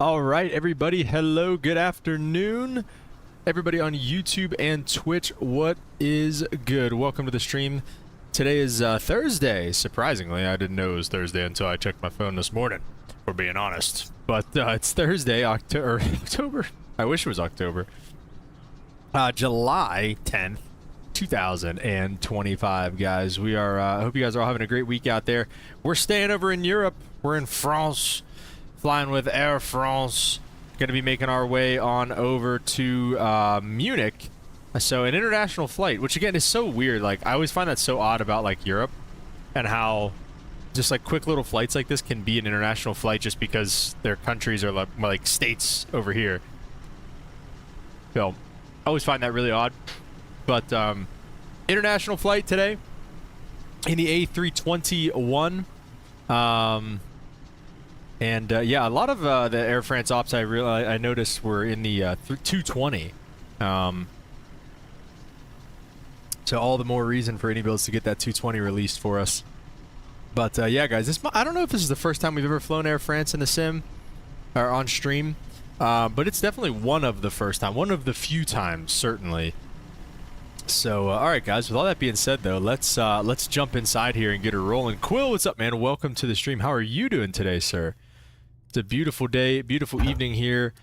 All right, everybody. Hello, good afternoon. Everybody on YouTube and Twitch, what is good? Welcome to the stream. Today is Thursday. Surprisingly, I didn't know it was Thursday until I checked my phone this morning, for being honest. But it's Thursday, October. I wish it was October. July 10th, 2025, guys. We are, I hope you guys are all having a great week out there. We're staying over in Europe. We're in France, flying with Air France. Going to be making our way on over to Munich. So an international flight, which again is so weird. Like, I always find that so odd about like Europe and how just like quick little flights like this can be an international flight just because their countries are like states over here. So I always find that really odd. But international flight today in the A321. Yeah, a lot of the Air France ops I noticed were in the 220. So all the more reason for any builds to get that 220 released for us. But yeah, guys, I don't know if this is the first time we've ever flown Air France in the sim or on stream, but it's definitely one of the first time, one of the few times, certainly. So all right, guys. With all that being said, though, let's jump inside here and get her rolling. Quill, what's up, man? Welcome to the stream. How are you doing today, sir? It's a beautiful day, beautiful evening here.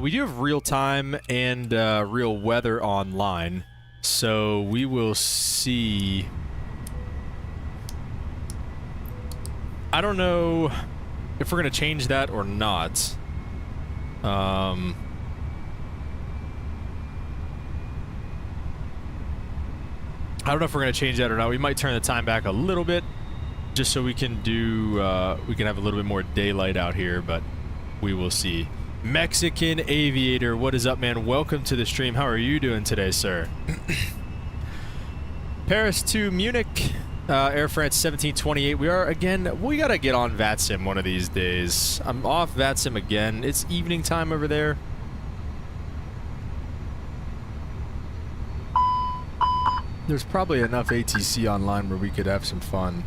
We do have real time and real weather online, so we will see. I don't know if we're gonna change that or not. I don't know if we're gonna change that or not. We might turn the time back a little bit, just so we can do, we can have a little bit more daylight out here, but we will see. Mexican Aviator, what is up, man? Welcome to the stream. How are you doing today, sir? Paris to Munich, Air France 1728. We are, again, we gotta get on VATSIM one of these days. I'm off VATSIM again. It's evening time over there. There's probably enough ATC online where we could have some fun.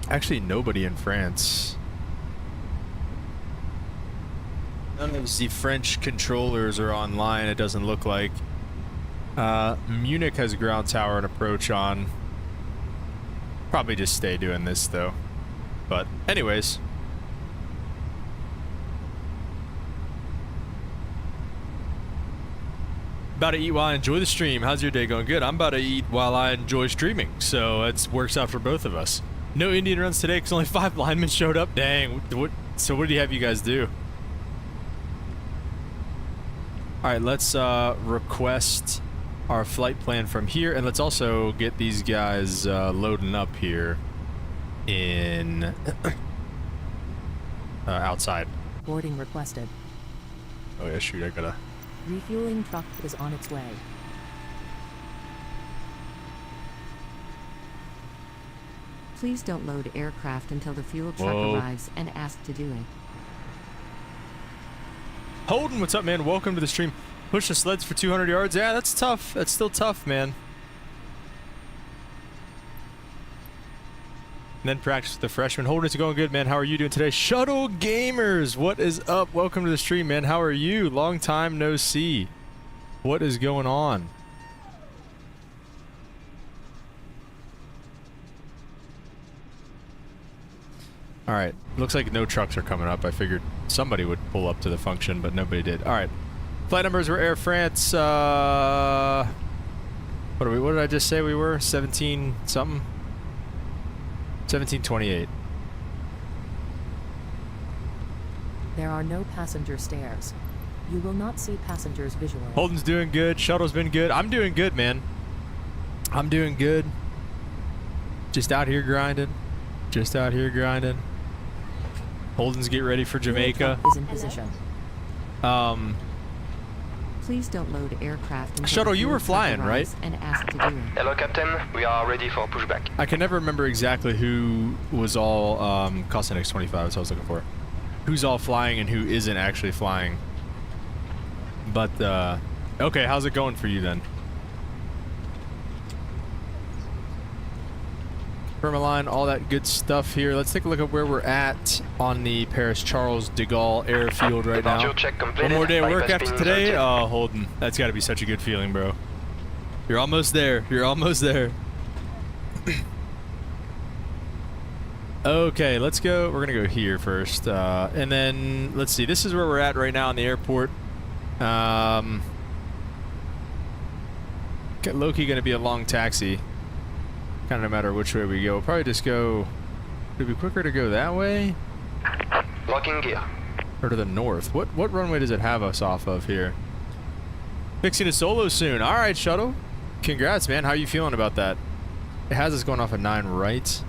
Actually, nobody in France. None of the French controllers are online, it doesn't look like. Munich has ground tower and approach on. Probably just stay doing this, though. But anyways. About to eat while I enjoy the stream. How's your day going? Good. I'm about to eat while I enjoy streaming, so it works out for both of us. No Indian runs today because only 5 linemen showed up. Dang. So what do you have you guys do? Alright, let's request our flight plan from here, and let's also get these guys loading up here in outside. Boarding requested. Oh yeah, shoot, I gotta... Refueling truck is on its way. Please don't load aircraft until the fuel truck arrives and ask to do it. Holden, what's up, man? Welcome to the stream. Push the sleds for 200 yards. Yeah, that's tough. That's still tough, man. And then practice with the freshman. Holden, it's going good, man. How are you doing today? Shuttle Gamers, what is up? Welcome to the stream, man. How are you? Long time no see. What is going on? Alright, looks like no trucks are coming up. I figured somebody would pull up to the function, but nobody did. Alright, flight numbers were Air France, what did I just say we were? 17 something? 1728. There are no passenger stairs. You will not see passengers visually. Holden's doing good. Shuttle's been good. I'm doing good, man. I'm doing good. Just out here grinding. Just out here grinding. Holden's getting ready for Jamaica. Is in position. Please don't load aircraft. Shuttle, you were flying, right? And ask to do it. Hello, Captain. We are ready for pushback. I can never remember exactly who was all FENIX 25. That's what I was looking for. Who's all flying and who isn't actually flying. But okay, how's it going for you then? Permaline, all that good stuff here. Let's take a look at where we're at on the Paris Charles de Gaulle airfield right now. Departure check completed. One more day of work Bypass after being today. inserted. Oh, Holden, that's got to be such a good feeling, bro. You're almost there. You're almost there. Okay, let's go. We're gonna go here first, and then let's see. This is where we're at right now in the airport. Low-key gonna be a long taxi. Kind of no matter which way we go. We'll probably just go. Would it be quicker to go that way, Locking gear. or to the north? What runway does it have us off of here? Fixing a solo soon. All right, shuttle. Congrats, man. How are you feeling about that? It has us going off of 9 right.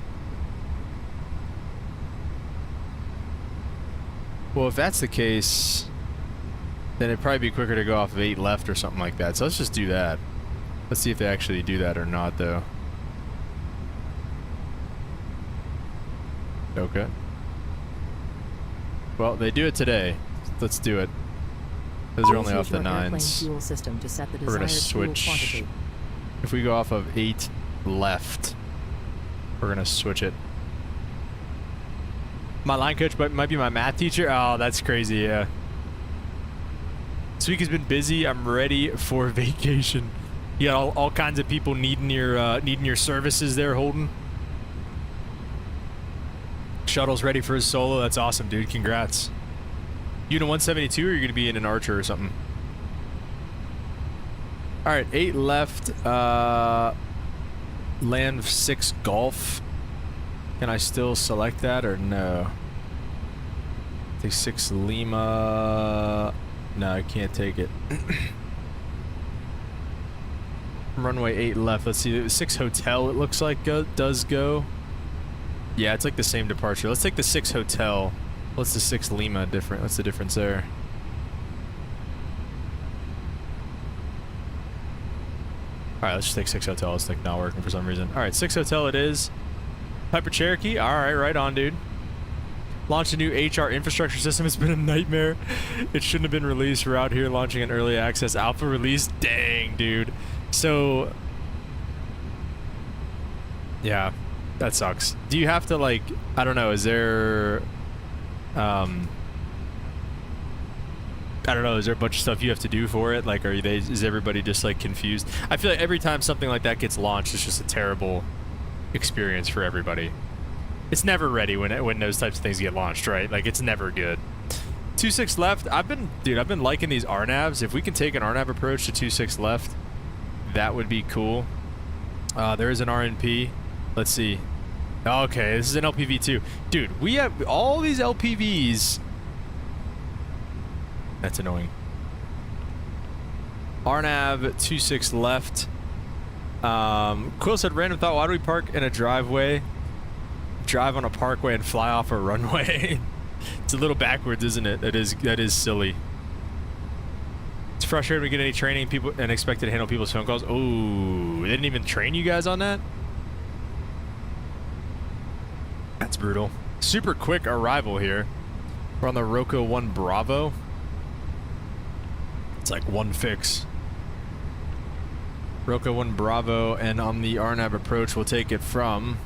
Well, if that's the case, then it'd probably be quicker to go off of 8 left or something like that. So let's just do that. Let's see if they actually do that or not, though. Okay. Well, they do it today. Let's do it. Those are only Use off the your airplane 9s. fuel system to set the We're gonna desired fuel switch. quantity. If we go off of 8 left, we're gonna switch it. My line coach might be my math teacher. Oh, that's crazy, yeah. This week has been busy. I'm ready for vacation. You got all kinds of people needing your services there, Holden. Shuttle's ready for his solo. That's awesome, dude. Congrats. You in a 172 or are you gonna be in an Archer or something? All right, 8 left. Land 6 Golf. Can I still select that or no? Take 6 Lima. No, I can't take it. Runway 8 left. Let's see. 6 Hotel, it looks like, does go. Yeah, it's like the same departure. Let's take the 6 Hotel. What's the 6 Lima different? What's the difference there? Alright, let's just take 6 Hotel. It's like not working for some reason. Alright, 6 Hotel it is. Piper Cherokee. Alright, right on, dude. Launched a new HR infrastructure system. It's been a nightmare. It shouldn't have been released. We're out here launching an early access alpha release. Dang, dude. So, yeah, that sucks. Do you have to, like, I don't know, is there, I don't know, is there a bunch of stuff you have to do for it? Like, is everybody just, like, confused? I feel like every time something like that gets launched, it's just a terrible experience for everybody. It's never ready when those types of things get launched, right? Like, it's never good. 2-6 left. I've been liking these RNAVs. If we can take an RNAV approach to 2-6 left, that would be cool. There is an RNP. Let's see. Okay, this is an LPV too. Dude, we have all these LPVs. That's annoying. RNAV 2-6 left. Quill said, random thought, why do we park in a driveway, drive on a parkway, and fly off a runway? It's a little backwards, isn't it? That is silly. It's frustrating we get any training people and expected to handle people's phone calls. Oh, they didn't even train you guys on that? That's brutal. Super quick arrival here. We're on the Rocco 1 Bravo. It's like one fix. Rocco 1 Bravo, and on the RNAV approach, we'll take it from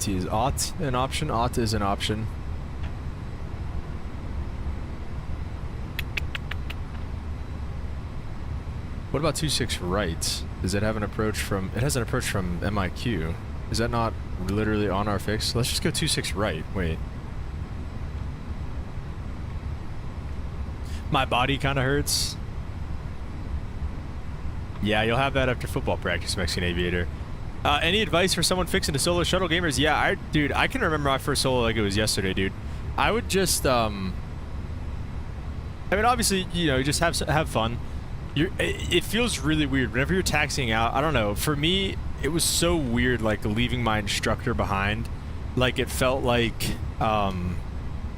Is Ott an option? Ott is an option. What about 2-6 right? Does it have an approach from... It has an approach from MIQ. Is that not literally on our fix? Let's just go 2-6 right. Wait. My body kind of hurts. Yeah, you'll have that after football practice, Mexican Aviator. Any advice for someone fixing a solo shuttle, gamers? Yeah, dude, I can remember my first solo like it was yesterday, dude. I would just, I mean, obviously, you know, just have fun. It feels really weird whenever you're taxiing out. I don't know. For me, it was so weird, like leaving my instructor behind. Like it felt like, I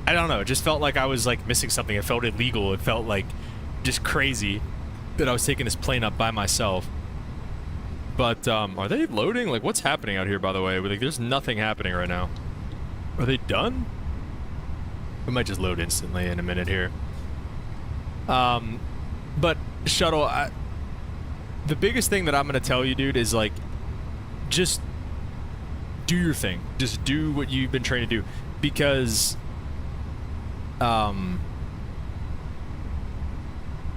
don't know. It just felt like I was like missing something. It felt illegal. It felt like just crazy that I was taking this plane up by myself. But are they loading? Like, what's happening out here, by the way? Like, there's nothing happening right now. Are they done? We might just load instantly in a minute here. But shuttle, the biggest thing that I'm gonna tell you, dude, is like, just do your thing. Just do what you've been trained to do, because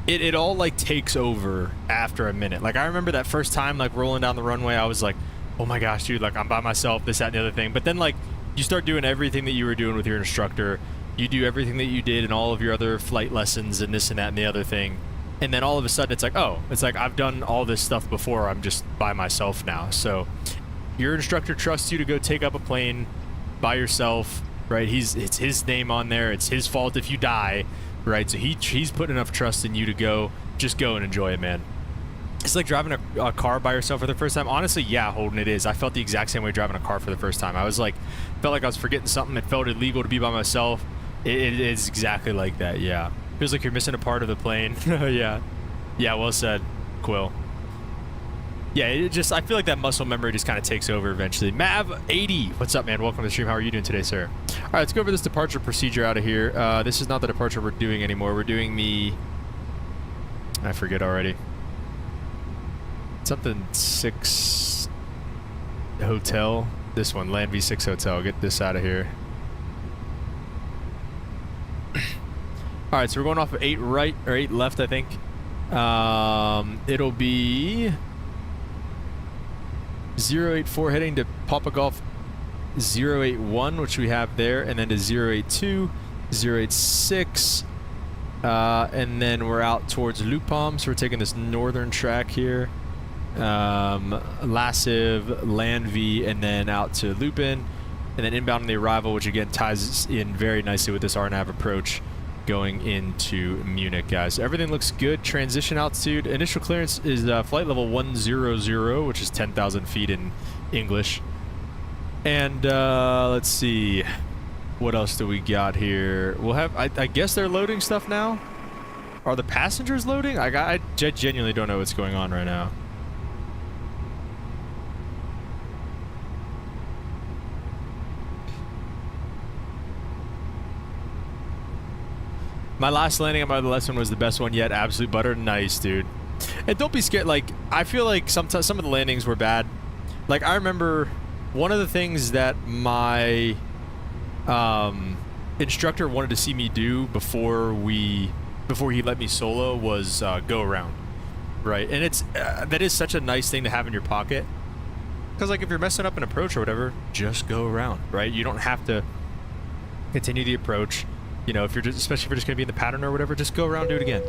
it all like takes over after a minute. Like I remember that first time like rolling down the runway, I was like, oh my gosh, dude, like I'm by myself, this, that, and the other thing. But then like you start doing everything that you were doing with your instructor, you do everything that you did in all of your other flight lessons and this and that and the other thing, and then all of a sudden it's like, oh, it's like I've done all this stuff before, I'm just by myself now. So your instructor trusts you to go take up a plane by yourself, right? It's his name on there, it's his fault if you die, right? So he's put enough trust in you to just go and enjoy it, man. It's like driving a car by yourself for the first time. Honestly, yeah, Holden, it is. I felt the exact same way driving a car for the first time. I was like, felt like I was forgetting something. It felt illegal to be by myself. It is exactly like that, yeah. Feels like you're missing a part of the plane. Yeah. Yeah, well said, Quill. Yeah, I feel like that muscle memory just kind of takes over eventually. Mav80, what's up, man? Welcome to the stream. How are you doing today, sir? All right, let's go over this departure procedure out of here. This is not the departure we're doing anymore. We're doing the... I forget already. Something 6 hotel. This one, Land V6 Hotel. Get this out of here. All right, so we're going off of 8 right, or 8 left, I think. It'll be 084 heading to Papa Golf 081, which we have there, and then to 082, 086, and then we're out towards Lupam, so we're taking this northern track here. Lassive, Landvi, and then out to Lupin, and then inbound on the arrival, which again ties in very nicely with this RNAV approach going into Munich, guys. So everything looks good. Transition altitude. Initial clearance is flight level 100, which is 10,000 feet in English. And let's see. What else do we got here? We'll have, I guess they're loading stuff now? Are the passengers loading? I genuinely don't know what's going on right now. My last landing on my lesson was the best one yet. Absolute butter. Nice, dude. And don't be scared. Like, I feel like sometimes some of the landings were bad. Like, I remember one of the things that my instructor wanted to see me do before he let me solo was go around, right? And it's that is such a nice thing to have in your pocket, because like if you're messing up an approach or whatever, just go around, right? You don't have to continue the approach. You know, if you're just, especially if you're just gonna be in the pattern or whatever, just go around, do it again.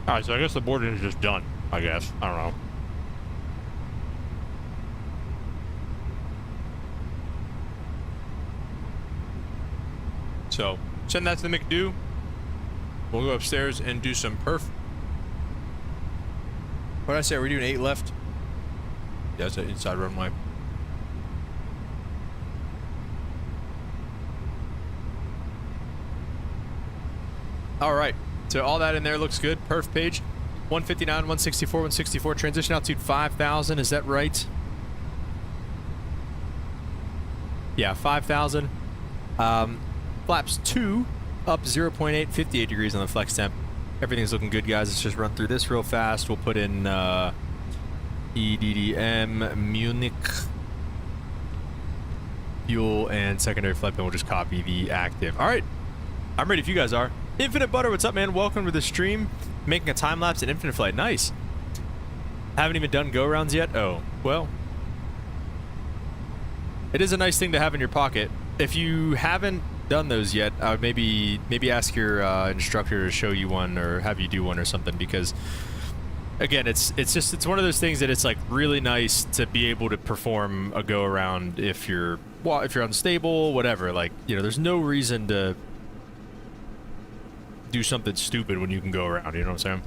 All right, so I guess the boarding is just done, I guess. I don't know. So, send that to the McDo. We'll go upstairs and do some perf. What did I say? Are we doing 8 left? Yeah, it's an inside runway. All right. So all that in there looks good. Perf page. 159, 164, 164. Transition altitude 5,000. Is that right? Yeah, 5,000. Flaps 2 up 0.8, 58 degrees on the flex temp. Everything's looking good, guys. Let's just run through this real fast. We'll put in EDDM Munich fuel and secondary flight plan. We'll just copy the active. All right, I'm ready if you guys are. Infinite Butter, what's up, man? Welcome to the stream. Making a time lapse in Infinite Flight. Nice. Haven't even done go rounds yet. Oh, well. It is a nice thing to have in your pocket. If you haven't done those yet, I would maybe ask your instructor to show you one or have you do one or something, because again, it's one of those things that it's like really nice to be able to perform a go around if you're unstable, whatever. Like, you know, there's no reason to do something stupid when you can go around, you know what I'm saying?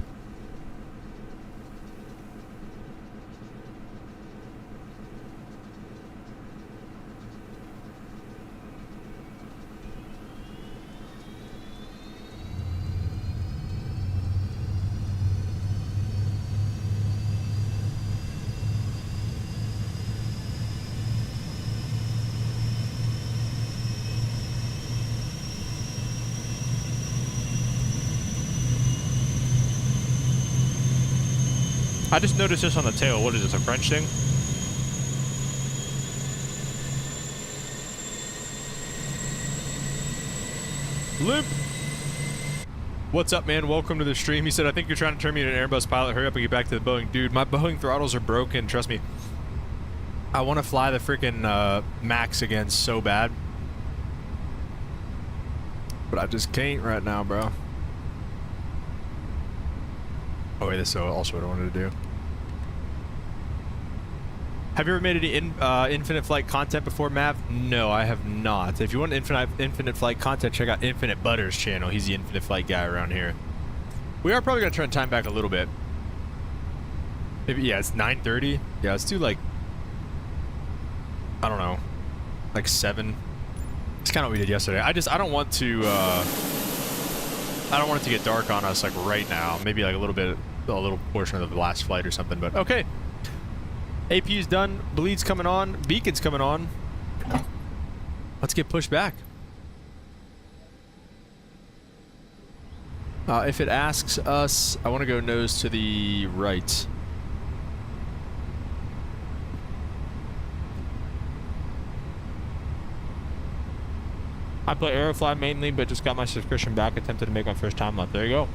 I just noticed this on the tail. What is this, a French thing? Limp. What's up, man? Welcome to the stream. He said, I think you're trying to turn me into an Airbus pilot. Hurry up and get back to the Boeing. Dude, my Boeing throttles are broken. Trust me. I want to fly the freaking Max again so bad. But I just can't right now, bro. Oh, wait, that's also what I wanted to do. Have you ever made any Infinite Flight content before, Mav? No, I have not. If you want Infinite Flight content, check out Infinite Butter's channel. He's the Infinite Flight guy around here. We are probably going to try and time back a little bit. Maybe, yeah, it's 9:30. Yeah, let's do like, I don't know, like 7. It's kind of what we did yesterday. I don't want to, I don't want it to get dark on us like right now. Maybe like a little portion of the last flight or something, but okay. APU's done. Bleed's coming on. Beacon's coming on. Let's get pushed back. If it asks us, I want to go nose to the right. I play Aerofly mainly, but just got my subscription back. Attempted to make my first time left. There you go.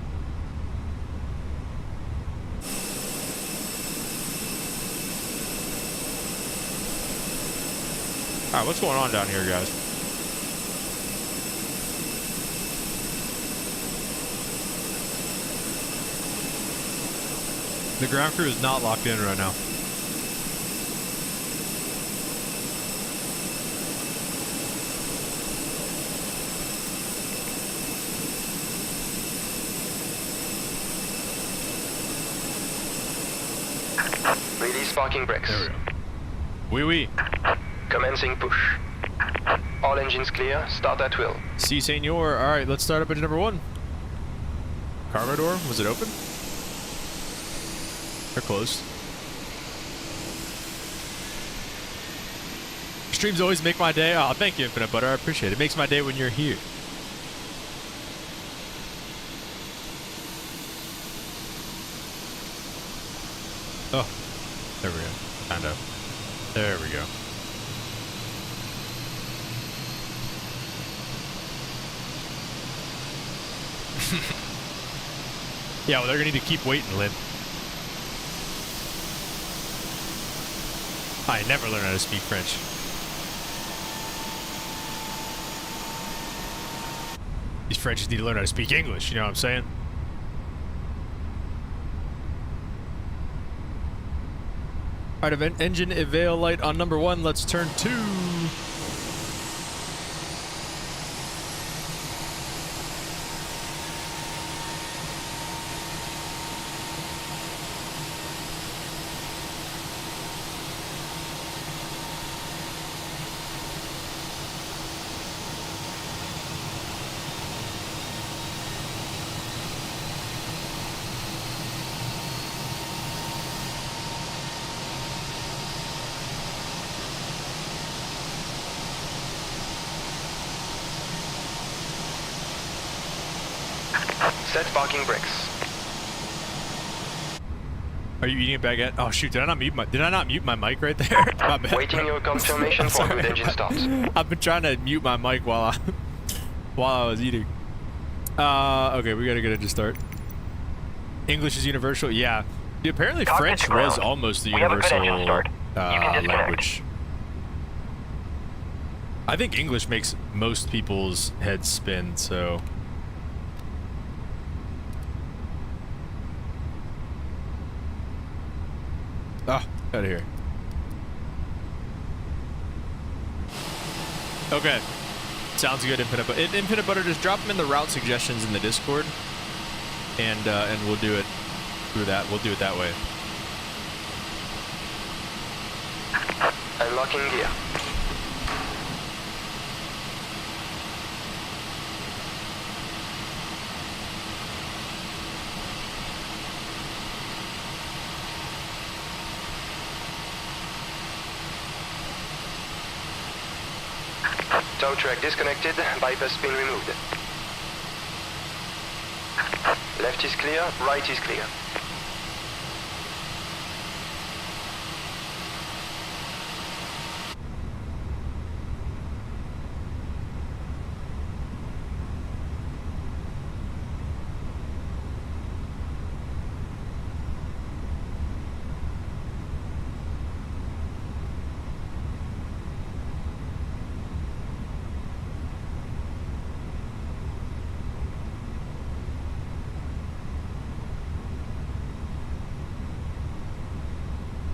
Alright, what's going on down here, guys? The ground crew is not locked in right now. Release parking brakes. There we go. Wee wee. Commencing push. All engines clear. Start at will. Si, senor. All right, let's start up engine number 1. Cargo door, was it open? They're closed. Streams always make my day. Oh, thank you, Infinite Butter. I appreciate it. It makes my day when you're here. Oh, there we go. Kind of. There we go. Yeah, well, they're gonna need to keep waiting, Lynn. I never learn how to speak French. These Frenchies need to learn how to speak English, you know what I'm saying? Alright, engine avail light on number 1. Let's turn 2. Set parking brakes. Are you eating a baguette? Oh shoot, did I not mute my mic right there? My bad. Waiting your confirmation for good engine start. I've been trying to mute my mic while I was eating. Okay, we gotta get it to start. English is universal, yeah. Apparently French was almost the universal language. I think English makes most people's heads spin, so. Ah, out of here. Okay. Sounds good, Infinite Butter. Infinite Butter, just drop them in the route suggestions in the Discord, and we'll do it through that. We'll do it that way. Unlocking gear. Tow track disconnected, bypass pin removed. Left is clear, right is clear.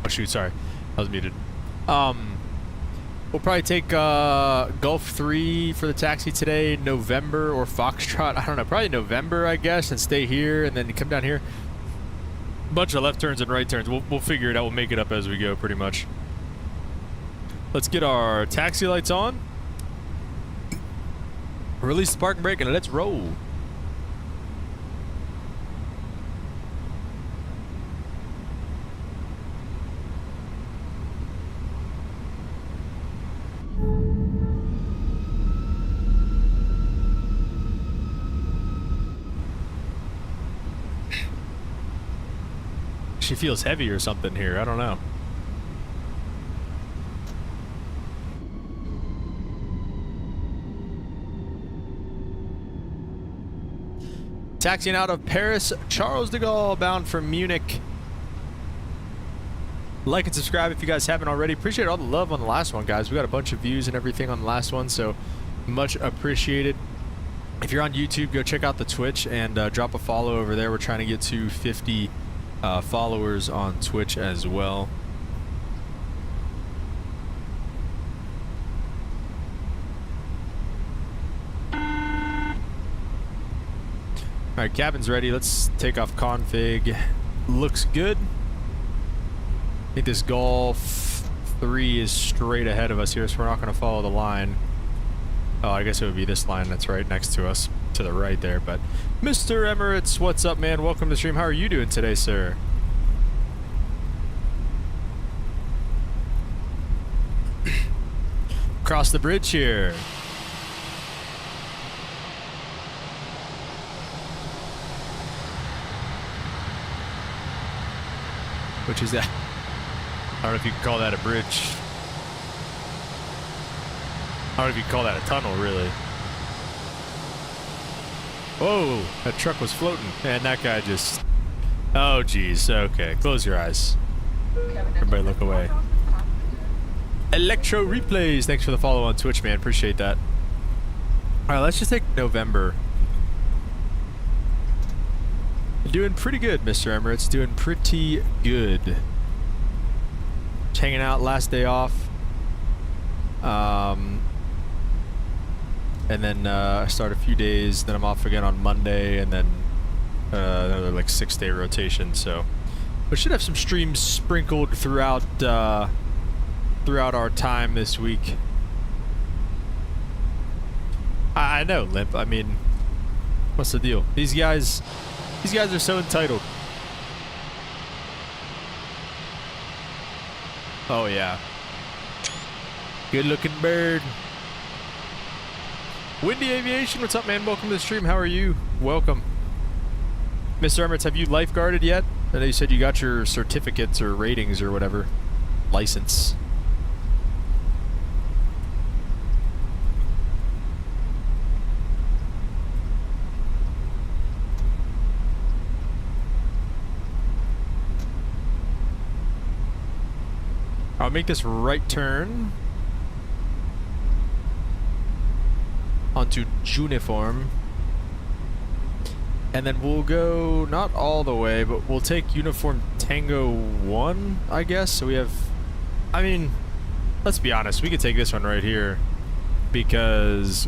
shoot, sorry. I was muted. We'll probably take Gulf 3 for the taxi today, November or Foxtrot. I don't know, probably November, I guess, and stay here and then come down here. Bunch of left turns and right turns. We'll figure it out. We'll make it up as we go, pretty much. Let's get our taxi lights on. Release the parking brake and let's roll. She feels heavy or something here. I don't know. Taxiing out of Paris, Charles de Gaulle, bound for Munich. Like and subscribe if you guys haven't already. Appreciate all the love on the last one, guys. We got a bunch of views and everything on the last one, so much appreciated. If you're on YouTube, go check out the Twitch and drop a follow over there. We're trying to get to 50 followers on Twitch as well. Alright, cabin's ready. Let's take off config. Looks good. I think this Golf 3 is straight ahead of us here, so we're not going to follow the line. Oh, I guess it would be this line that's right next to us, to the right there. But Mr. Emirates, what's up, man? Welcome to the stream. How are you doing today, sir? Across the bridge here. Which is that? I don't know if you can call that a bridge. I don't know if you can call that a tunnel, really. Whoa, that truck was floating. And that guy just... Oh, geez. Okay, close your eyes. Everybody look away. Electro Replays, thanks for the follow on Twitch, man. Appreciate that. Alright, let's just take November. Doing pretty good, Mr. Emirates. Doing pretty good. Just hanging out last day off. And then I start a few days, then I'm off again on Monday, and then another like 6-day rotation. So we should have some streams sprinkled throughout throughout our time this week. I know, Limp. I mean, what's the deal? These guys are so entitled. Oh yeah. Good looking bird. Windy Aviation, what's up, man? Welcome to the stream. How are you? Welcome. Mr. Emirates, have you lifeguarded yet? I know you said you got your certificates or ratings or whatever. License. I'll make this right turn onto Juniform, and then we'll go not all the way, but we'll take Uniform Tango 1, I guess. So we have, I mean, let's be honest, we could take this one right here because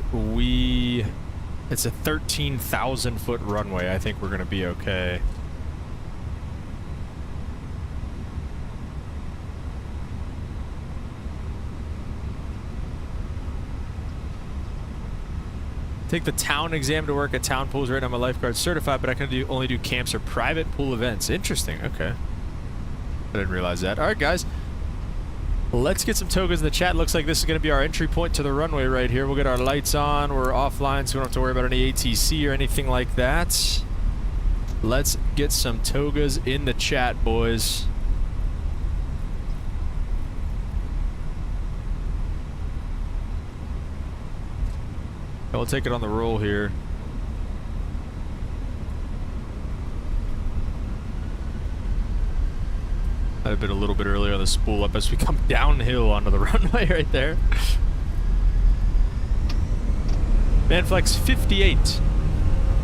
it's a 13,000 foot runway. I think we're gonna be okay. Take the town exam to work at town pools. Right now I'm a lifeguard certified, but I can only do camps or private pool events. Interesting. Okay. I didn't realize that. All right, guys. Let's get some togas in the chat. Looks like this is going to be our entry point to the runway right here. We'll get our lights on. We're offline, so we don't have to worry about any ATC or anything like that. Let's get some togas in the chat, boys. We'll take it on the roll here. I'd have been a little bit earlier on the spool up as we come downhill onto the runway right there. Manflex 58.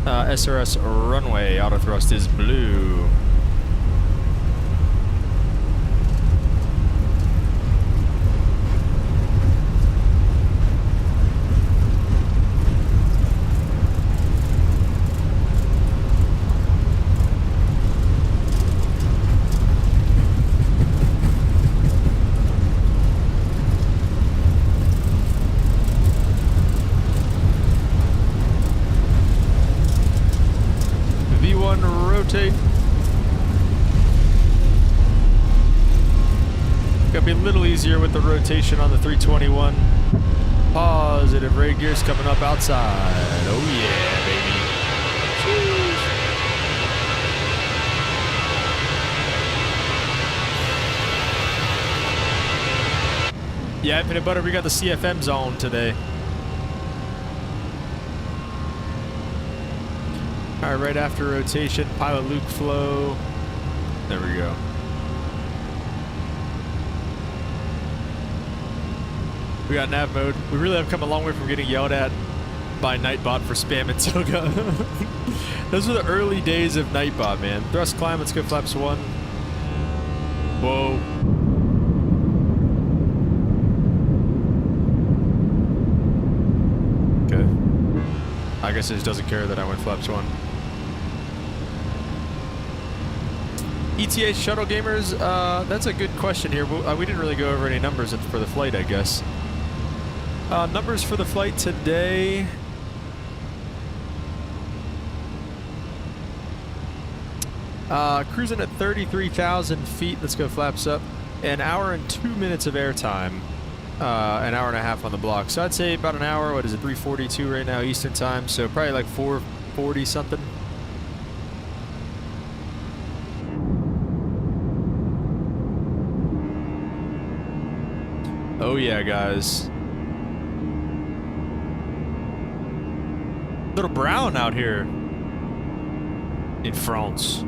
SRS runway. Auto thrust is blue. rotate. Gotta be a little easier with the rotation on the 321. Positive rate gears coming up outside. Oh yeah, baby. Yeah, peanut butter, we got the CFM zone today. Alright, right after rotation, pilot Luke flow. There we go. We got nav mode. We really have come a long way from getting yelled at by Nightbot for spamming Toga. Those were the early days of Nightbot, man. Thrust climb, let's go flaps 1. Whoa. I guess it just doesn't care that I went flaps 1. ETA shuttle gamers, that's a good question here. We didn't really go over any numbers for the flight, I guess. Numbers for the flight today. Cruising at 33,000 feet. Let's go flaps up. An hour and 2 minutes of airtime. An hour and a half on the block. So I'd say about an hour. What is it? 3:42 right now Eastern time. So probably like 4:40 something. Oh yeah, guys. Little brown out here in France.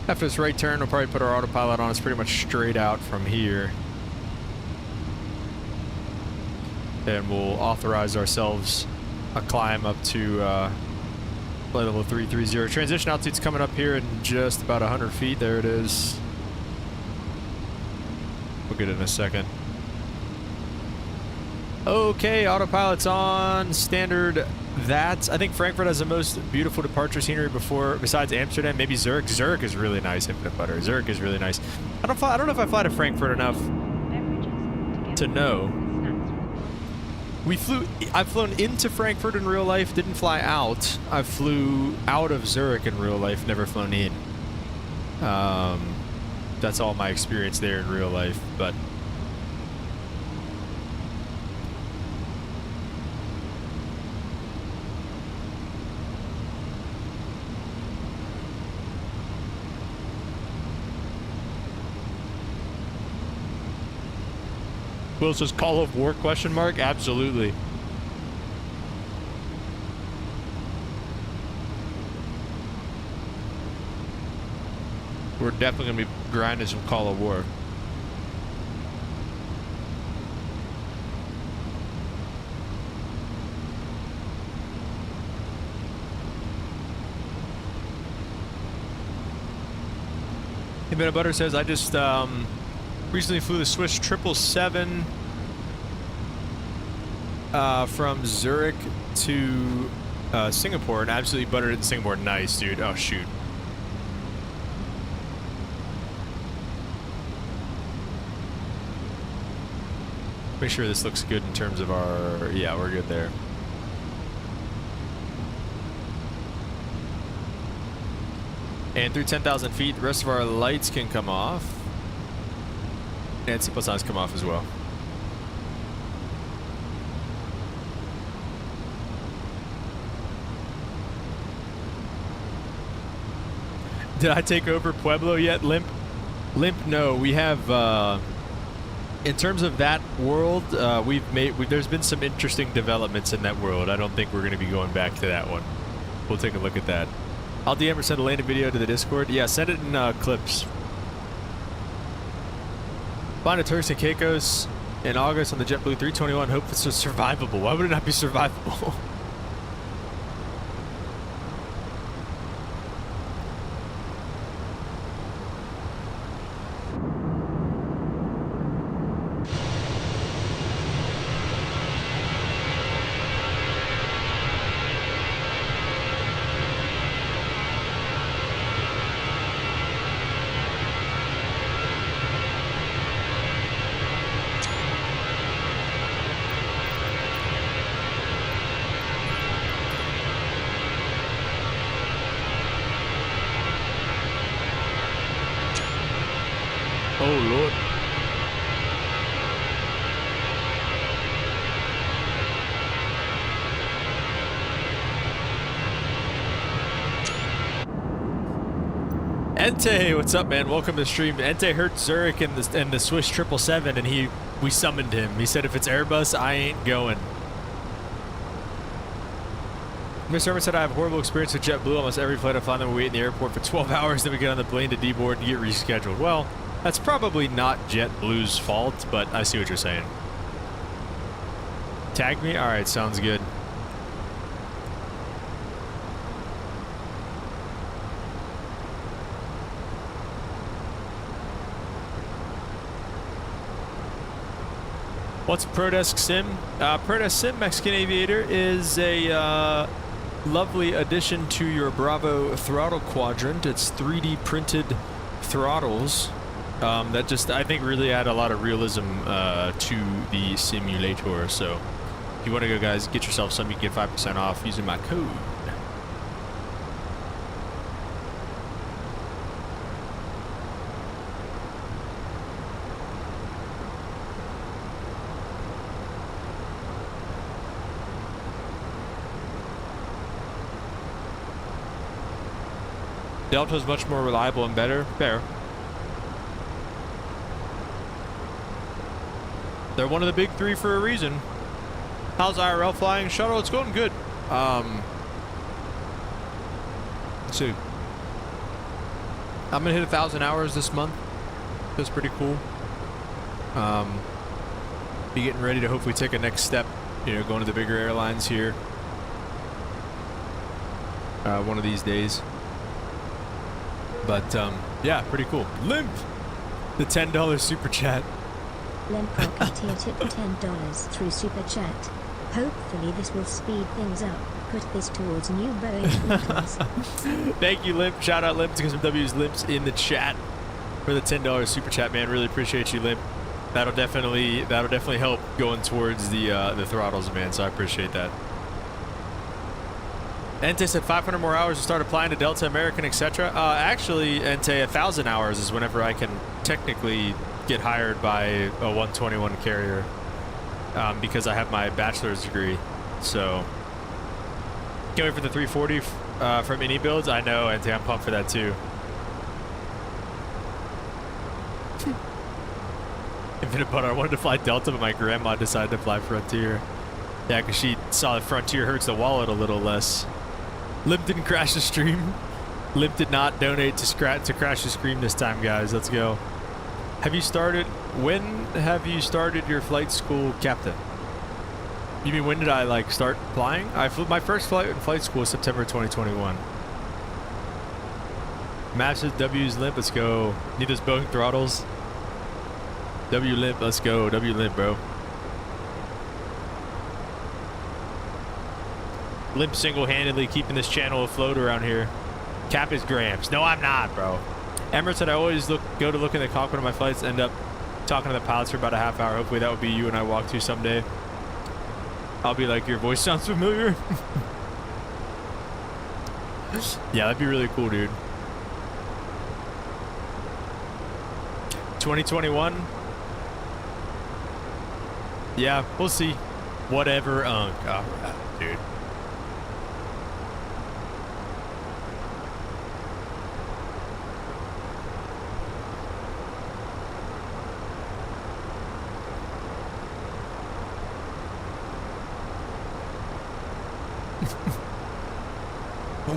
After this right turn, we'll probably put our autopilot on. It's pretty much straight out from here. And we'll authorize ourselves a climb up to flight level 330. Transition altitude's coming up here in just about 100 feet. There it is. We'll get it in a second. Okay, autopilot's on. Standard. That I think Frankfurt has the most beautiful departure scenery besides Amsterdam. Maybe Zurich. Zurich is really nice. Infinite butter. Zurich is really nice. I don't know if I fly to Frankfurt enough to know. I've flown into Frankfurt in real life. Didn't fly out. I flew out of Zurich in real life. Never flown in. That's all my experience there in real life. But Will says Call of War question mark? Absolutely. We're definitely gonna be grinding some Call of War. Hey, Bit of Butter says I just recently flew the Swiss 777 from Zurich to Singapore and absolutely buttered it in Singapore. Nice, dude. Oh, shoot. Make sure this looks good in terms of our... Yeah, we're good there. And through 10,000 feet, the rest of our lights can come off. And seatbelt signs come off as well. Did I take over Pueblo yet? Limp, no. We have, in terms of that world, there's been some interesting developments in that world. I don't think we're going to be going back to that one. We'll take a look at that. I'll DM or send a landing video to the Discord. Yeah, send it in clips. Flying to Turks and Caicos in August on the JetBlue 321. Hope it's survivable. Why would it not be survivable? Oh, Lord. Ente, what's up, man? Welcome to the stream. Ente heard Zurich in the Swiss 777, and we summoned him. He said, if it's Airbus, I ain't going. Mr. Herman said, I have a horrible experience with JetBlue. Almost every flight I fly them, we wait in the airport for 12 hours, then we get on the plane to deboard and get rescheduled. Well, that's probably not JetBlue's fault, but I see what you're saying. Tag me? All right, sounds good. What's ProDesk Sim? ProDesk Sim, Mexican Aviator, is a lovely addition to your Bravo throttle quadrant. It's 3D printed throttles that just, I think, really add a lot of realism to the simulator. So if you want to go, guys, get yourself some. You can get 5% off using my code. Delta is much more reliable and better. Fair. They're one of the big three for a reason. How's IRL flying? Shuttle, it's going good. Let's see. I'm gonna hit 1,000 hours this month. That's pretty cool. Be getting ready to hopefully take a next step. You know, going to the bigger airlines here. One of these days. But, yeah, pretty cool. Limp! The $10 super chat. Limp Rocketeer tipped $10 through super chat. Hopefully this will speed things up. Put this towards new Boeing flights. Thank you, Limp. Shout out Limp to get some W's Limps in the chat for the $10 super chat, man. Really appreciate you, Limp. That'll definitely help going towards the throttles, man. So I appreciate that. Ente said 500 more hours to start applying to Delta, American, etc. Actually, Ente, 1,000 hours is whenever I can technically get hired by a 121 carrier because I have my bachelor's degree. So, can't wait for the 340 from any builds. I know, Ente, I'm pumped for that too. Infinite Butter, I wanted to fly Delta, but my grandma decided to fly Frontier. Yeah, because she saw that Frontier hurts the wallet a little less. Limp didn't crash the stream. Limp did not donate to crash the stream this time, guys. Let's go. When have you started your flight school, Captain? You mean when did I like start flying? My first flight in flight school was September 2021. Massive W's Limp, let's go. Need those Boeing throttles. W Limp, let's go. W Limp, bro. Limp single-handedly keeping this channel afloat around here. Cap is Gramps. No, I'm not, bro. Emirates said I always go to look in the cockpit of my flights, end up talking to the pilots for about a half hour. Hopefully that will be you and I walk to someday. I'll be like, your voice sounds familiar. Yeah, that'd be really cool, dude. 2021. Yeah, we'll see. Whatever, all right, dude.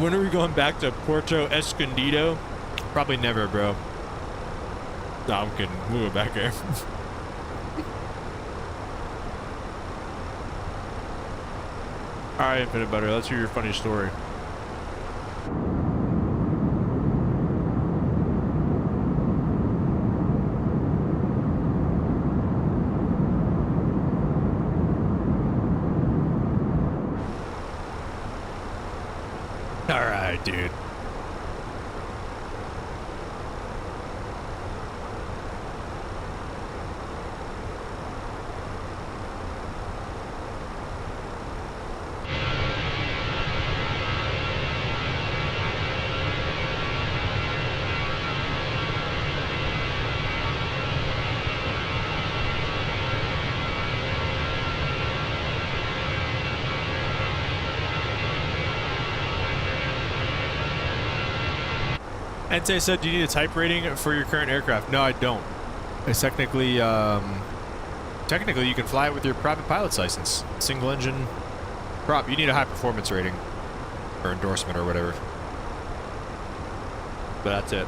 When are we going back to Puerto Escondido? Probably never, bro. No, I'm kidding. We'll go back there. Alright, Infinite Butter, let's hear your funny story. Alright, dude. Ente said, do you need a type rating for your current aircraft? No, I don't. It's technically, technically you can fly it with your private pilot's license. Single engine prop. You need a high performance rating or endorsement or whatever. But that's it.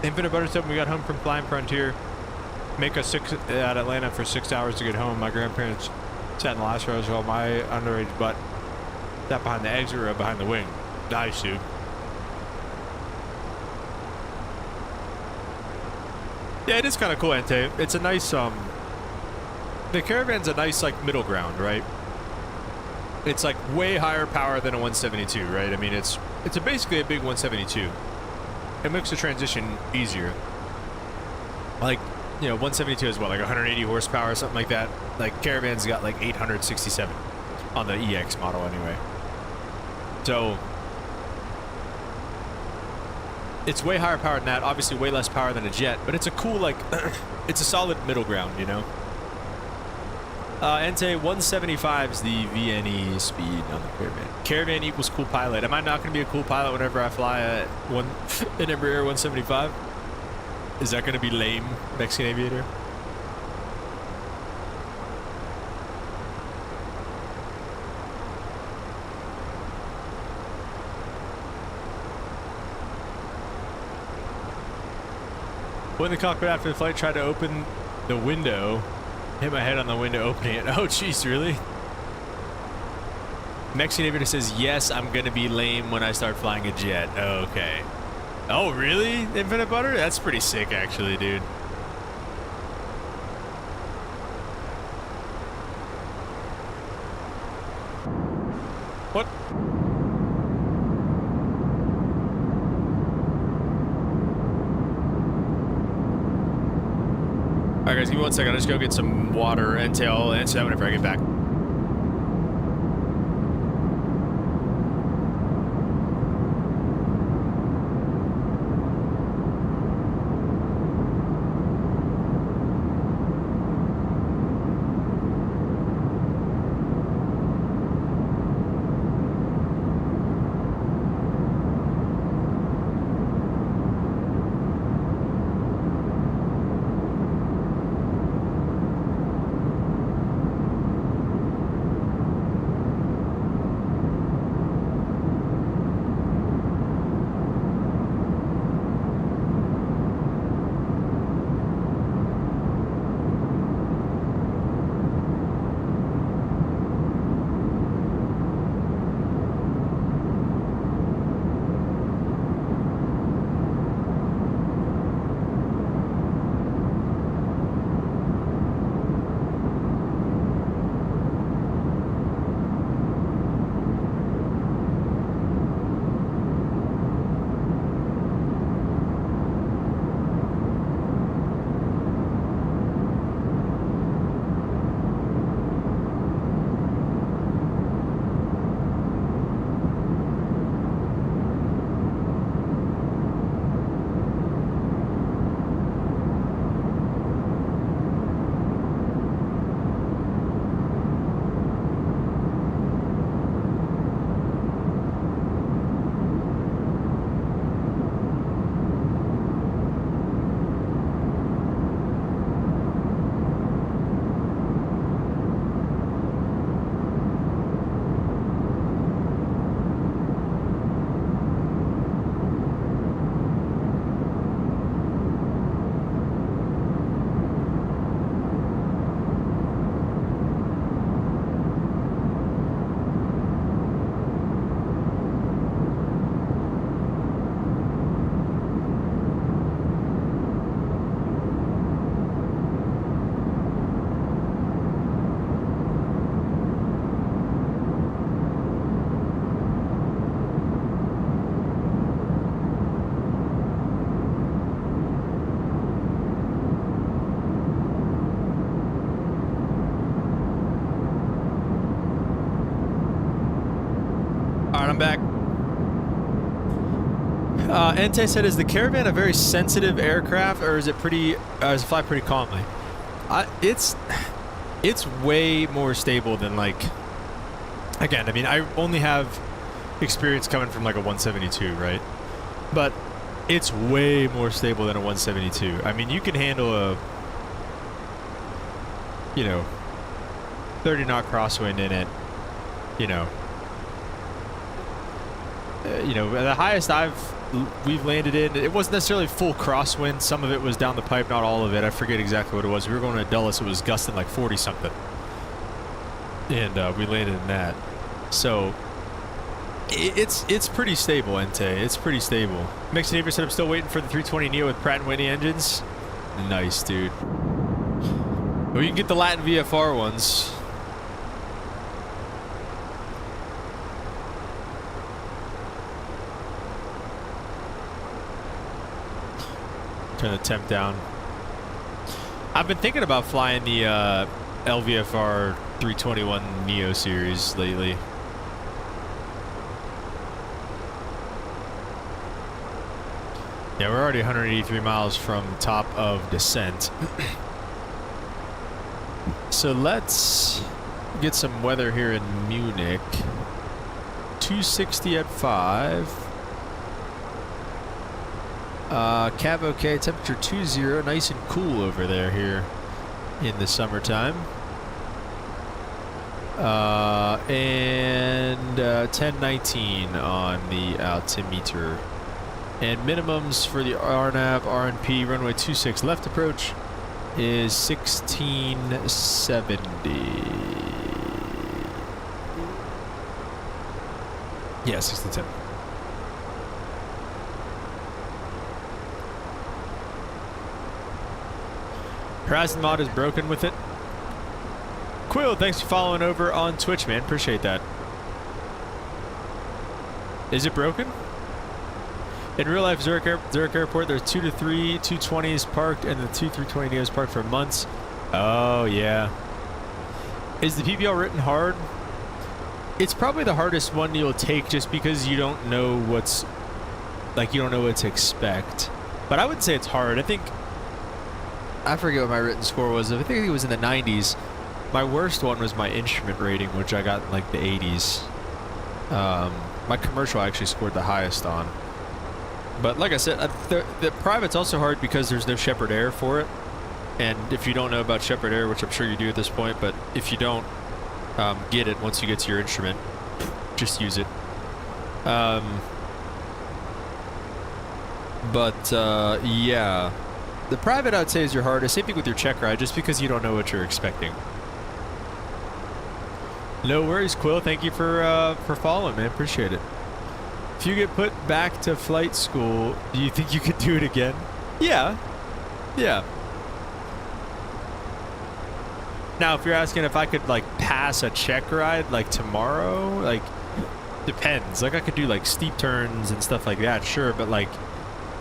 Infinite Butter said when we got home from flying Frontier, make us at Atlanta for 6 hours to get home. My grandparents sat in the last rows while my underage butt sat behind the exit row behind the wing. Nice, dude. Yeah, it is kind of cool, Ante. It's a nice, the Caravan's a nice, like, middle ground, right? It's, like, way higher power than a 172, right? I mean, it's basically a big 172. It makes the transition easier. Like, you know, 172 is what, like 180 horsepower or something like that? Like, Caravan's got like 867 on the EX model anyway. So, it's way higher power than that. Obviously way less power than a jet, but it's a cool, like, it's a solid middle ground, you know? Ente, 175 is the VNE speed on the Caravan. Caravan equals cool pilot. Am I not going to be a cool pilot whenever I fly an Embraer 175? Is that going to be lame, Mexican aviator? When the cockpit after the flight tried to open the window, hit my head on the window opening it. Oh, jeez, really? Mexican aviator says, yes, I'm going to be lame when I start flying a jet. Oh, okay. Oh, really? Infinite Butter? That's pretty sick, actually, dude. What? Alright, guys, give me 1 second. I'll just go get some water and I'll answer that whenever I get back. Alright, I'm back. Ente said, is the Caravan a very sensitive aircraft, or is it pretty, does it fly pretty calmly? It's way more stable than, like, again, I mean, I only have experience coming from like a 172, right? But it's way more stable than a 172. I mean, you can handle a, you know, 30 knot crosswind in it, you know, the highest we've landed in, it wasn't necessarily full crosswind. Some of it was down the pipe, not all of it. I forget exactly what it was. We were going to Dulles, it was gusting like 40 something, and we landed in that. So it's pretty stable, Ente. It's pretty stable. Mixed Neighbor said, I'm still waiting for the 320neo with Pratt & Whitney engines. Nice, dude. Well, you can get the Latin VFR ones. Turn the temp down. I've been thinking about flying the LVFR 321 Neo series lately. Yeah, we're already 183 miles from top of descent. So let's get some weather here in Munich. 260 at 5. Cab okay, temperature 20, nice and cool over there here in the summertime. And 1019 on the altimeter. And minimums for the RNAV, RNP, runway 26 left approach is 1670. Yeah, 1670. Horizon mod is broken with it. Quill, thanks for following over on Twitch, man. Appreciate that. Is it broken? In real life, Zurich Airport, there's 2 to 3 220s parked and the 2 320neos parked for months. Oh, yeah. Is the PBL written hard? It's probably the hardest one you'll take just because you don't know what's, like, you don't know what to expect. But I wouldn't say it's hard. I forget what my written score was. I think it was in the 90s. My worst one was my instrument rating, which I got in like the 80s. My commercial I actually scored the highest on. But like I said, the private's also hard because there's no Shepherd Air for it. And if you don't know about Shepherd Air, which I'm sure you do at this point, but if you don't, get it once you get to your instrument. Just use it. Yeah. The private, I'd say, is your hardest. Same thing with your check ride, just because you don't know what you're expecting. No worries, Quill. Thank you for following, man. Appreciate it. If you get put back to flight school, do you think you could do it again? Yeah. Yeah. Now, if you're asking if I could, like, pass a check ride, like, tomorrow, like, depends. Like, I could do, like, steep turns and stuff like that, sure, but, like,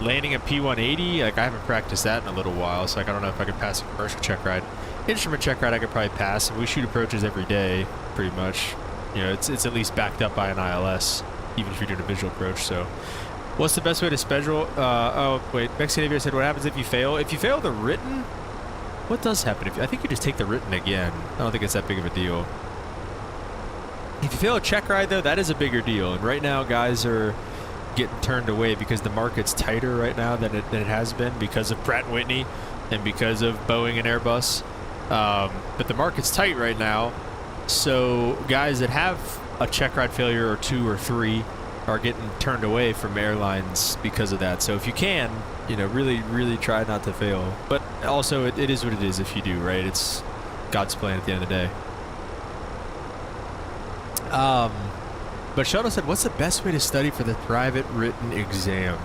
landing a P180, like, I haven't practiced that in a little while, so, like, I don't know if I could pass a commercial check ride. Instrument check ride I could probably pass, and we shoot approaches every day, pretty much. You know, it's at least backed up by an ILS, even if you're doing a visual approach, so. What's the best way to schedule? Oh, wait, Mexican Aviator said, what happens if you fail? If you fail the written, what does happen? I think you just take the written again. I don't think it's that big of a deal. If you fail a check ride, though, that is a bigger deal, and right now, guys are getting turned away because the market's tighter right now than it has been because of Pratt & Whitney and because of Boeing and Airbus. But the market's tight right now, so guys that have a check ride failure or 2 or 3 are getting turned away from airlines because of that. So if you can, you know, really, really try not to fail. But also, it is what it is if you do, right? It's God's plan at the end of the day. But Sheldon said, what's the best way to study for the private written exam?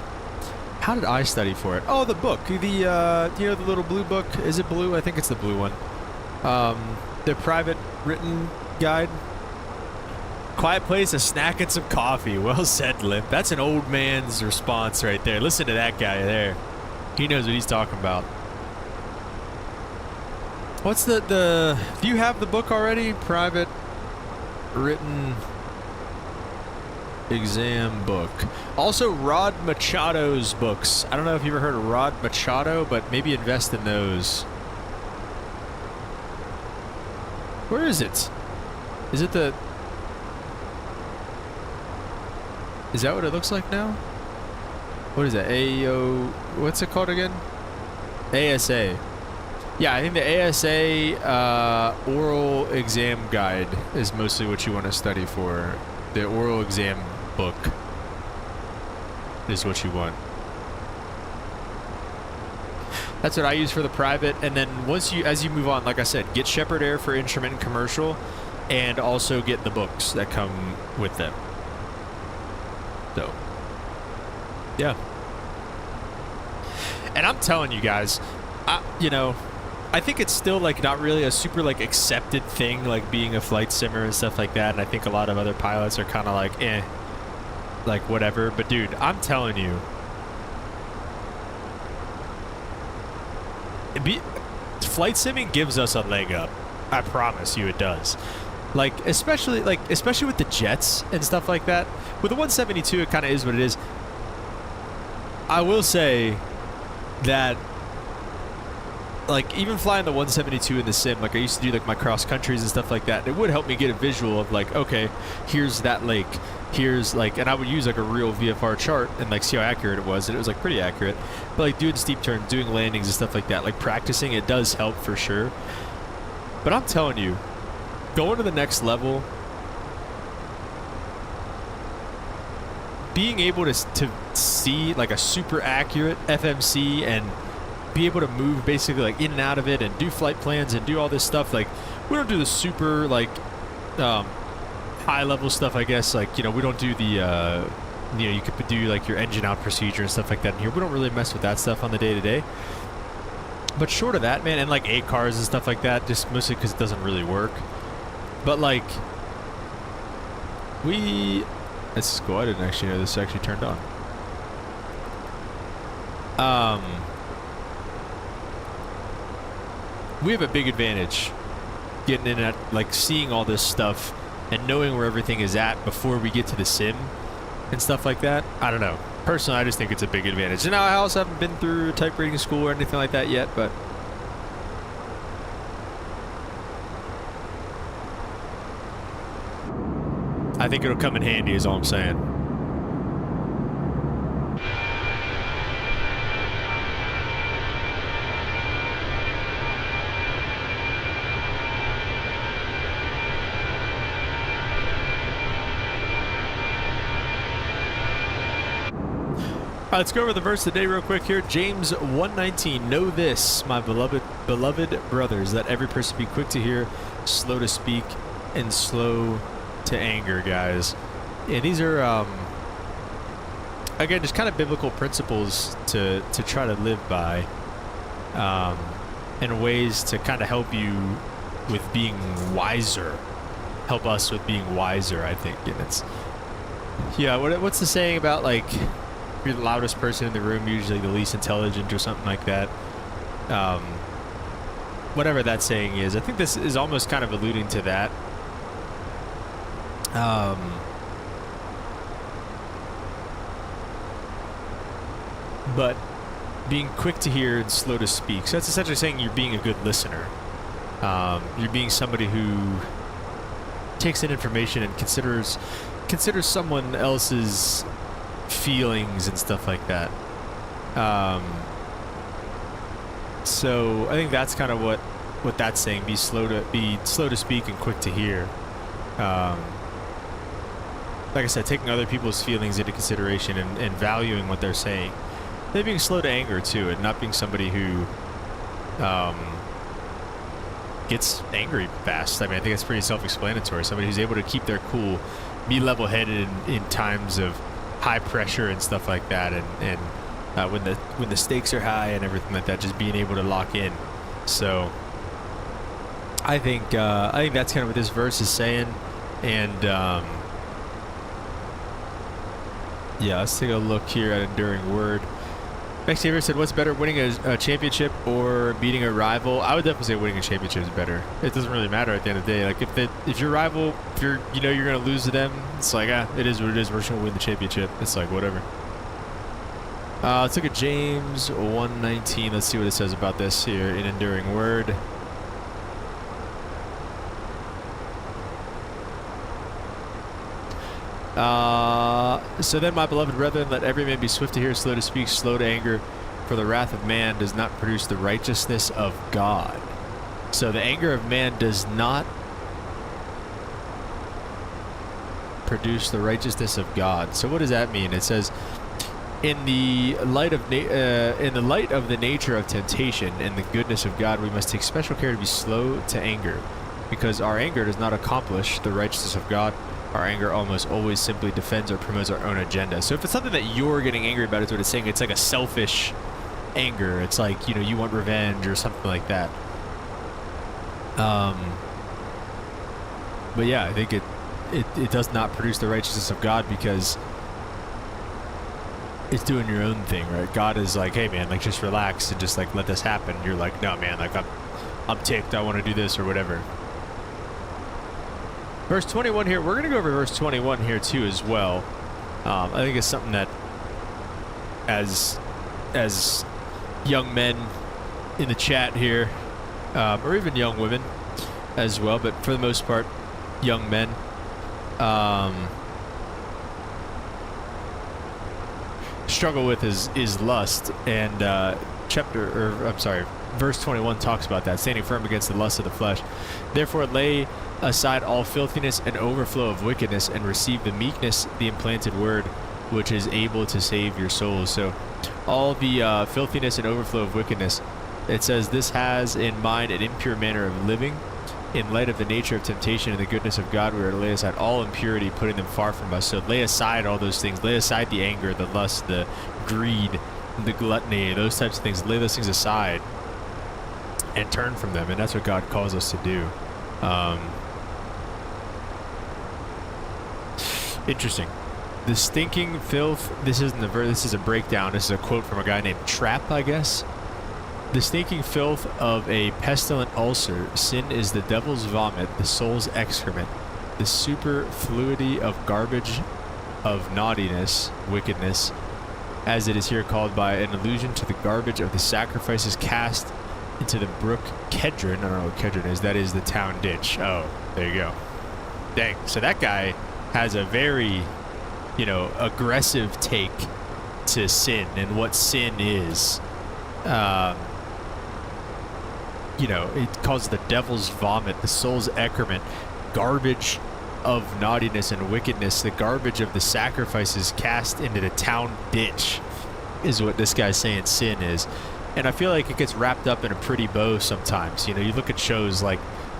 How did I study for it? Oh, the book. You know, the little blue book. Is it blue? I think it's the blue one. The private written guide. Quiet place, a snack and some coffee. Well said, Limp. That's an old man's response right there. Listen to that guy there. He knows what he's talking about. What's do you have the book already? Private written exam book. Also, Rod Machado's books. I don't know if you've ever heard of Rod Machado, but maybe invest in those. Where is it? Is it the... Is that what it looks like now? What is that? AO... What's it called again? ASA. Yeah, I think the ASA oral exam guide is mostly what you want to study for. The oral exam book is what you want. That's what I use for the private, and then as you move on, like I said, get Shepherd Air for instrument and commercial, and also get the books that come with them. So, yeah. And I'm telling you guys, I think it's still like not really a super like accepted thing, like being a flight simmer and stuff like that. And I think a lot of other pilots are kind of like, like whatever. But dude, I'm telling you, flight simming gives us a leg up. I promise you, it does. Like especially with the jets and stuff like that. With the 172, it kind of is what it is. I will say that, like, even flying the 172 in the sim, like I used to do like my cross countries and stuff like that, it would help me get a visual of like, okay, here's that lake, here's like, and I would use like a real VFR chart and like see how accurate it was, and it was like pretty accurate. But like doing steep turns, doing landings and stuff like that, like practicing, it does help for sure. But I'm telling you, going to the next level, being able to see like a super accurate FMC and be able to move basically like in and out of it and do flight plans and do all this stuff, like we don't do the super like high level stuff, I guess, like, you know, we don't do the you could do like your engine out procedure and stuff like that in here. We don't really mess with that stuff on the day-to-day. But short of that, man, and like ACARs and stuff like that, just mostly because it doesn't really work. But like this is cool. I didn't actually know this actually turned on. We have a big advantage getting in at, like, seeing all this stuff and knowing where everything is at before we get to the sim and stuff like that. I don't know. Personally, I just think it's a big advantage. And now I also haven't been through type rating school or anything like that yet, but I think it'll come in handy is all I'm saying. All right, let's go over the verse of the day real quick here. James 1:19. Know this, my beloved brothers, that every person be quick to hear, slow to speak, and slow to anger, guys. And these are, again, just kind of biblical principles to try to live by, and ways to kind of help you with being wiser. Help us with being wiser, I think. And it's, yeah, what's the saying about, like, you're the loudest person in the room, usually the least intelligent or something like that. Whatever that saying is. I think this is almost kind of alluding to that. But being quick to hear and slow to speak. So that's essentially saying you're being a good listener. You're being somebody who takes in information and considers someone else's feelings and stuff like that. So I think that's kind of what that's saying. Be slow to speak and quick to hear. Like I said, taking other people's feelings into consideration and valuing what they're saying. Maybe being slow to anger too, and not being somebody who gets angry fast. I mean, I think it's pretty self-explanatory. Somebody who's able to keep their cool, be level-headed in times of high pressure and stuff like that, and when the stakes are high and everything like that, just being able to lock in. So I think that's kind of what this verse is saying. And yeah, let's take a look here at enduring word. Max Xavier said, what's better, winning a championship or beating a rival? I would definitely say winning a championship is better. It doesn't really matter at the end of the day. Like, if your rival, if you're going to lose to them, it's like, it is what it is. We're just going to win the championship. It's like, whatever. Let's look at James 1:19. Let's see what it says about this here in Enduring Word. So then, my beloved brethren, let every man be swift to hear, slow to speak, slow to anger, for the wrath of man does not produce the righteousness of God. So the anger of man does not produce the righteousness of God. So what does that mean? It says, in the light of the nature of temptation and the goodness of God, we must take special care to be slow to anger, because our anger does not accomplish the righteousness of God. Our anger almost always simply defends or promotes our own agenda. So if it's something that you're getting angry about, is what it's saying. It's like a selfish anger. It's like, you want revenge or something like that. But yeah, I think it does not produce the righteousness of God, because it's doing your own thing, right? God is like, hey man, like, just relax and just like let this happen. You're like, no man, like I'm ticked. I want to do this or whatever. Verse 21 here, we're going to go over verse 21 here too as well. I think it's something that as young men in the chat here, or even young women as well, but for the most part, young men, struggle with is lust, and verse 21 talks about that, standing firm against the lust of the flesh. Therefore lay aside all filthiness and overflow of wickedness, and receive the meekness, the implanted word, which is able to save your souls. So all the filthiness and overflow of wickedness, it says this has in mind an impure manner of living. In light of the nature of temptation and the goodness of God, we are to lay aside all impurity, putting them far from us. So lay aside all those things. Lay aside the anger, the lust, the greed, the gluttony, those types of things. Lay those things aside and turn from them. And that's what God calls us to do. Interesting. The stinking filth. This isn't the verse. This is a breakdown. This is a quote from a guy named Trapp, I guess. The stinking filth of a pestilent ulcer. Sin is the devil's vomit, the soul's excrement, the superfluity of garbage, of naughtiness, wickedness, as it is here called by an allusion to the garbage of the sacrifices cast into the brook Kedron. I don't know what Kedron is. That is the town ditch. Oh, there you go. Dang. So that guy has a very, aggressive take to sin and what sin is. It calls the devil's vomit, the soul's excrement, garbage of naughtiness and wickedness, the garbage of the sacrifices cast into the town ditch, is what this guy's saying sin is. And I feel like it gets wrapped up in a pretty bow sometimes. You look at shows like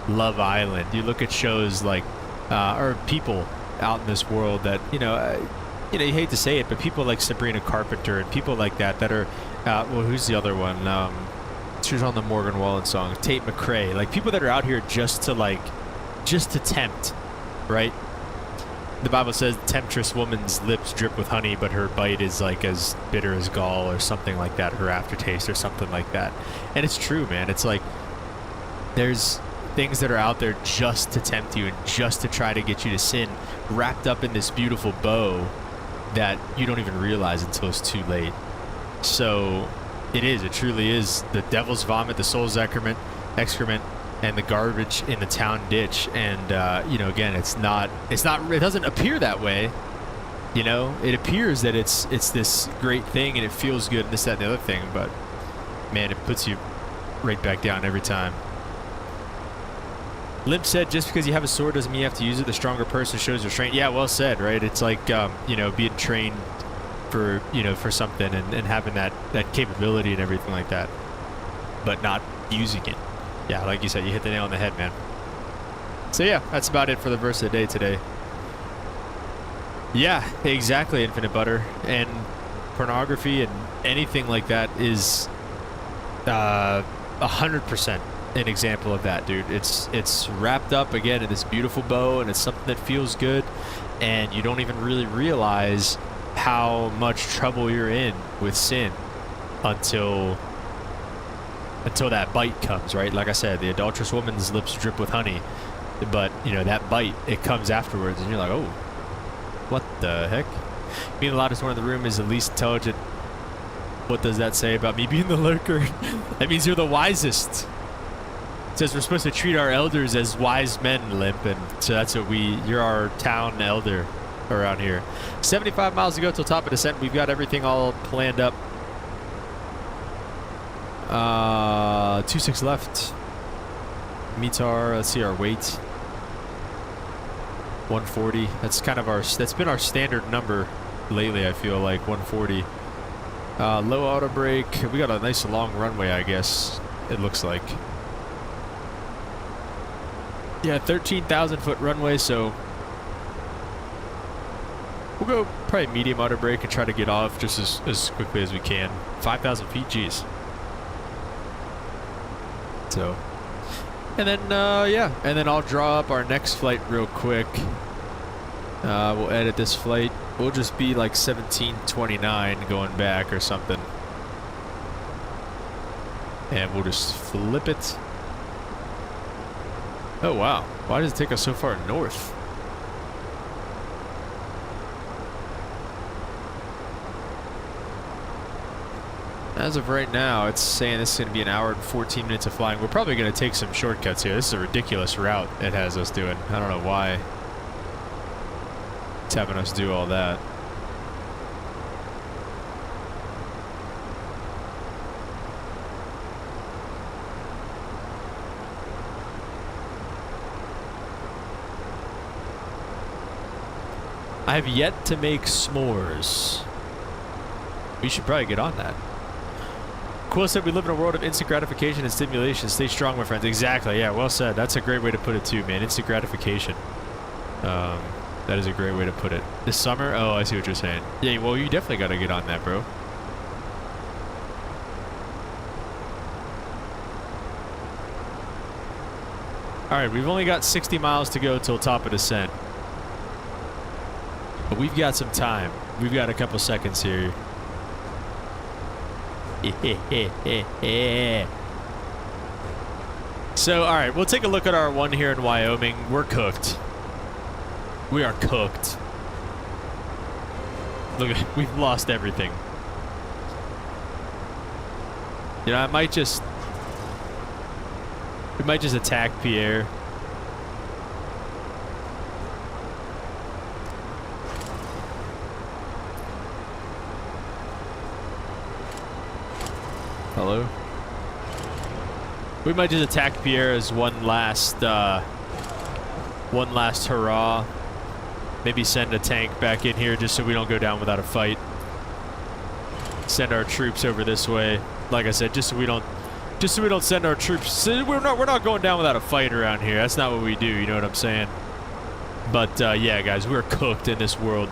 Love Island, you look at shows like, or people out in this world that, you hate to say it, but people like Sabrina Carpenter and people like that are, who's the other one? She was on the Morgan Wallen song, Tate McRae. Like, people that are out here just to tempt, right? The Bible says, temptress woman's lips drip with honey, but her bite is like as bitter as gall, or something like that, her aftertaste or something like that. And it's true, man. It's like, there's things that are out there just to tempt you and just to try to get you to sin, wrapped up in this beautiful bow that you don't even realize until it's too late. So it truly is the devil's vomit, the soul's excrement, and the garbage in the town ditch. And again, it doesn't appear that way. It appears that it's this great thing and it feels good and this, that, and the other thing, but man, it puts you right back down every time. Limp said, just because you have a sword doesn't mean you have to use it. The stronger person shows restraint. Yeah, well said, right? It's like, being trained for something and having that capability and everything like that, but not using it. Yeah, like you said, you hit the nail on the head, man. So yeah, that's about it for the verse of the day today. Yeah, exactly, Infinite Butter. And pornography and anything like that is 100% an example of that, dude. It's wrapped up again in this beautiful bow, and it's something that feels good, and you don't even really realize how much trouble you're in with sin until that bite comes, right? Like I said, the adulterous woman's lips drip with honey, but you know that bite, it comes afterwards, and you're like, oh, what the heck? Being the loudest one in the room is the least intelligent. What does that say about me being the lurker? That means you're the wisest. It says we're supposed to treat our elders as wise men, Limp, and so that's what you're our town elder around here. 75 miles to go till top of descent. We've got everything all planned up. 26 left. METAR, let's see our weight. 140. That's kind of that's been our standard number lately, I feel like, 140. Low auto brake. We got a nice long runway, I guess, it looks like. Yeah, 13,000 foot runway, so we'll go probably medium auto brake and try to get off just as quickly as we can. 5,000 feet, geez. So, and then, yeah, and then I'll draw up our next flight real quick. We'll edit this flight. We'll just be like 1729 going back or something. And we'll just flip it. Oh, wow. Why does it take us so far north? As of right now, it's saying this is going to be an hour and 14 minutes of flying. We're probably going to take some shortcuts here. This is a ridiculous route it has us doing. I don't know why it's having us do all that. I have yet to make s'mores. We should probably get on that. Quill said we live in a world of instant gratification and stimulation. Stay strong, my friends. Exactly. Yeah, well said. That's a great way to put it too, man. Instant gratification. That is a great way to put it. This summer? Oh, I see what you're saying. Yeah, well, you definitely got to get on that, bro. Alright, we've only got 60 miles to go till top of descent. But we've got some time. We've got a couple seconds here. So, alright, we'll take a look at our one here in Wyoming. We're cooked. We are cooked. Look, we've lost everything. You know, we might just attack Pierre. Hello? We might just attack Pierre as one last hurrah. Maybe send a tank back in here just so we don't go down without a fight. Send our troops over this way. Like I said, just so we don't send our troops. We're not going down without a fight around here. That's not what we do. You know what I'm saying? But yeah, guys, we're cooked in this world.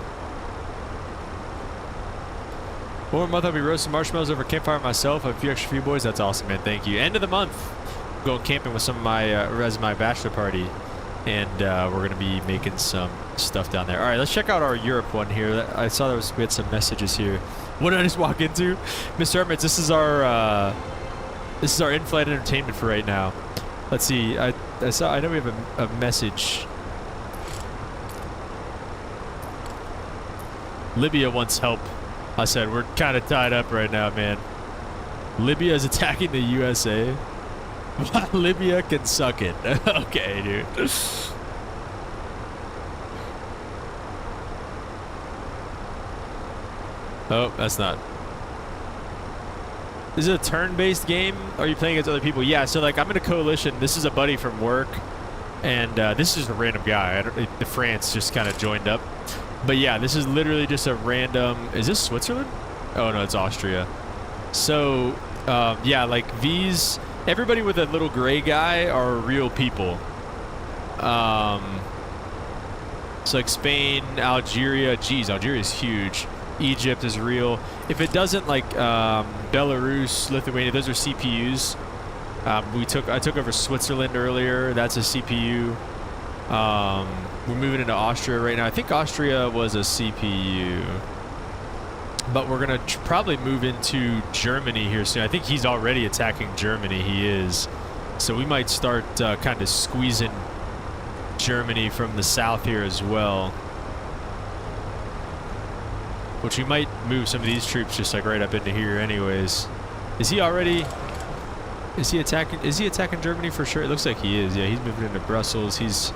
One more month I'll be roasting marshmallows over a campfire myself. I have a few extra for you boys. That's awesome, man. Thank you. End of the month. I'm going camping with some of my bachelor party, and we're gonna be making some stuff down there. All right, let's check out our Europe one here. I saw we had some messages here. What did I just walk into? Mr. Hermits, this is our in-flight entertainment for right now. Let's see. I know we have a message. Libya wants help. I said we're kind of tied up right now, man. Libya is attacking the USA. Libya can suck it. Okay, dude. Oh, that's not. Is it a turn-based game? Are you playing against other people? Yeah, so like I'm in a coalition. This is a buddy from work, and this is just a random guy. The France just kind of joined up. But yeah, this is literally just a random... Is this Switzerland? Oh, no, it's Austria. So, yeah, like these... Everybody with a little gray guy are real people. So like Spain, Algeria... Geez, Algeria is huge. Egypt is real. If it doesn't, like Belarus, Lithuania, those are CPUs. I took over Switzerland earlier. That's a CPU. We're moving into Austria right now. I think Austria was a CPU. But we're going to probably move into Germany here soon. I think he's already attacking Germany. He is. So we might start kind of squeezing Germany from the south here as well. Which we might move some of these troops just like right up into here anyways. Is he already... Is he attacking Germany for sure? It looks like he is. Yeah, he's moving into Brussels. He's...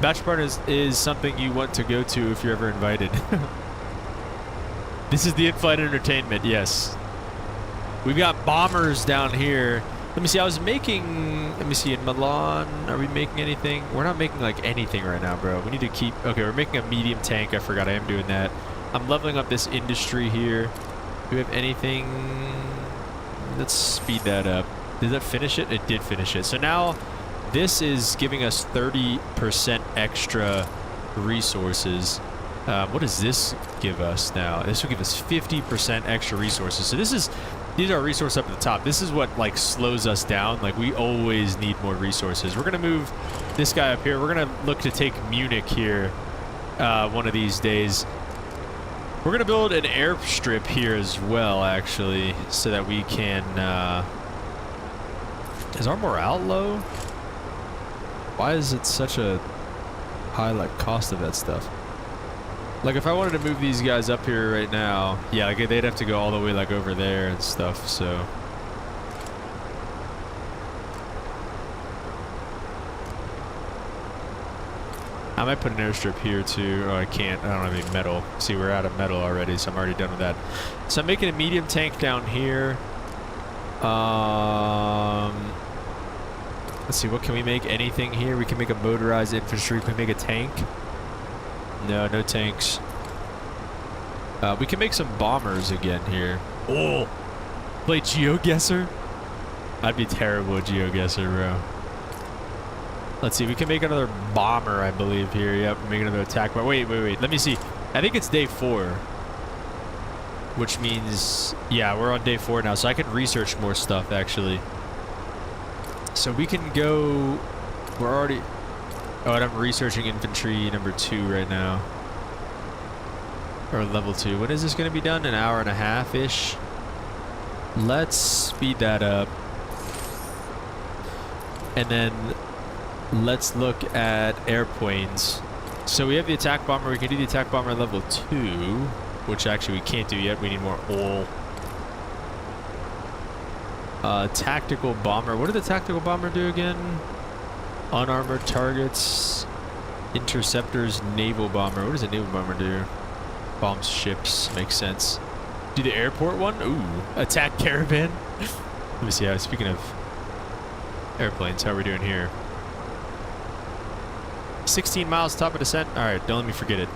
Bachelor party is something you want to go to if you're ever invited. This is the in-flight entertainment, yes. We've got bombers down here. Let me see, I was making... Let me see, in Milan, are we making anything? We're not making, like, anything right now, bro. We need to keep... Okay, we're making a medium tank. I forgot I am doing that. I'm leveling up this industry here. Do we have anything... Let's speed that up. Did that finish it? It did finish it. So now... This is giving us 30% extra resources. What does this give us now? This will give us 50% extra resources. So these are resources up at the top. This is what like slows us down. Like we always need more resources. We're gonna move this guy up here. We're gonna look to take Munich here one of these days. We're gonna build an airstrip here as well, actually, so that we can. Is our morale low? Why is it such a high like cost of that stuff? Like if I wanted to move these guys up here right now, yeah, like they'd have to go all the way like over there and stuff, so. I might put an airstrip here too. Oh, I can't. I don't have any metal. See, we're out of metal already, so I'm already done with that. So I'm making a medium tank down here. Let's see, what can we make? Anything here? We can make a motorized infantry. Can we make a tank? No, no tanks. We can make some bombers again here. Oh! Play GeoGuessr? I'd be terrible at GeoGuessr, bro. Let's see, we can make another bomber, I believe, here. Yep, make another attack bomber. Wait. Let me see. I think it's day 4. Which means, yeah, we're on day 4 now, so I can research more stuff, actually. So we can go, we're already, oh, and I'm researching infantry number 2 right now. Or level 2. When is this going to be done? An hour and a half-ish? Let's speed that up. And then let's look at airplanes. So we have the attack bomber. We can do the attack bomber level 2, which actually we can't do yet. We need more oil. Tactical bomber. What did the tactical bomber do again? Unarmored targets, interceptors, naval bomber. What does a naval bomber do? Bombs ships. Makes sense. Do the airport one? Ooh, attack caravan. Let me see. Speaking of airplanes, how are we doing here? 16 miles top of descent. All right, don't let me forget it.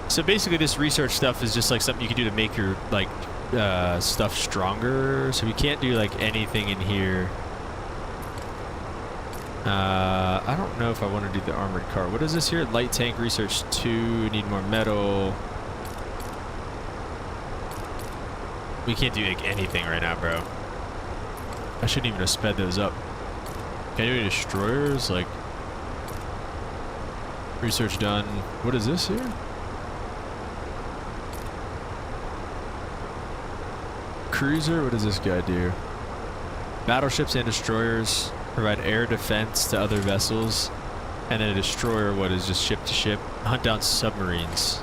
So basically, this research stuff is just like something you can do to make your like stuff stronger. So we can't do like anything in here. I don't know if I want to do the armored car. What is this here? Light tank research 2. Need more metal. We can't do like anything right now, bro. I shouldn't even have sped those up. Can I do any destroyers? Like research done. What is this here? Cruiser? What does this guy do? Battleships and destroyers provide air defense to other vessels, and then a destroyer, what is just ship to ship? Hunt down submarines.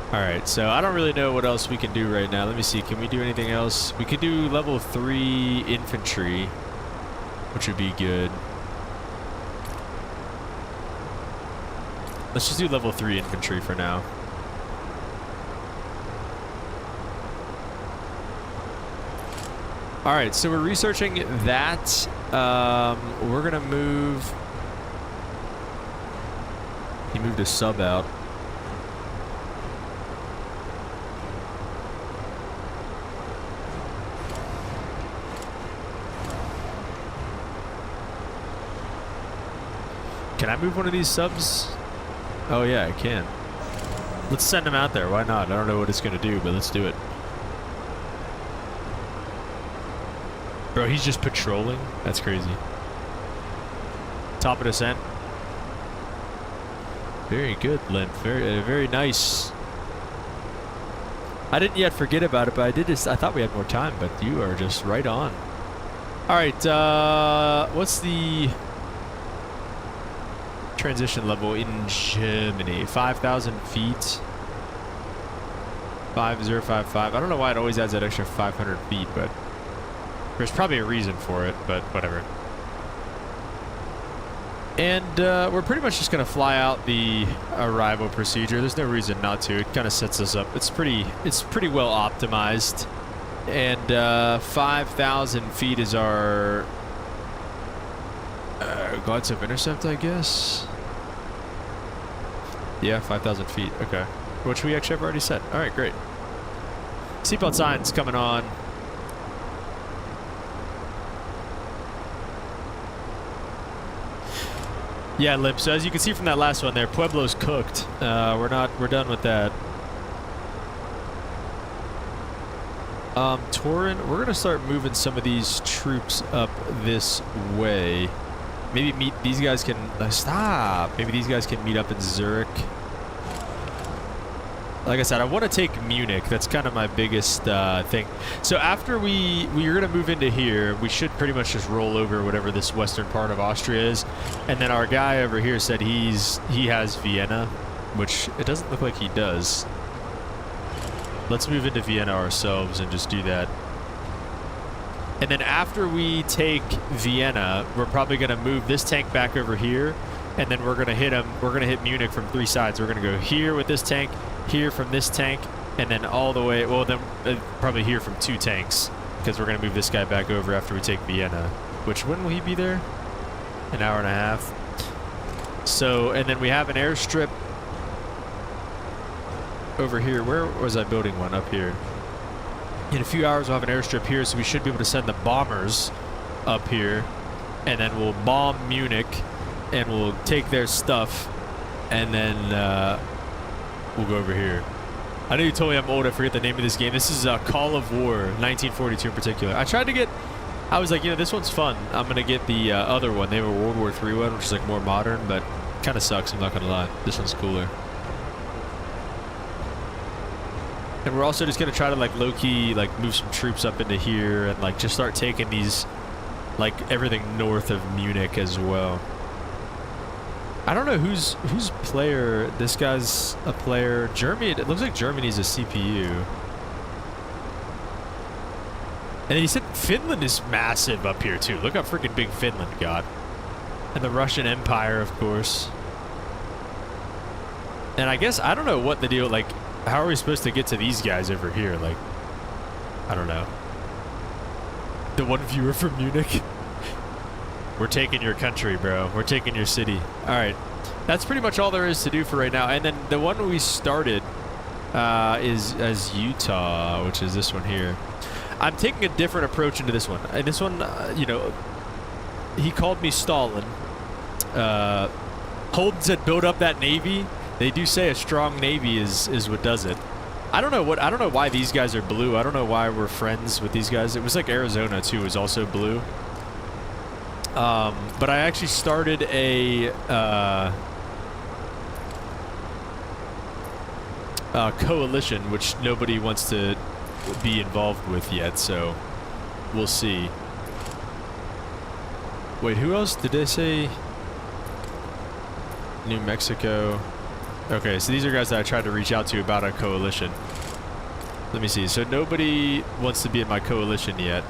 Alright, so I don't really know what else we can do right now. Let me see, can we do anything else? We could do level 3 infantry, which would be good. Let's just do level 3 infantry for now. Alright, so we're researching that. We're gonna move... He moved a sub out. Can I move one of these subs? Oh yeah, I can. Let's send him out there. Why not? I don't know what it's gonna do, but let's do it. Bro, he's just patrolling? That's crazy. Top of descent. Very good, Limp. Very nice. I didn't yet forget about it, but I thought we had more time, but you are just right on. Alright, what's the transition level in Germany? 5,000 feet. 5055. I don't know why it always adds that extra 500 feet, but there's probably a reason for it, but whatever. And we're pretty much just going to fly out the arrival procedure. There's no reason not to. It kind of sets us up. It's pretty well optimized. And 5,000 feet is our glide slope intercept, I guess. Yeah, 5,000 feet. Okay. Which we actually have already set. All right, great. Seatbelt signs coming on. Yeah, Limp. So as you can see from that last one there, Pueblo's cooked. We're done with that. Torin, we're gonna start moving some of these troops up this way. Maybe these guys can stop. Maybe these guys can meet up in Zurich. Like I said, I want to take Munich. That's kind of my biggest thing. So after we're going to move into here, we should pretty much just roll over whatever this western part of Austria is. And then our guy over here said he has Vienna, which it doesn't look like he does. Let's move into Vienna ourselves and just do that. And then after we take Vienna, we're probably going to move this tank back over here. And then we're going to hit him. We're going to hit Munich from 3 sides. We're going to go here with this tank, here from this tank, and then all the way, well, then probably here from 2 tanks, because we're going to move this guy back over after we take Vienna. Which, when will he be there? An hour and a half. So, and then we have an airstrip over here. Where was I building one? Up here. In a few hours, we'll have an airstrip here, so we should be able to send the bombers up here, and then we'll bomb Munich, and we'll take their stuff, and then we'll go over here. I know you told me I'm old. I forget the name of this game. This is Call of War, 1942 in particular. I was like, you know, this one's fun. I'm going to get the other one. They have a World War III one, which is like more modern, but kind of sucks, I'm not going to lie. This one's cooler. And we're also just going to try to like low-key like move some troops up into here and like just start taking these, like everything north of Munich as well. I don't know who's player. This guy's a player. Germany. It looks like Germany's a CPU. And then he said Finland is massive up here too. Look how freaking big Finland got. And the Russian Empire, of course. And I guess I don't know what the deal. Like, how are we supposed to get to these guys over here? Like, I don't know. The one viewer from Munich. We're taking your country, bro. We're taking your city. All right. That's pretty much all there is to do for right now. And then the one we started is as Utah, which is this one here. I'm taking a different approach into this one. And this one, you know, he called me Stalin. Holden said build up that navy. They do say a strong navy is what does it. I don't know why these guys are blue. I don't know why we're friends with these guys. It was like Arizona too was also blue. But I actually started a coalition, which nobody wants to be involved with yet, so we'll see. Wait, who else did they say? New Mexico. Okay, so these are guys that I tried to reach out to about a coalition. Let me see. So nobody wants to be in my coalition yet.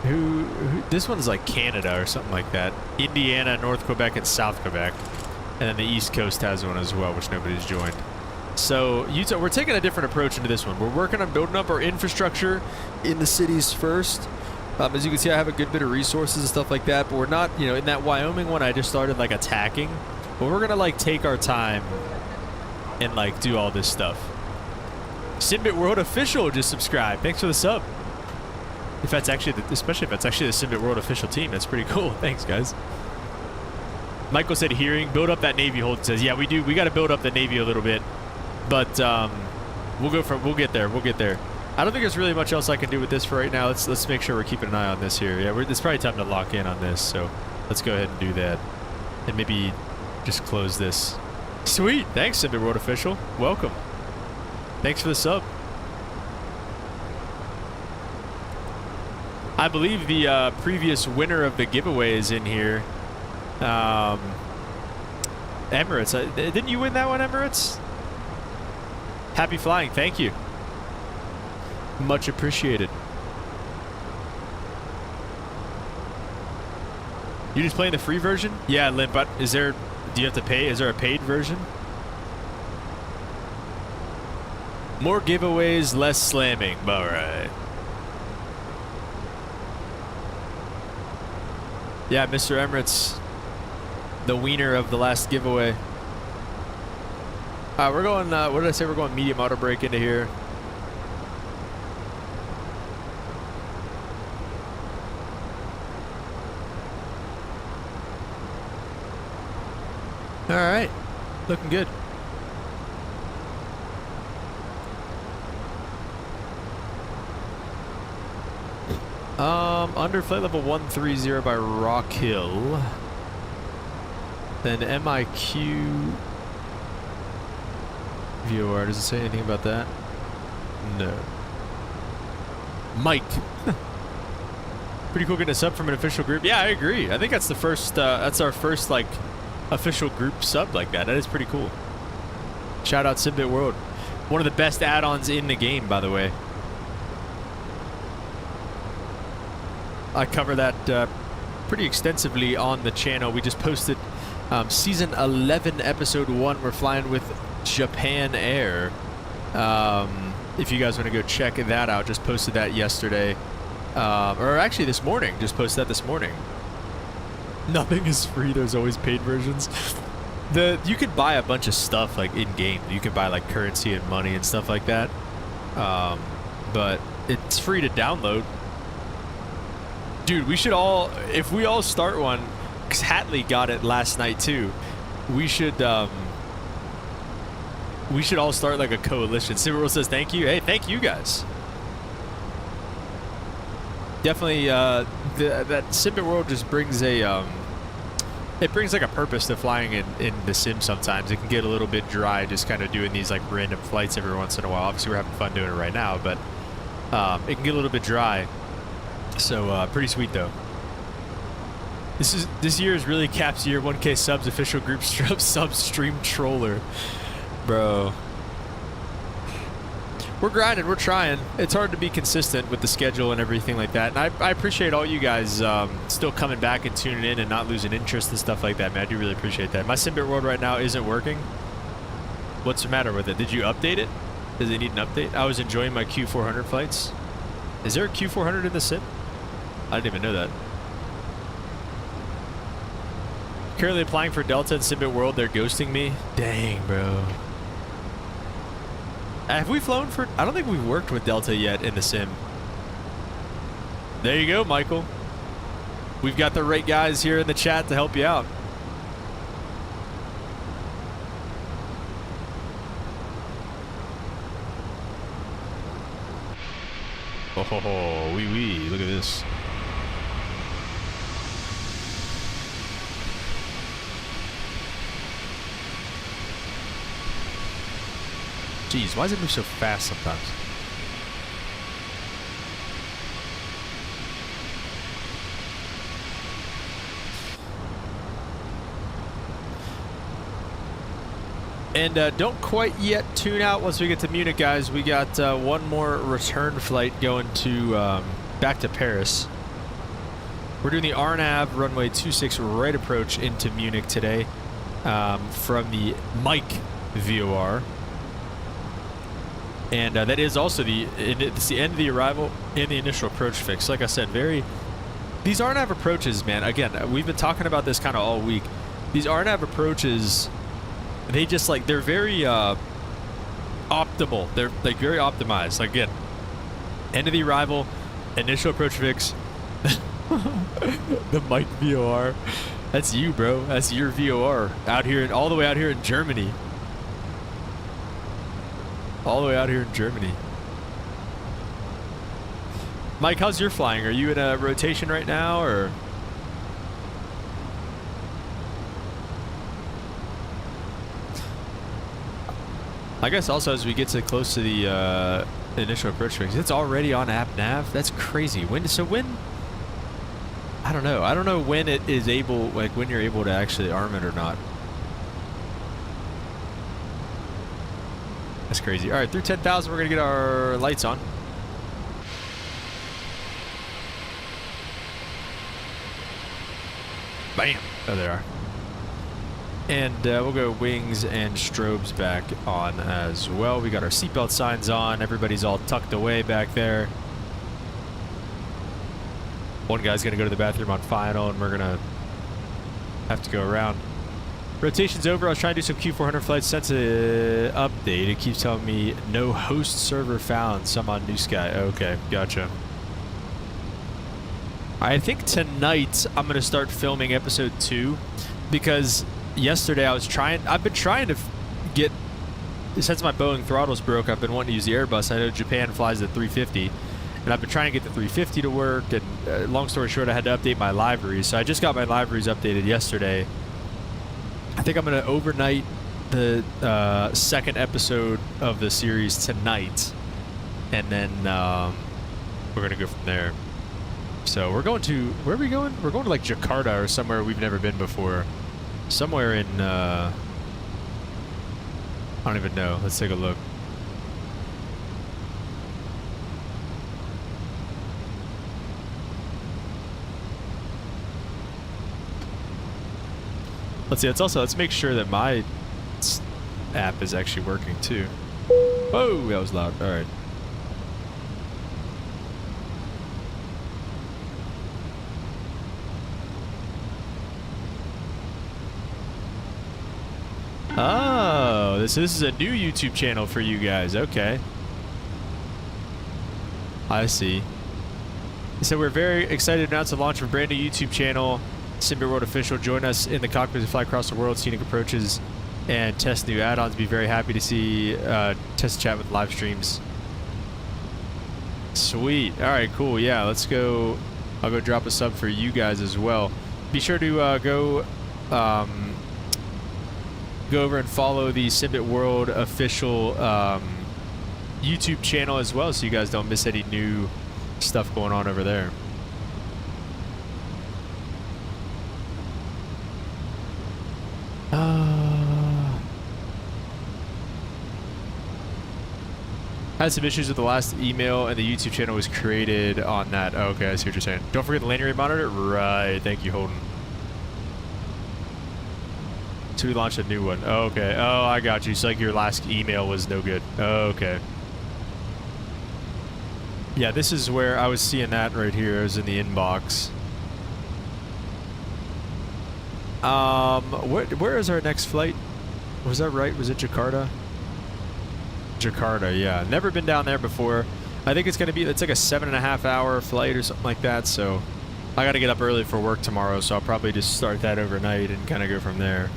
Who this one's like Canada or something like that. Indiana, North Quebec, and South Quebec. And then the East Coast has one as well, which nobody's joined. So Utah, we're taking a different approach into this one. We're working on building up our infrastructure in the cities first. As you can see, I have a good bit of resources and stuff like that, but we're not, you know, in that Wyoming one, I just started like attacking. But we're gonna like take our time and like do all this stuff. Simbit World Official just subscribed. Thanks for the sub. If that's actually, especially if that's actually the Simbit World Official team, that's pretty cool. Thanks, guys. Michael said hearing, build up that Navy. Holden says, yeah, we do. We got to build up the Navy a little bit, but we'll get there. I don't think there's really much else I can do with this for right now. Let's make sure we're keeping an eye on this here. Yeah, it's probably time to lock in on this, so let's go ahead and do that. And maybe just close this. Sweet! Thanks, Simba World Official. Welcome. Thanks for the sub. I believe the previous winner of the giveaway is in here. Emirates. Didn't you win that one, Emirates? Happy flying. Thank you. Much appreciated. You just playing the free version? Yeah, Lynn, but do you have to pay? Is there a paid version? More giveaways, less slamming. Alright. Yeah, Mr. Emirates, the wiener of the last giveaway. We're going, what did I say? We're going medium auto brake into here. Alright, looking good. Under flight level 130 by Rock Hill. Then MIQ VOR, does it say anything about that? No. Mike. Pretty cool getting a sub from an official group. Yeah, I agree. I think that's the first, that's our first, like, official group sub like that. That is pretty cool. Shout out Simbit World. One of the best add-ons in the game, by the way. I cover that pretty extensively on the channel. We just posted season 11 episode 1. We're flying with Japan Air. If you guys want to go check that out, just posted that yesterday, or actually this morning. Just posted that this morning. Nothing is free. There's always paid versions. You could buy a bunch of stuff like in game. You could buy like currency and money and stuff like that, but it's free to download. Dude, we should all, if we all start one, because Hatley got it last night too, we should all start like a coalition. Silverworld says thank you. Hey, thank you guys. Definitely, that Simbit World just brings a, it brings like a purpose to flying in the sim sometimes. It can get a little bit dry just kind of doing these like random flights every once in a while. Obviously we're having fun doing it right now, but it can get a little bit dry. So pretty sweet though. This year is really Cap's year. 1K subs, official group sub stream troller, bro. We're grinding, we're trying. It's hard to be consistent with the schedule and everything like that. And I appreciate all you guys still coming back and tuning in and not losing interest and stuff like that, man. I do really appreciate that. My Simbit World right now isn't working. What's the matter with it? Did you update it? Does it need an update? I was enjoying my Q400 flights. Is there a Q400 in the sim? I didn't even know that. Currently applying for Delta and Simbit World. They're ghosting me. Dang, bro. Have we flown for... I don't think we've worked with Delta yet in the sim. There you go, Michael. We've got the right guys here in the chat to help you out. Oh, wee wee. Look at this. Jeez, why does it move so fast sometimes? And don't quite yet tune out once we get to Munich, guys. We got one more return flight going to back to Paris. We're doing the RNAV runway 26 right approach into Munich today from the Mike VOR. And that is also it's the end of the arrival and the initial approach fix. Like I said, these RNAV approaches, man, again, we've been talking about this kind of all week. These RNAV approaches, they just like, they're very optimal. They're like very optimized. Like, again, end of the arrival, initial approach fix, the Mike VOR. That's you, bro. That's your VOR out here, all the way out here in Germany. All the way out here in Germany. Mike, how's your flying? Are you in a rotation right now, or? I guess also as we get to close to the initial approach phase, it's already on app nav. That's crazy. When? I don't know. I don't know when it is able, like when you're able to actually arm it or not. That's crazy. All right, through 10,000, we're gonna get our lights on. Bam! Oh, there are. And we'll go wings and strobes back on as well. We got our seatbelt signs on. Everybody's all tucked away back there. One guy's going to go to the bathroom on final, and we're going to have to go around. Rotation's over. I was trying to do some Q400 flights since an update. It keeps telling me no host server found. Some on New Sky. Okay, gotcha. I think tonight I'm going to start filming episode 2 because yesterday I've been trying to get, since my Boeing throttles broke, I've been wanting to use the Airbus. I know Japan flies the 350, and I've been trying to get the 350 to work, and long story short, I had to update my liveries. So I just got my liveries updated yesterday. I think I'm going to overnight the second episode of the series tonight, and then we're going to go from there. So we're going to, where are we going? We're going to like Jakarta or somewhere we've never been before. Somewhere in, I don't even know. Let's take a look. Let's see. Let's make sure that my app is actually working too. Whoa, that was loud. All right. Oh, this is a new YouTube channel for you guys. Okay. I see. So we're very excited to announce the launch of a brand new YouTube channel, Symbiote World Official. Join us in the cockpit to fly across the world, scenic approaches, and test new add-ons. Be very happy to see test chat with live streams. Sweet. All right, cool. Yeah, let's go. I'll go drop a sub for you guys as well. Be sure to go over and follow the Symbiote World Official YouTube channel as well, so you guys don't miss any new stuff going on over there. I had some issues with the last email, and the YouTube channel was created on that. Oh, okay, I see what you're saying. Don't forget the landing rate monitor. Right, thank you, Holden. So we launched a new one. Oh, okay. Oh, I got you. It's like your last email was no good. Oh, okay. Yeah, this is where I was seeing that right here. It was in the inbox. Where is our next flight? Was that right? Was it Jakarta? Jakarta, yeah. Never been down there before. I think it's going to be, it's like a 7.5 hour flight or something like that. So I got to get up early for work tomorrow. So I'll probably just start that overnight and kind of go from there.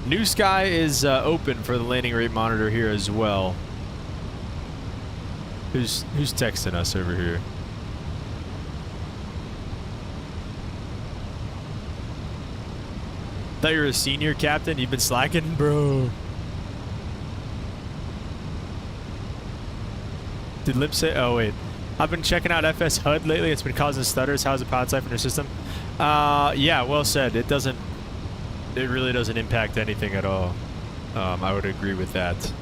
New Sky is open for the landing rate monitor here as well. Who's texting us over here? Thought you were a senior captain. You've been slacking, bro. Did Lip say? Oh wait, I've been checking out FS HUD lately. It's been causing stutters. How's the pod siphon your system? Yeah, well said. It doesn't. It really doesn't impact anything at all. I would agree with that.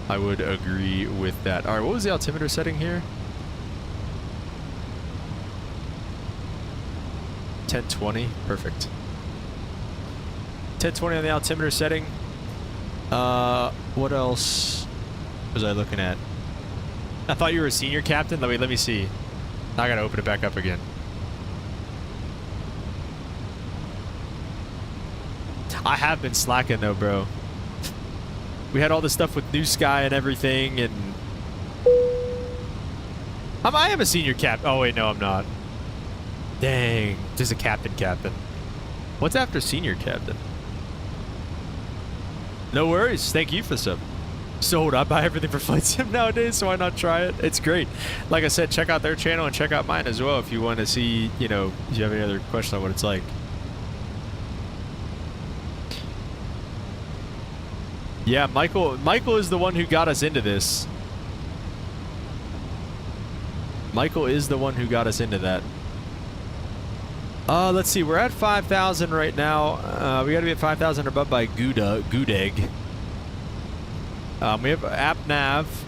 I would agree with that. All right, what was the altimeter setting here? 1020, perfect. 1020 on the altimeter setting. What else was I looking at? I thought you were a senior captain. Let me see. I gotta open it back up again. I have been slacking though, bro. We had all this stuff with New Sky and everything, and I am a senior cap. Oh wait, no, I'm not. Dang, just a captain. What's after senior captain? No worries. Thank you for the sub. Sold. I buy everything for Flight Sim nowadays, so why not try it? It's great. Like I said, check out their channel and check out mine as well if you want to see, you know, if you have any other questions on what it's like. Yeah, Michael is the one who got us into this. Michael is the one who got us into that. Let's see. We're at 5,000 right now. We got to be at 5,000 above by Goodegg. We have app nav.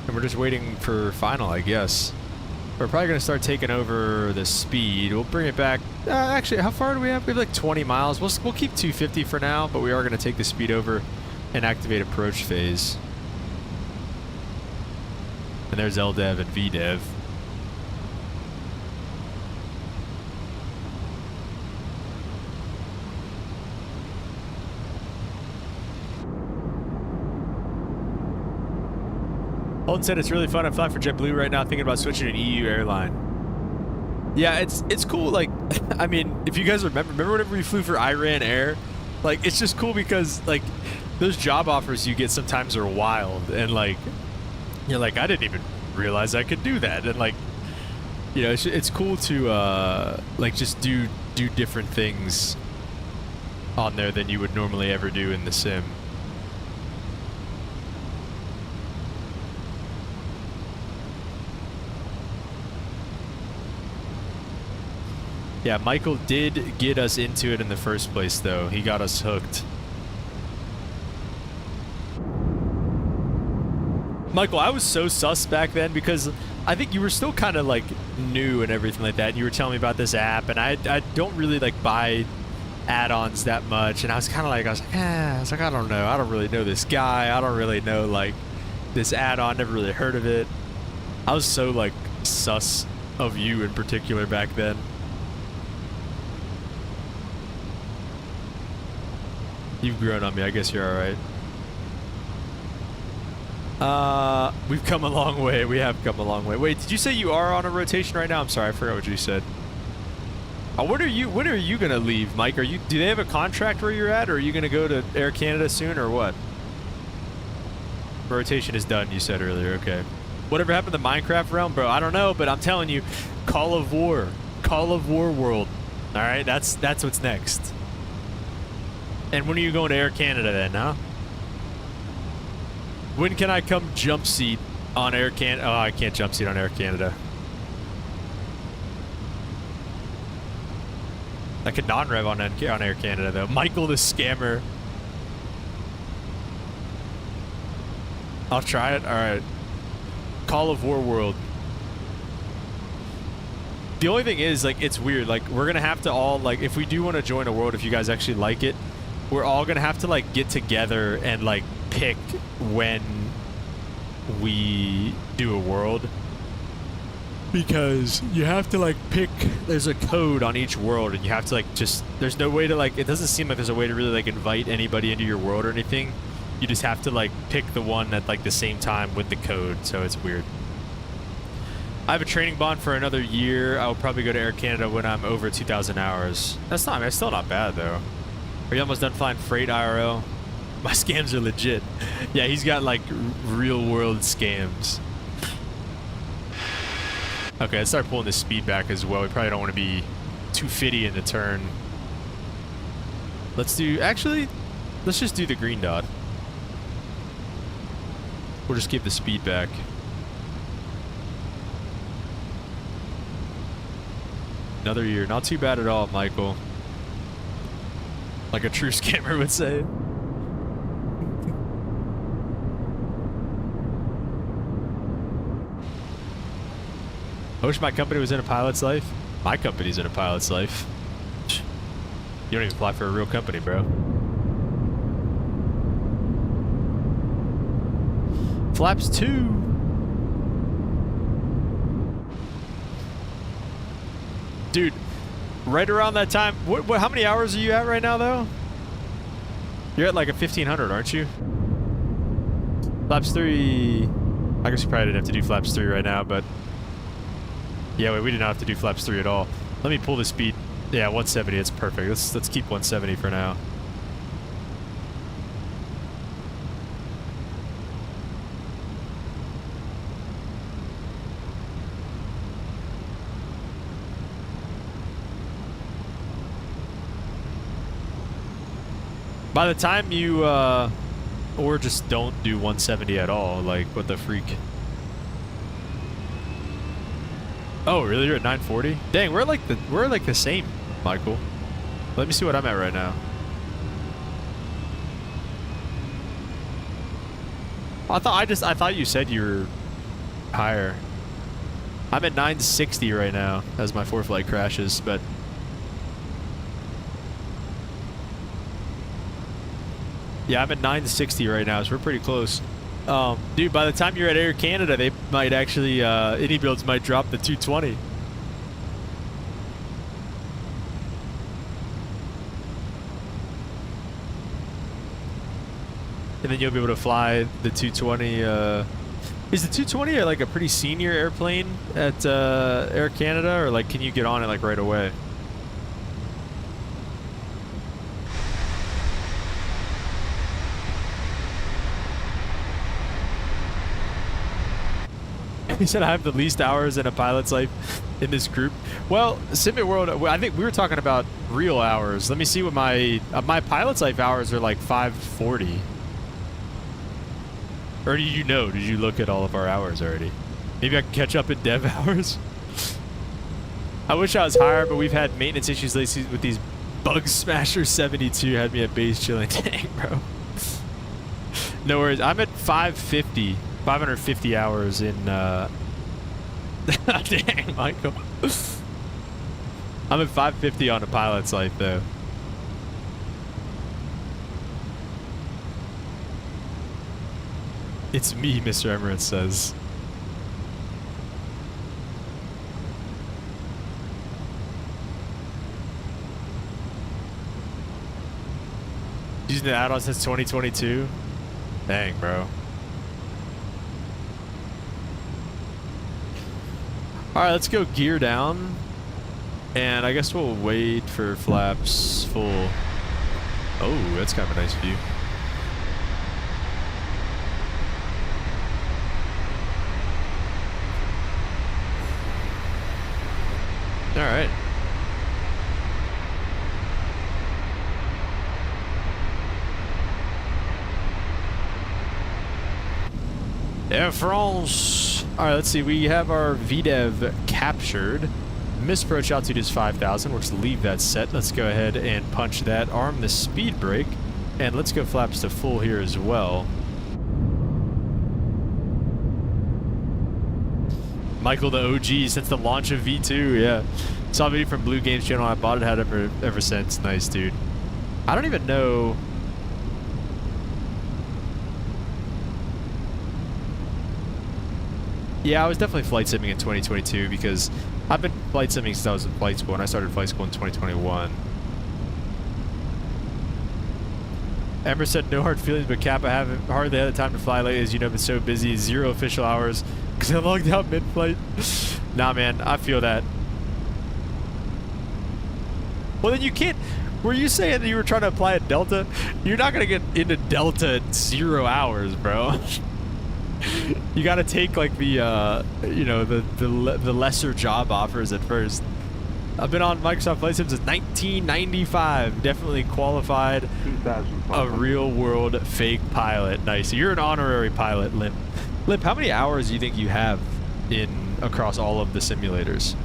And we're just waiting for final, I guess. We're probably going to start taking over the speed. We'll bring it back. Actually, how far do we have? We have like 20 miles. We'll keep 250 for now, but we are going to take the speed over and activate approach phase. And there's LDev and VDev. Holden said it's really fun. I'm flying for JetBlue right now, thinking about switching to an EU airline. Yeah, it's cool. Like, I mean, if you guys remember whenever we flew for Iran Air, like, it's just cool because, like, those job offers you get sometimes are wild. And, like, you're like, I didn't even realize I could do that. And, like, you know, it's cool to, like, just do different things on there than you would normally ever do in the sim. Yeah, Michael did get us into it in the first place, though. He got us hooked. Michael, I was so sus back then because I think you were still kind of like new and everything like that. And you were telling me about this app, and I don't really like buy add-ons that much. And I was kind of like, I don't know. I don't really know this guy. I don't really know like this add-on. Never really heard of it. I was so like sus of you in particular back then. You've grown on me. I guess you're all right. We've come a long way. We have come a long way. Wait, did you say you are on a rotation right now? I'm sorry, I forgot what you said. When are you gonna leave, Mike? Do they have a contract where you're at, or are you gonna go to Air Canada soon, or what? Rotation is done, you said earlier. Okay. Whatever happened to Minecraft realm, bro? I don't know, but I'm telling you, Call of War world. All right, that's what's next. And when are you going to Air Canada then, huh? When can I come jump seat on Air Canada? Oh, I can't jump seat on Air Canada. I could non-rev on Air Canada, though. Michael the scammer. I'll try it. All right. Call of War world. The only thing is, like, it's weird. Like, we're going to have to all, like, if we do want to join a world, if you guys actually like it, we're all gonna have to like get together and like pick when we do a world, because you have to like pick. There's a code on each world, and you have to like there's no way to like, it doesn't seem like there's a way to really like invite anybody into your world or anything. You just have to like pick the one at like the same time with the code, so it's weird. I have a training bond for another year. I'll probably go to Air Canada when I'm over 2,000 hours. That's still not bad though. Are you almost done flying freight IRL? My scams are legit. Yeah, he's got like real world scams. Okay, let's start pulling the speed back as well. We probably don't want to be too fitty in the turn. Let's just do the green dot. We'll just keep the speed back. Another year. Not too bad at all, Michael. Like a true scammer would say. I wish my company was in a pilot's life. My company's in a pilot's life. You don't even fly for a real company, bro. Flaps 2. Dude. Right around that time, how many hours are you at right now, though? You're at like a 1,500, aren't you? Flaps 3. I guess you probably didn't have to do flaps 3 right now, but yeah, wait, we did not have to do flaps 3 at all. Let me pull the speed. Yeah, 170. It's perfect. Let's keep 170 for now. By the time you, or just don't do 170 at all, like, what the freak? Oh, really? You're at 940? Dang, we're like the same, Michael. Let me see what I'm at right now. I thought you said you were higher. I'm at 960 right now as my ForeFlight crashes, but yeah, I'm at 960 right now, so we're pretty close. Dude, by the time you're at Air Canada, they might actually, any builds might drop the 220. And then you'll be able to fly the 220. Is the 220 like a pretty senior airplane at Air Canada, or like can you get on it like right away? He said I have the least hours in a pilot's life in this group. Well, Simit World, I think we were talking about real hours. Let me see what my pilot's life hours are, like 540. Or do you know? Did you look at all of our hours already? Maybe I can catch up in dev hours. I wish I was higher, but we've had maintenance issues lately with these Bug Smasher 72 had me at base chilling. Dang, bro. No worries. I'm at 550 hours in, dang, Michael. I'm at 550 on a pilot's life, though. It's me, Mr. Emirates says. Using the add-on since 2022? Dang, bro. Alright, let's go gear down. And I guess we'll wait for flaps full. Oh, that's kind of a nice view. Alright. Air France. Alright, let's see. We have our VDEV captured. Misapproach altitude is 5,000. We'll just leave that set. Let's go ahead and punch that. Arm the speed brake. And let's go flaps to full here as well. Michael, the OG, since the launch of V2, yeah. Saw a video from Blue Games channel. I bought it, had it ever since. Nice, dude. I don't even know. Yeah, I was definitely flight simming in 2022 because I've been flight simming since I was in flight school, and I started flight school in 2021. Ember said, no hard feelings, but Cap, I haven't hardly had the time to fly lately, as you know, been so busy. 0 official hours because I logged out mid-flight. Nah, man, I feel that. Well, then you can't. Were you saying that you were trying to apply at Delta? You're not going to get into Delta at 0 hours, bro. You got to take like the, you know, the lesser job offers at first. I've been on Microsoft Flight Sim since 1995. Definitely qualified a real world fake pilot. Nice. So you're an honorary pilot, Limp. Limp, how many hours do you think you have in across all of the simulators?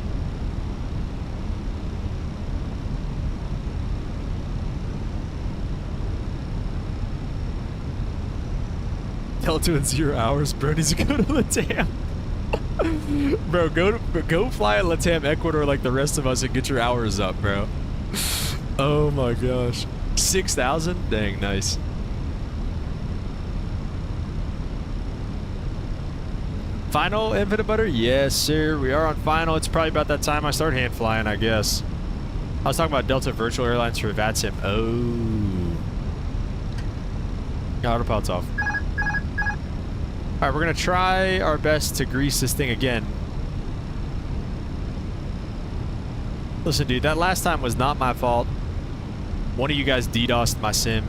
Delta in 0 hours, bro. Needs to go to Latam. Bro, go fly at Latam, Ecuador like the rest of us and get your hours up, bro. Oh my gosh. 6,000? Dang, nice. Final Infinite Butter? Yes, sir. We are on final. It's probably about that time I start hand flying, I guess. I was talking about Delta Virtual Airlines for VATSIM. Oh. Autopilot's off. Alright, we're going to try our best to grease this thing again. Listen, dude, that last time was not my fault. One of you guys DDoSed my sim.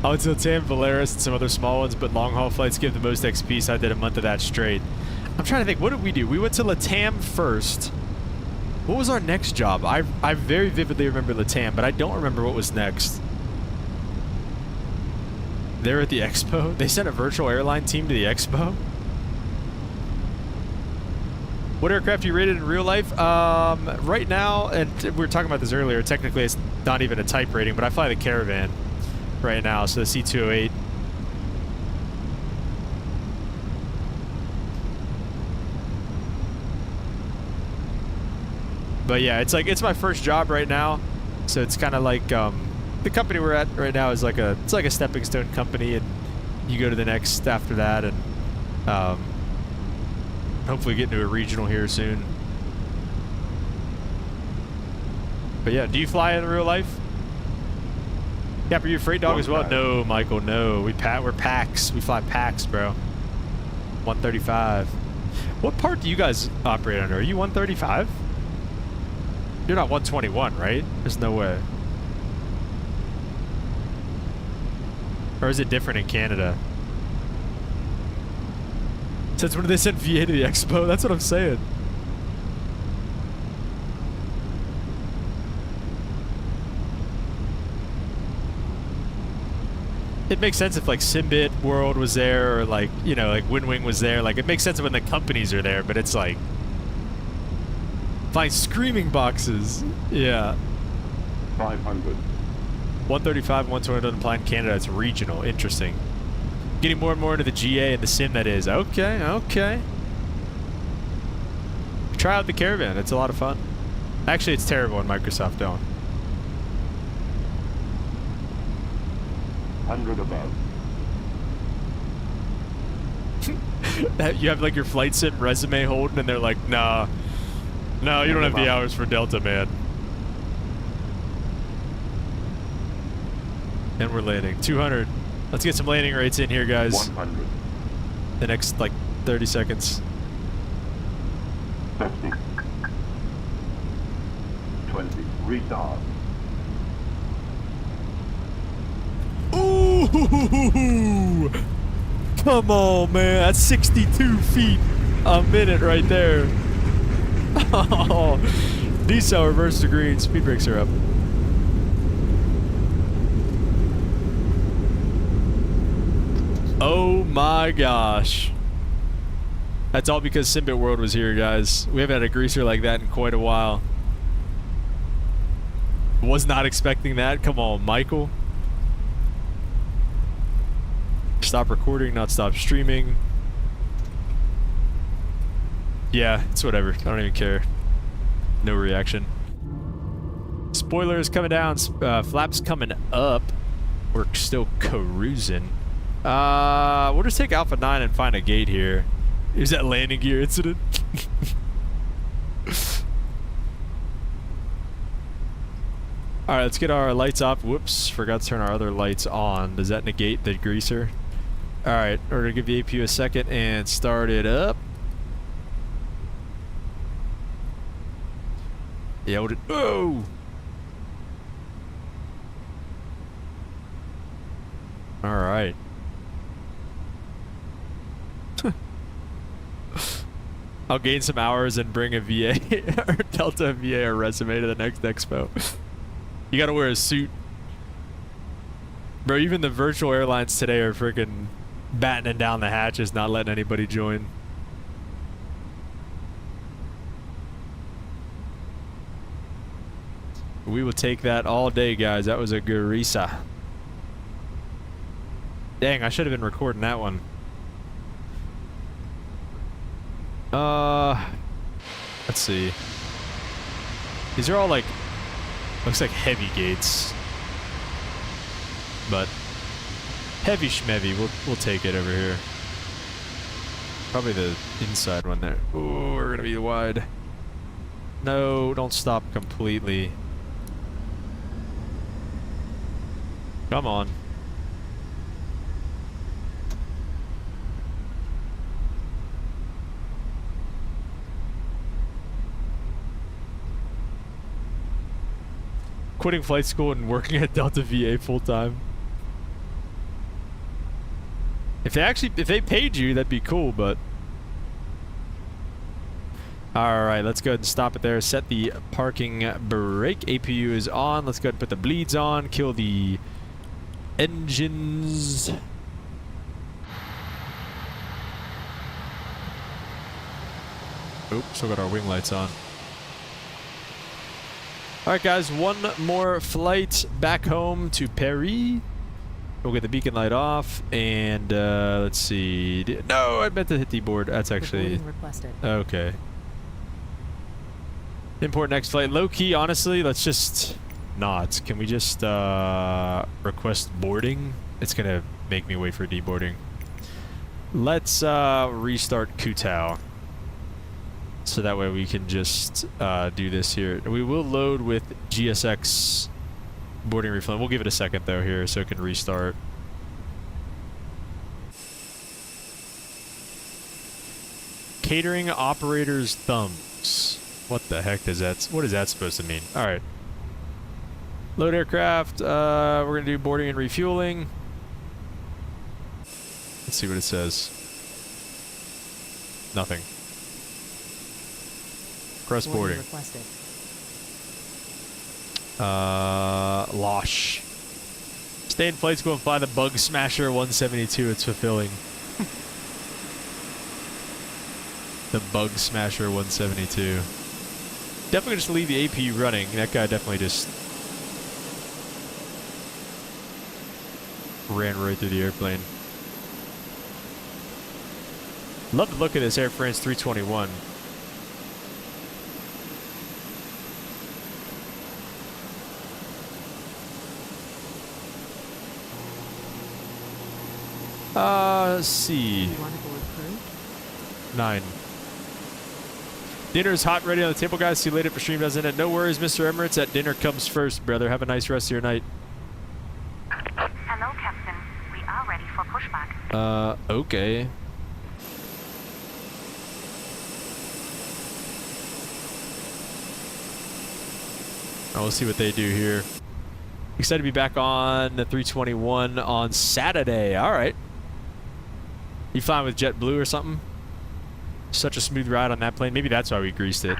I went to Latam, Valeris, and some other small ones, but long-haul flights give the most XP, so I did a month of that straight. I'm trying to think, what did we do? We went to Latam first. What was our next job? I very vividly remember Latam, but I don't remember what was next. They were at the expo. They sent a virtual airline team to the expo. What aircraft you rated in real life? Right now, and we were talking about this earlier, technically it's not even a type rating, but I fly the Caravan right now, so the C208. But yeah, it's like, it's my first job right now, so it's kind of like, the company we're at right now is like it's like a stepping stone company, and you go to the next after that, and hopefully get into a regional here soon. But yeah, do you fly in real life? Yeah, are you a freight dog as well? No, Michael, no. We're packs. We fly packs, bro. 135. What part do you guys operate under? Are you 135? You're not 121, right? There's no way. Or is it different in Canada? Since when did they send VA to the expo? That's what I'm saying. It makes sense if like Simbit World was there, or like, you know, like Windwing was there. Like, it makes sense when the companies are there, but it's like flying screaming boxes. Yeah. 500. 135 and 120 doesn't apply in Canada. It's regional. Interesting. Getting more and more into the GA and the sim, that is. Okay, okay. Try out the Caravan. It's a lot of fun. Actually, it's terrible when Microsoft don't. 100 above. You have like your flight sim resume holding, and they're like, nah. No, you don't have the hours for Delta, man. And we're landing. 200. Let's get some landing rates in here, guys. 100. The next, like, 30 seconds. 50. 20. Retard. Ooh! Come on, man. That's 62 feet a minute right there. Oh, decel reverse to green. Speed brakes are up. Oh my gosh. That's all because Simbit World was here, guys. We haven't had a greaser like that in quite a while. Was not expecting that. Come on, Michael. Stop recording, not stop streaming. Yeah, it's whatever. I don't even care. No reaction. Spoilers coming down. Flaps coming up. We're still cruising. We'll just take Alpha 9 and find a gate here. Is that landing gear incident? Alright, let's get our lights off. Whoops, forgot to turn our other lights on. Does that negate the greaser? Alright, we're going to give the APU a second and start it up. Yeah, we'll do. Oh! Alright. I'll gain some hours and bring a VA or Delta VA or resume to the next expo. You gotta wear a suit. Bro, even the virtual airlines today are freaking battening down the hatches, not letting anybody join. We will take that all day, guys. That was a Gurisa. Dang, I should have been recording that one. Let's see. These are all like, looks like heavy gates, but heavy schmevy. We'll take it over here. Probably the inside one there. Oh, we're gonna be wide. No, don't stop completely. Come on. Quitting flight school and working at Delta VA full time. If they paid you, that'd be cool, but All right, let's go ahead and stop it there. Set the parking brake. APU is on. Let's go ahead and put the bleeds on. Kill the engines. Oop, still got our wing lights on. All right, guys, one more flight back home to Paris. We'll get the beacon light off, and let's see. No, I meant to hit the board. That's actually requested. okay. Import next flight. Low key, honestly, let's just not. Can we just request boarding? It's gonna make me wait for deboarding. Let's restart Kutao. So that way we can just do this here. We will load with GSX boarding reflow. We'll give it a second though here so it can restart. Catering operators thumbs. What the heck does that? What is that supposed to mean? All right. Load aircraft. We're gonna do boarding and refueling. Let's see what it says. Nothing. Press boarding. Requested. Losh. Stay in flights, go and fly the Bug Smasher 172. It's fulfilling. The Bug Smasher 172. Definitely just leave the APU running. That guy definitely just ran right through the airplane. Love the look of this Air France 321. Let's see. You want to board crew? 9. Dinner's hot, ready on the table, guys. See you later for stream, doesn't it? No worries, Mr. Emirates. That dinner comes first, brother. Have a nice rest of your night. Hello, Captain. We are ready for pushback. Okay. Oh, we'll see what they do here. Excited to be back on the 321 on Saturday. All right. You flying with JetBlue or something? Such a smooth ride on that plane. Maybe that's why we greased it.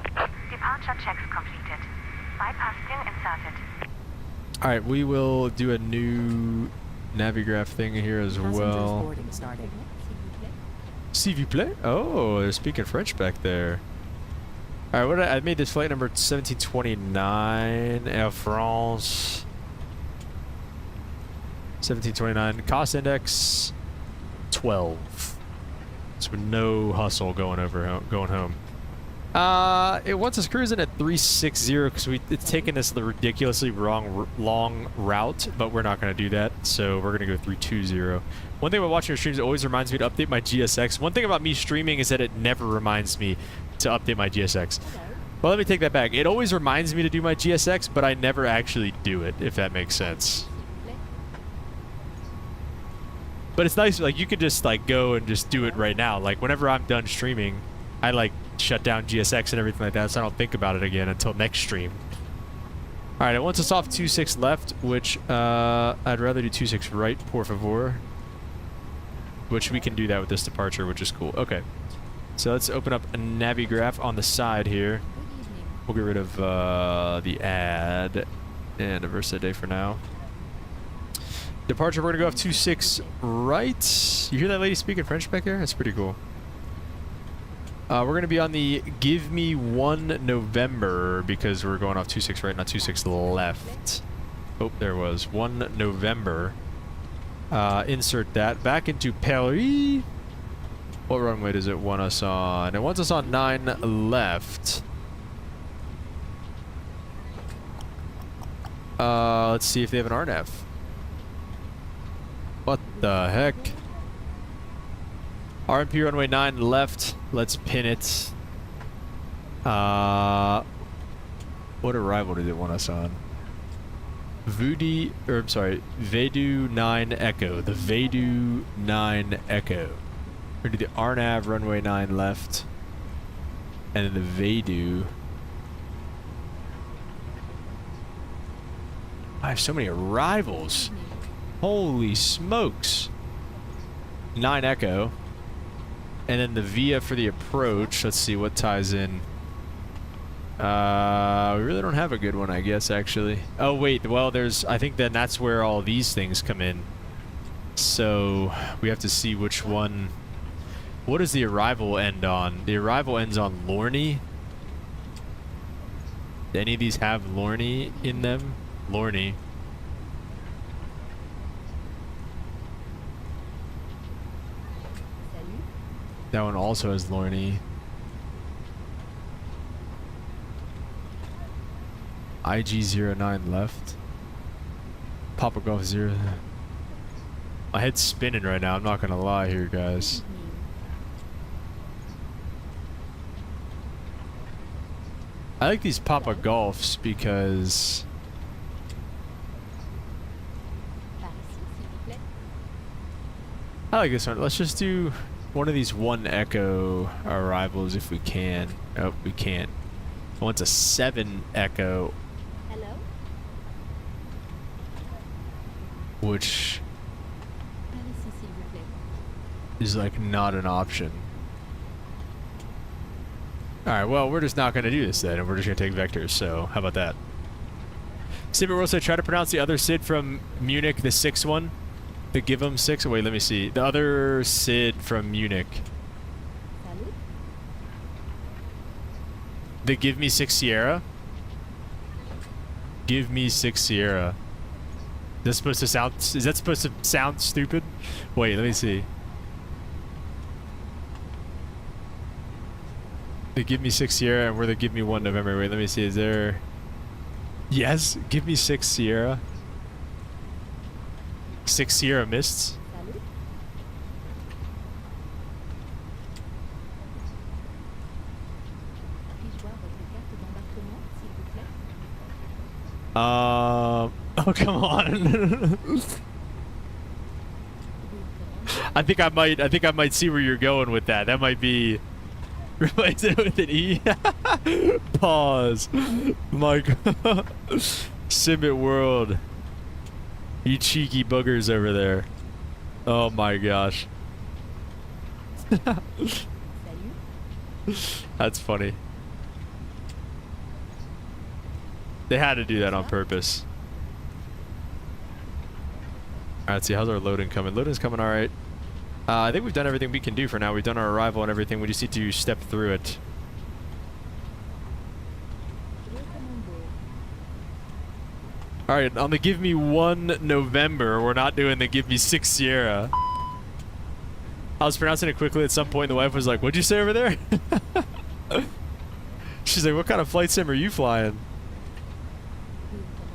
Departure checks completed. Bypass pin inserted. All right, we will do a new Navigraph thing here as Passengers well. boarding starting. S'il vous plaît? Oh, they're speaking French back there. All right, I made this flight number 1729, Air France. 1729, cost index 12. So no hustle going home. It wants us cruising at 360 because it's taking us the ridiculously long route, but we're not going to do that. So we're going to go 320. One thing about watching your streams, it always reminds me to update my GSX. One thing about me streaming is that it never reminds me to update my GSX. Well, let me take that back. It always reminds me to do my GSX, but I never actually do it, if that makes sense. But it's nice, like, you could just, like, go and just do it right now. Like, whenever I'm done streaming, I, like, shut down GSX and everything like that, so I don't think about it again until next stream. Alright, it wants us off 26 left, which, I'd rather do 26 right, por favor. Which we can do that with this departure, which is cool. Okay. So let's open up a Navigraph on the side here. We'll get rid of, the ad and a Versa Day for now. Departure, we're gonna go off 26 right. You hear that lady speaking French back there? That's pretty cool. We're gonna be on the Give Me 1 November because we're going off 26 right, not 26 left. Oh, there was 1 November. Insert that back into Paris. What runway does it want us on? It wants us on 9 left. Let's see if they have an RNAV. What the heck? RMP runway 9 left. Let's pin it. What arrival did it want us on? Vedu 9 Echo. The Vedu 9 Echo. We're gonna do the RNAV runway 9 left. And then the Vedu. I have so many arrivals. Holy smokes. 9 Echo. And then the VIA for the approach. Let's see what ties in. We really don't have a good one, I guess, actually. Oh, wait. Well, there's... I think then that's where all these things come in. So, we have to see which one... What does the arrival end on? The arrival ends on Lorne. Do any of these have Lorne in them? Lorne. That one also has Lorne. IG-09 left. Papa Golf 0. My head's spinning right now, I'm not gonna lie here, guys. I like these Papa Golfs because... I like this one. Let's just do one of these one Echo arrivals if we can. Oh, we can't. I want a 7 Echo. Hello? Which is like not an option. Alright, well, we're just not going to do this then, and we're just going to take vectors, so how about that? Sid World said, try to pronounce the other Sid from Munich, the 6th one. The Give 'em 6? Wait, let me see. The other Sid from Munich. Salut? The Give Me 6 Sierra? Give Me 6 Sierra. Is that supposed to sound stupid? Wait, let me see. The Give Me 6 Sierra and we're the Give Me 1 November. Wait, let me see. Is there... Yes, Give Me 6 Sierra. 6 Sierra Mists. Salut? Puis-je voir votre carte d'embarquement, s'il vous plaît? Oh, come on. I think I might see where you're going with that. That might be... Replace it with an E. Pause. My God. Simbit World. You cheeky buggers over there. Oh my gosh. Salut? That's funny. They had to do that on purpose. Alright, let's see. How's our loading coming? Loading's coming alright. I think we've done everything we can do for now. We've done our arrival and everything. We just need to step through it. Alright, on the Give Me 1 November, we're not doing the Give Me 6 Sierra. I was pronouncing it quickly at some point, and the wife was like, what'd you say over there? She's like, what kind of flight sim are you flying?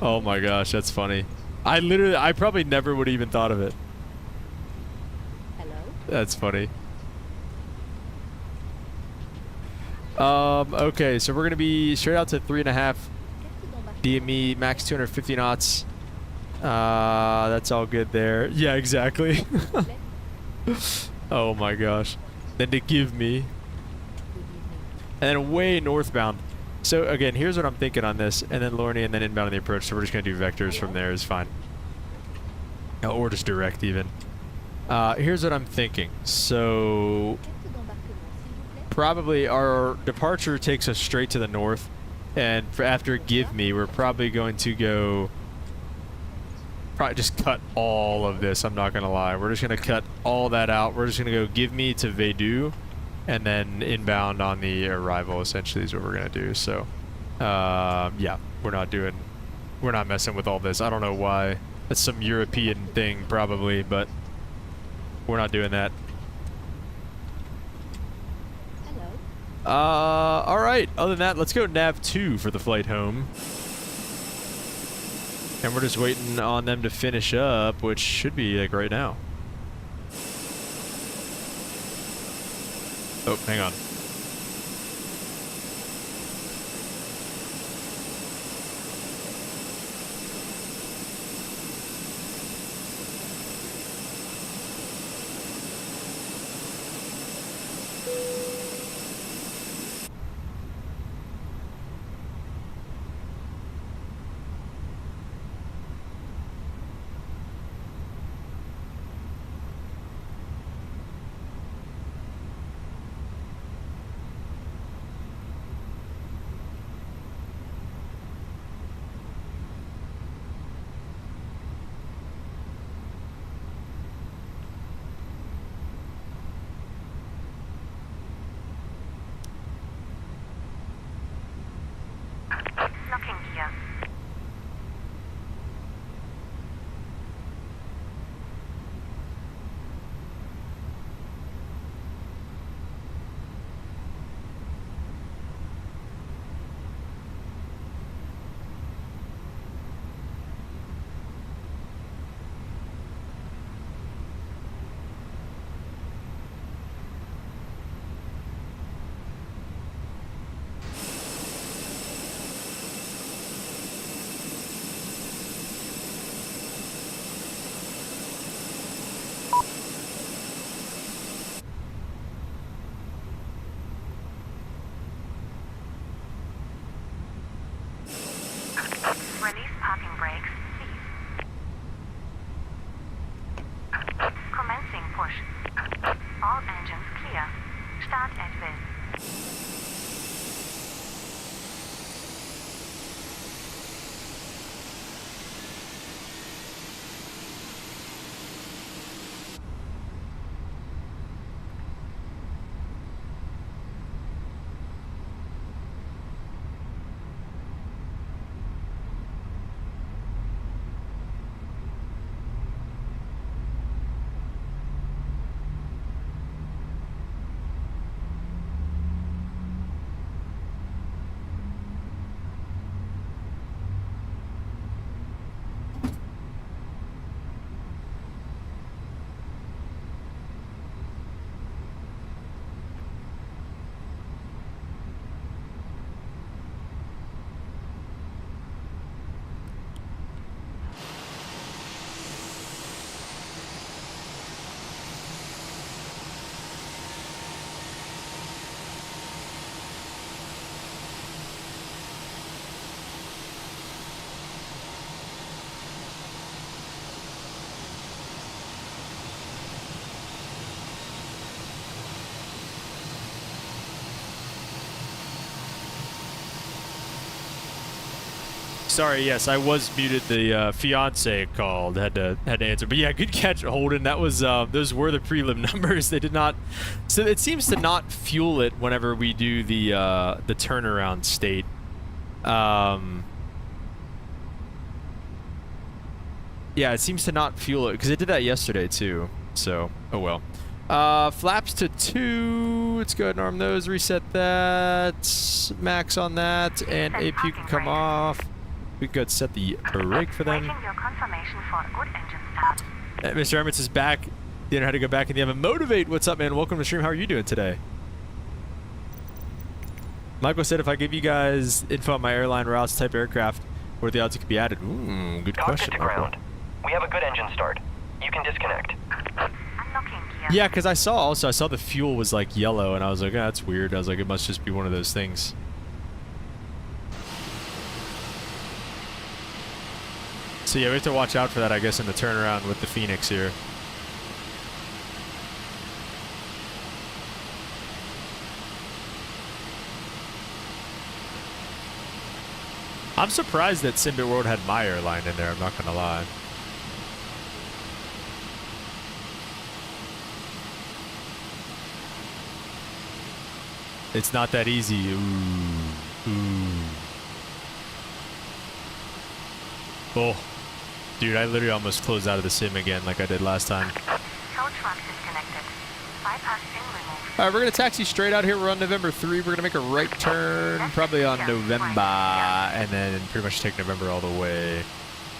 Oh my gosh, that's funny. I probably never would have even thought of it. Hello? That's funny. Okay, so we're gonna be straight out to 3.5 DME, max 250 knots. That's all good there. Yeah, exactly. Oh my gosh. Then to Give Me. And then way northbound. So again, here's what I'm thinking on this, and then Lorne, and then inbound on the approach. So we're just gonna do vectors from there. Is fine. Or just direct even. Here's what I'm thinking. So probably our departure takes us straight to the north, and after Give Me, we're probably going to go. Probably just cut all of this. I'm not gonna lie. We're just gonna cut all that out. We're just gonna go Give Me to Vedu. And then inbound on the arrival essentially is what we're gonna do. So, yeah, we're not messing with all this. I don't know why. That's some European thing probably, but we're not doing that. Hello? All right. Other than that, let's go nav 2 for the flight home. And we're just waiting on them to finish up, which should be like right now. Oh, hang on. Sorry, yes, I was muted. The fiance called. Had to answer. But yeah, good catch, Holden. That was those were the prelim numbers. They did not. So it seems to not fuel it whenever we do the turnaround state. Yeah, it seems to not fuel it because it did that yesterday too. So oh well. Flaps to 2. Let's go ahead and arm those. Reset that. Max on that, and AP can come off. We could set the brake for them. Waiting your confirmation for good engine start. Mr. Emmets is back. Didn't know how to go back in the oven. Motivate, what's up, man? Welcome to the stream. How are you doing today? Michael said if I give you guys info on my airline routes type aircraft, where the odds it could be added. Good question, to Michael. ground. We have a good engine start. You can disconnect. Unlocking gear. Yeah, because I saw the fuel was like yellow, and I was like, that's weird. I was like, it must just be one of those things. So yeah, we have to watch out for that, I guess, in the turnaround with the FENIX here. I'm surprised that Simbit World had my airline in there, I'm not gonna lie. It's not that easy. Ooh. Oh. Dude, I literally almost closed out of the sim again like I did last time. Tow truck disconnected. Bypass pin removed. Alright, we're going to taxi straight out here. We're on November 3. We're going to make a right turn, probably on November, and then pretty much take November all the way.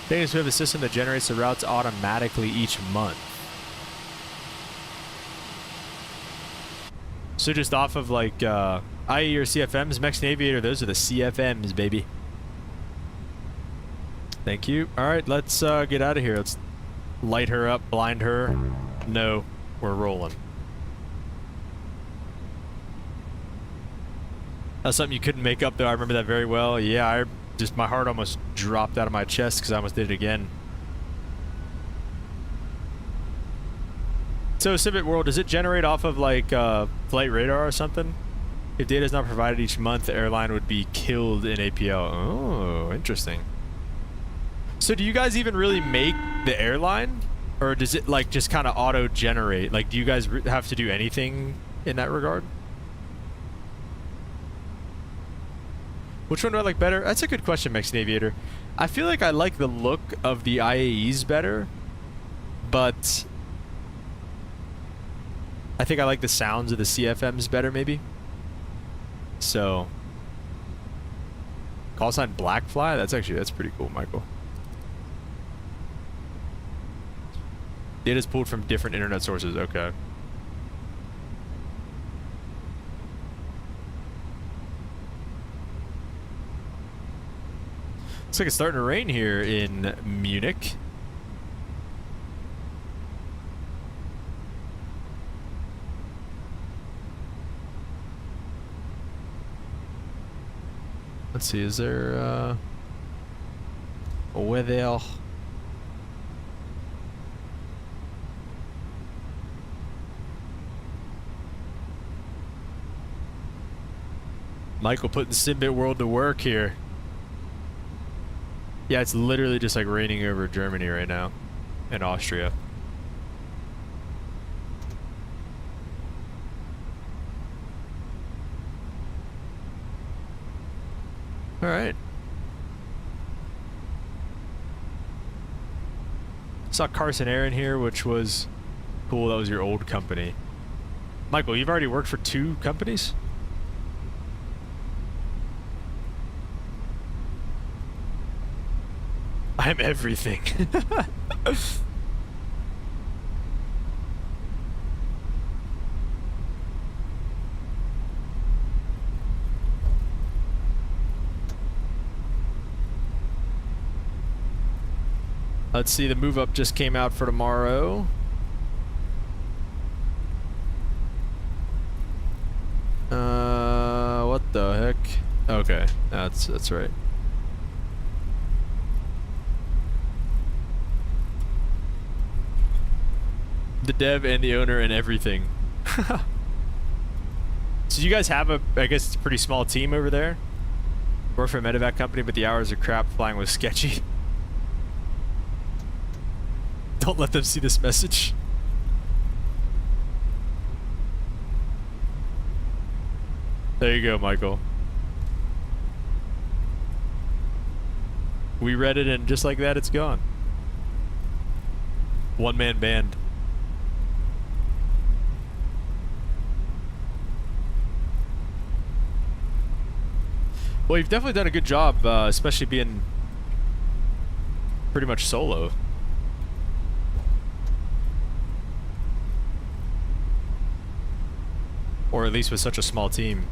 Thing is, we have a system that generates the routes automatically each month. So just off of like IE or CFMs, Mexican Aviator, those are the CFMs, baby. Thank you. All right, let's get out of here. Let's light her up, blind her. No, we're rolling. That's something you couldn't make up, though. I remember that very well. Yeah, my heart almost dropped out of my chest because I almost did it again. So, Civic World, does it generate off of like flight radar or something? If data is not provided each month, the airline would be killed in APL. Oh, interesting. So do you guys even really make the airline? Or does it like just kind of auto-generate? Like, do you guys have to do anything in that regard? Which one do I like better? That's a good question, Mexican Aviator. I feel like I like the look of the IAEs better, but I think I like the sounds of the CFMs better, maybe. So, call sign Blackfly? That's pretty cool, Michael. Data's pulled from different internet sources. Okay. Looks like it's starting to rain here in Munich. Let's see, is there a weather? Michael putting Simbit World to work here. Yeah, it's literally just like raining over Germany right now and Austria. All right. Saw Carson Aaron here, which was cool. That was your old company. Michael, you've already worked for 2 companies? I'm everything. Let's see, the move up just came out for tomorrow. What the heck? Okay, that's right. The dev and the owner and everything. So you guys have I guess it's a pretty small team over there? Work for a medevac company, but the hours are crap. Flying was sketchy. Don't let them see this message. There you go, Michael. We read it, and just like that, it's gone. One-man band. Well, you've definitely done a good job, especially being pretty much solo. Or at least with such a small team.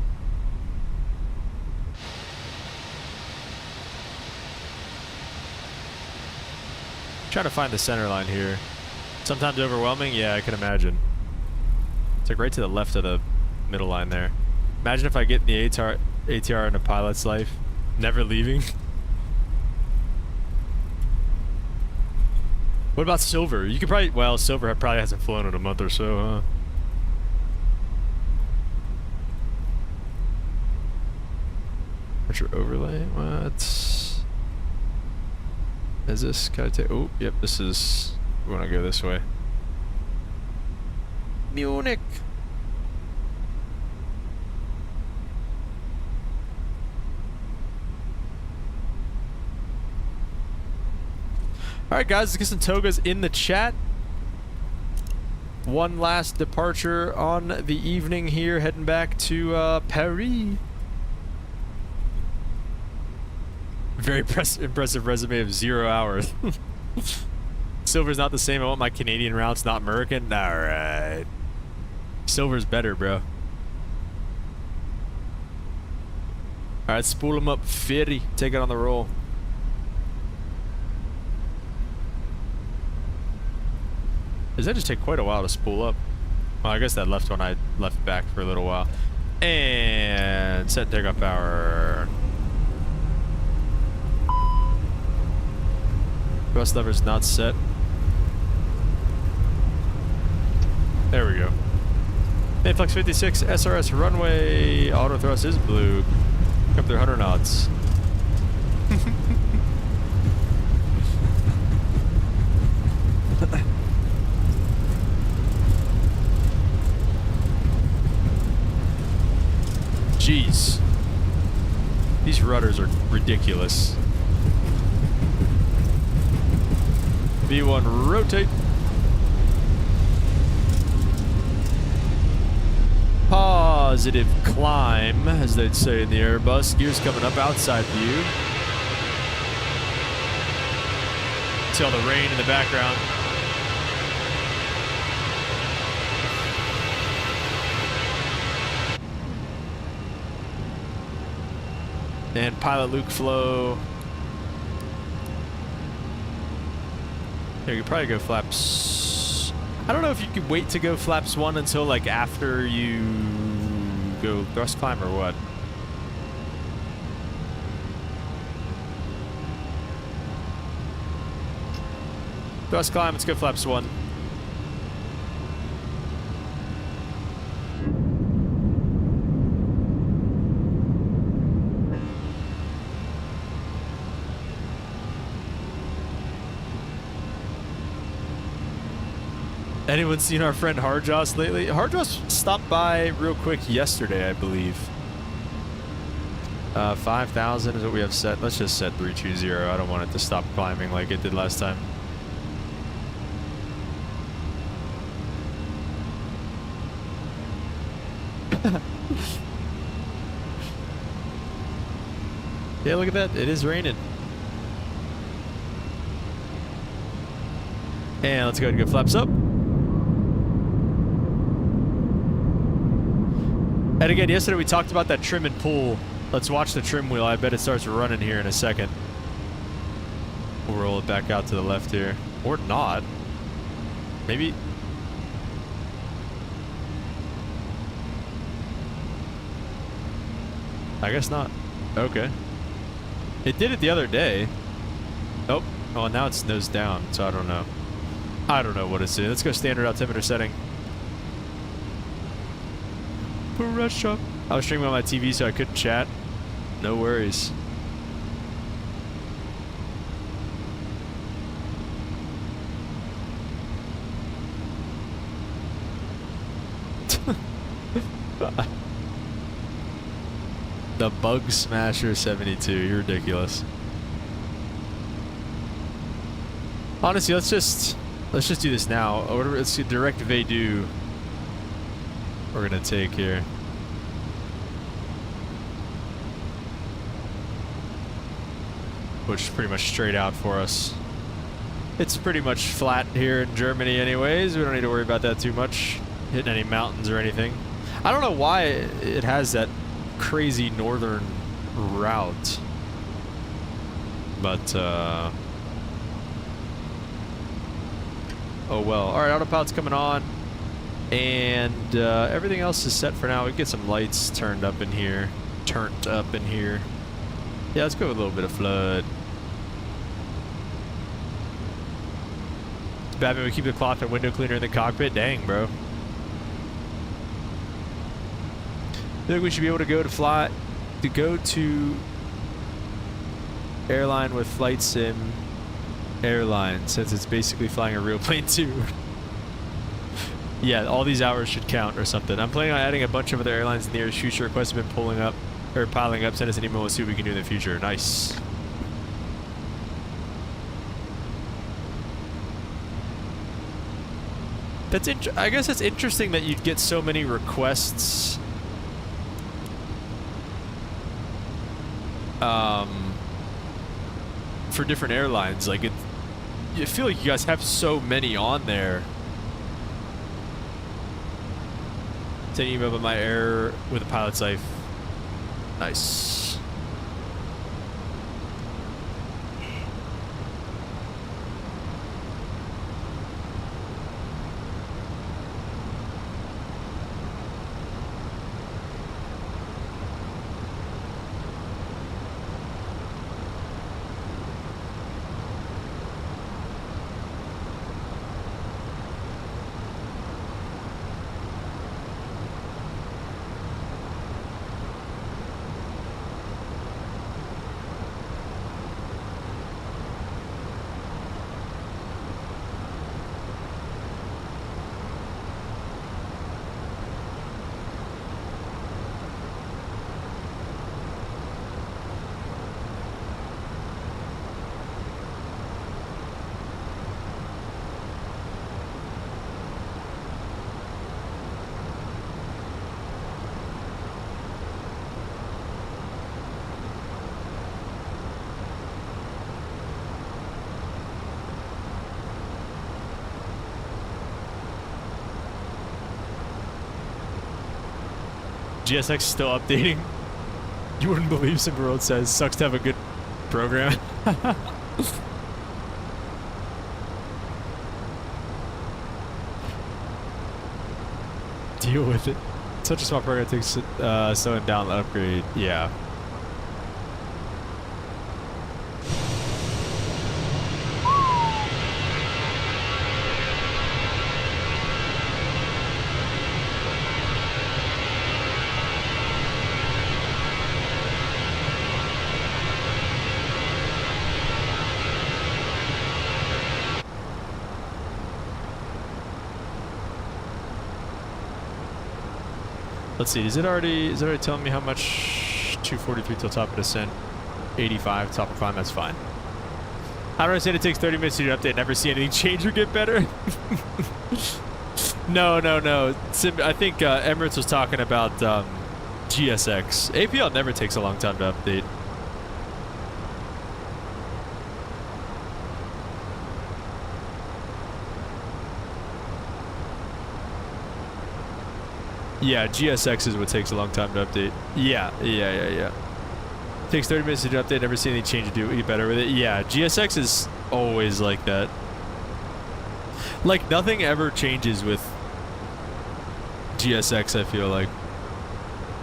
Trying to find the center line here. Sometimes overwhelming? Yeah, I can imagine. It's like right to the left of the middle line there. Imagine if I get in the ATR in a pilot's life. Never leaving. What about Silver? You could probably... Well, Silver probably hasn't flown in a month or so, huh? What's your overlay? What? Is this? Can I take... Oh, yep, this is... We want to go this way. Munich! Alright guys, let's get some togas in the chat. One last departure on the evening here, heading back to Paris. Very impressive resume of 0 hours. Silver's not the same. I want my Canadian routes, not American. Alright. Silver's better, bro. Alright, spool him up. 50. Take it on the roll. Does that just take quite a while to spool up? Well, I guess that left one I left back for a little while. And set takeoff power. Thrust lever's not set. There we go. Influx 56, SRS runway. Auto thrust is blue. Up there 100 knots. Jeez. These rudders are ridiculous. V1 rotate. Positive climb, as they'd say in the Airbus. Gears coming up outside view. See all the rain in the background. And pilot Luke flow. Yeah, you could probably go flaps. I don't know if you could wait to go flaps 1 until like after you go thrust climb or what. Thrust climb, let's go flaps 1. Anyone seen our friend Hardjoss lately? Hardjoss stopped by real quick yesterday, I believe. 5,000 is what we have set. Let's just set 320. I don't want it to stop climbing like it did last time. Yeah, look at that. It is raining. And let's go ahead and go flaps up. And again, yesterday we talked about that trim and pull. Let's watch the trim wheel. I bet it starts running here in a second. We'll roll it back out to the left here. Or not. Maybe. I guess not. Okay. It did it the other day. Oh. Oh, now it's nose down, so I don't know. I don't know what it's doing. Let's go standard altimeter setting. Pressure. I was streaming on my TV, so I couldn't chat. No worries. The Bug Smasher 72. You're ridiculous. Honestly, let's just do this now. Let's see, direct Vadu. We're gonna take here. Which is pretty much straight out for us. It's pretty much flat here in Germany anyways. We don't need to worry about that too much. Hitting any mountains or anything. I don't know why it has that crazy northern route. But, oh well. Alright, autopilot's coming on. And everything else is set for now. We can get some lights turned up in here. Yeah, let's go with a little bit of flood. Batman, we keep the cloth and window cleaner in the cockpit. Dang, bro. I think we should be able to go to Airline with Flight Sim Airline, since it's basically flying a real plane too. Yeah, all these hours should count or something. I'm planning on adding a bunch of other airlines in the nearest future. Requests have been piling up. Send us an email. We'll see what we can do in the future. Nice. I guess it's interesting that you'd get so many requests. For different airlines. Like, you feel like you guys have so many on there. Send an email about my error with a pilot's life. Nice. GSX still updating. You wouldn't believe Simperworld says, sucks to have a good program. Deal with it. Such a small program takes slowing down the upgrade. Yeah. Let's see, is it already telling me how much? 243 till top of descent, 85 top of climb, that's fine. How do I say it takes 30 minutes to do an update, never see anything change or get better? No. I think Emirates was talking about GSX. APL never takes a long time to update. Yeah, GSX is what takes a long time to update. Yeah. Takes 30 minutes to do an update, never see any change to do, get better with it. Yeah, GSX is always like that. Like, nothing ever changes with GSX, I feel like.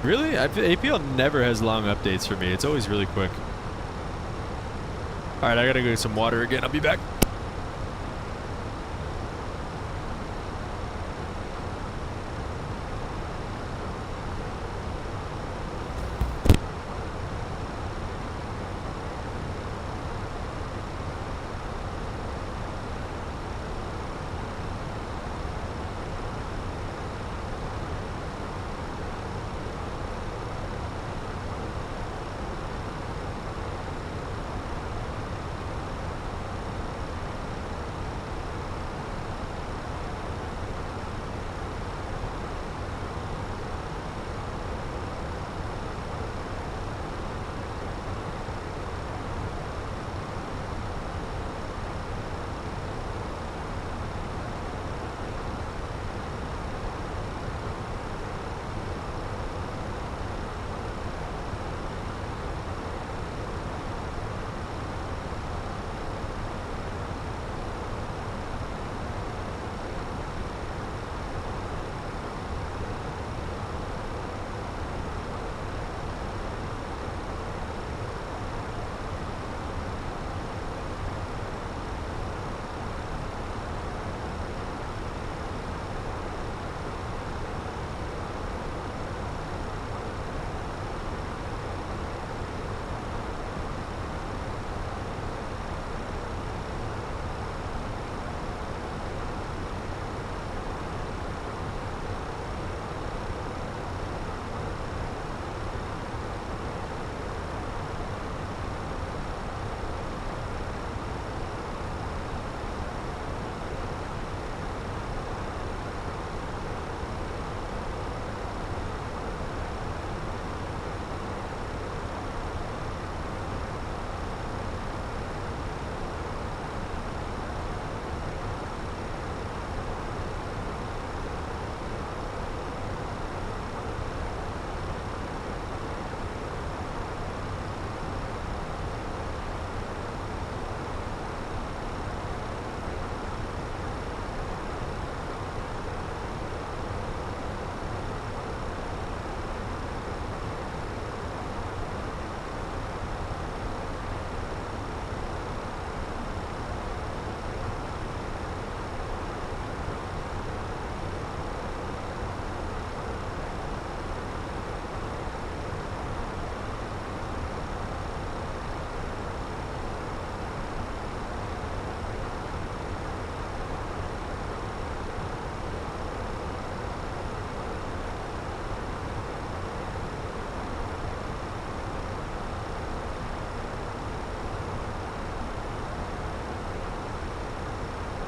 Really? APL never has long updates for me. It's always really quick. Alright, I gotta go get some water again. I'll be back.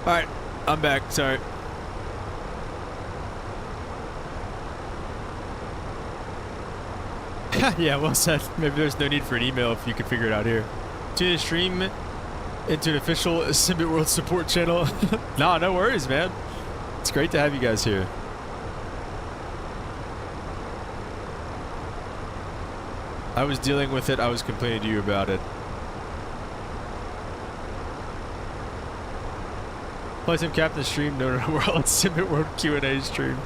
Alright, I'm back. Sorry. Yeah, well said. Maybe there's no need for an email if you can figure it out here. To the stream into an official Simbit World support channel. No, no worries, man. It's great to have you guys here. I was dealing with it. I was complaining to you about it. Flight Sim Captain stream. No, we're all on Simbit World Q&A stream.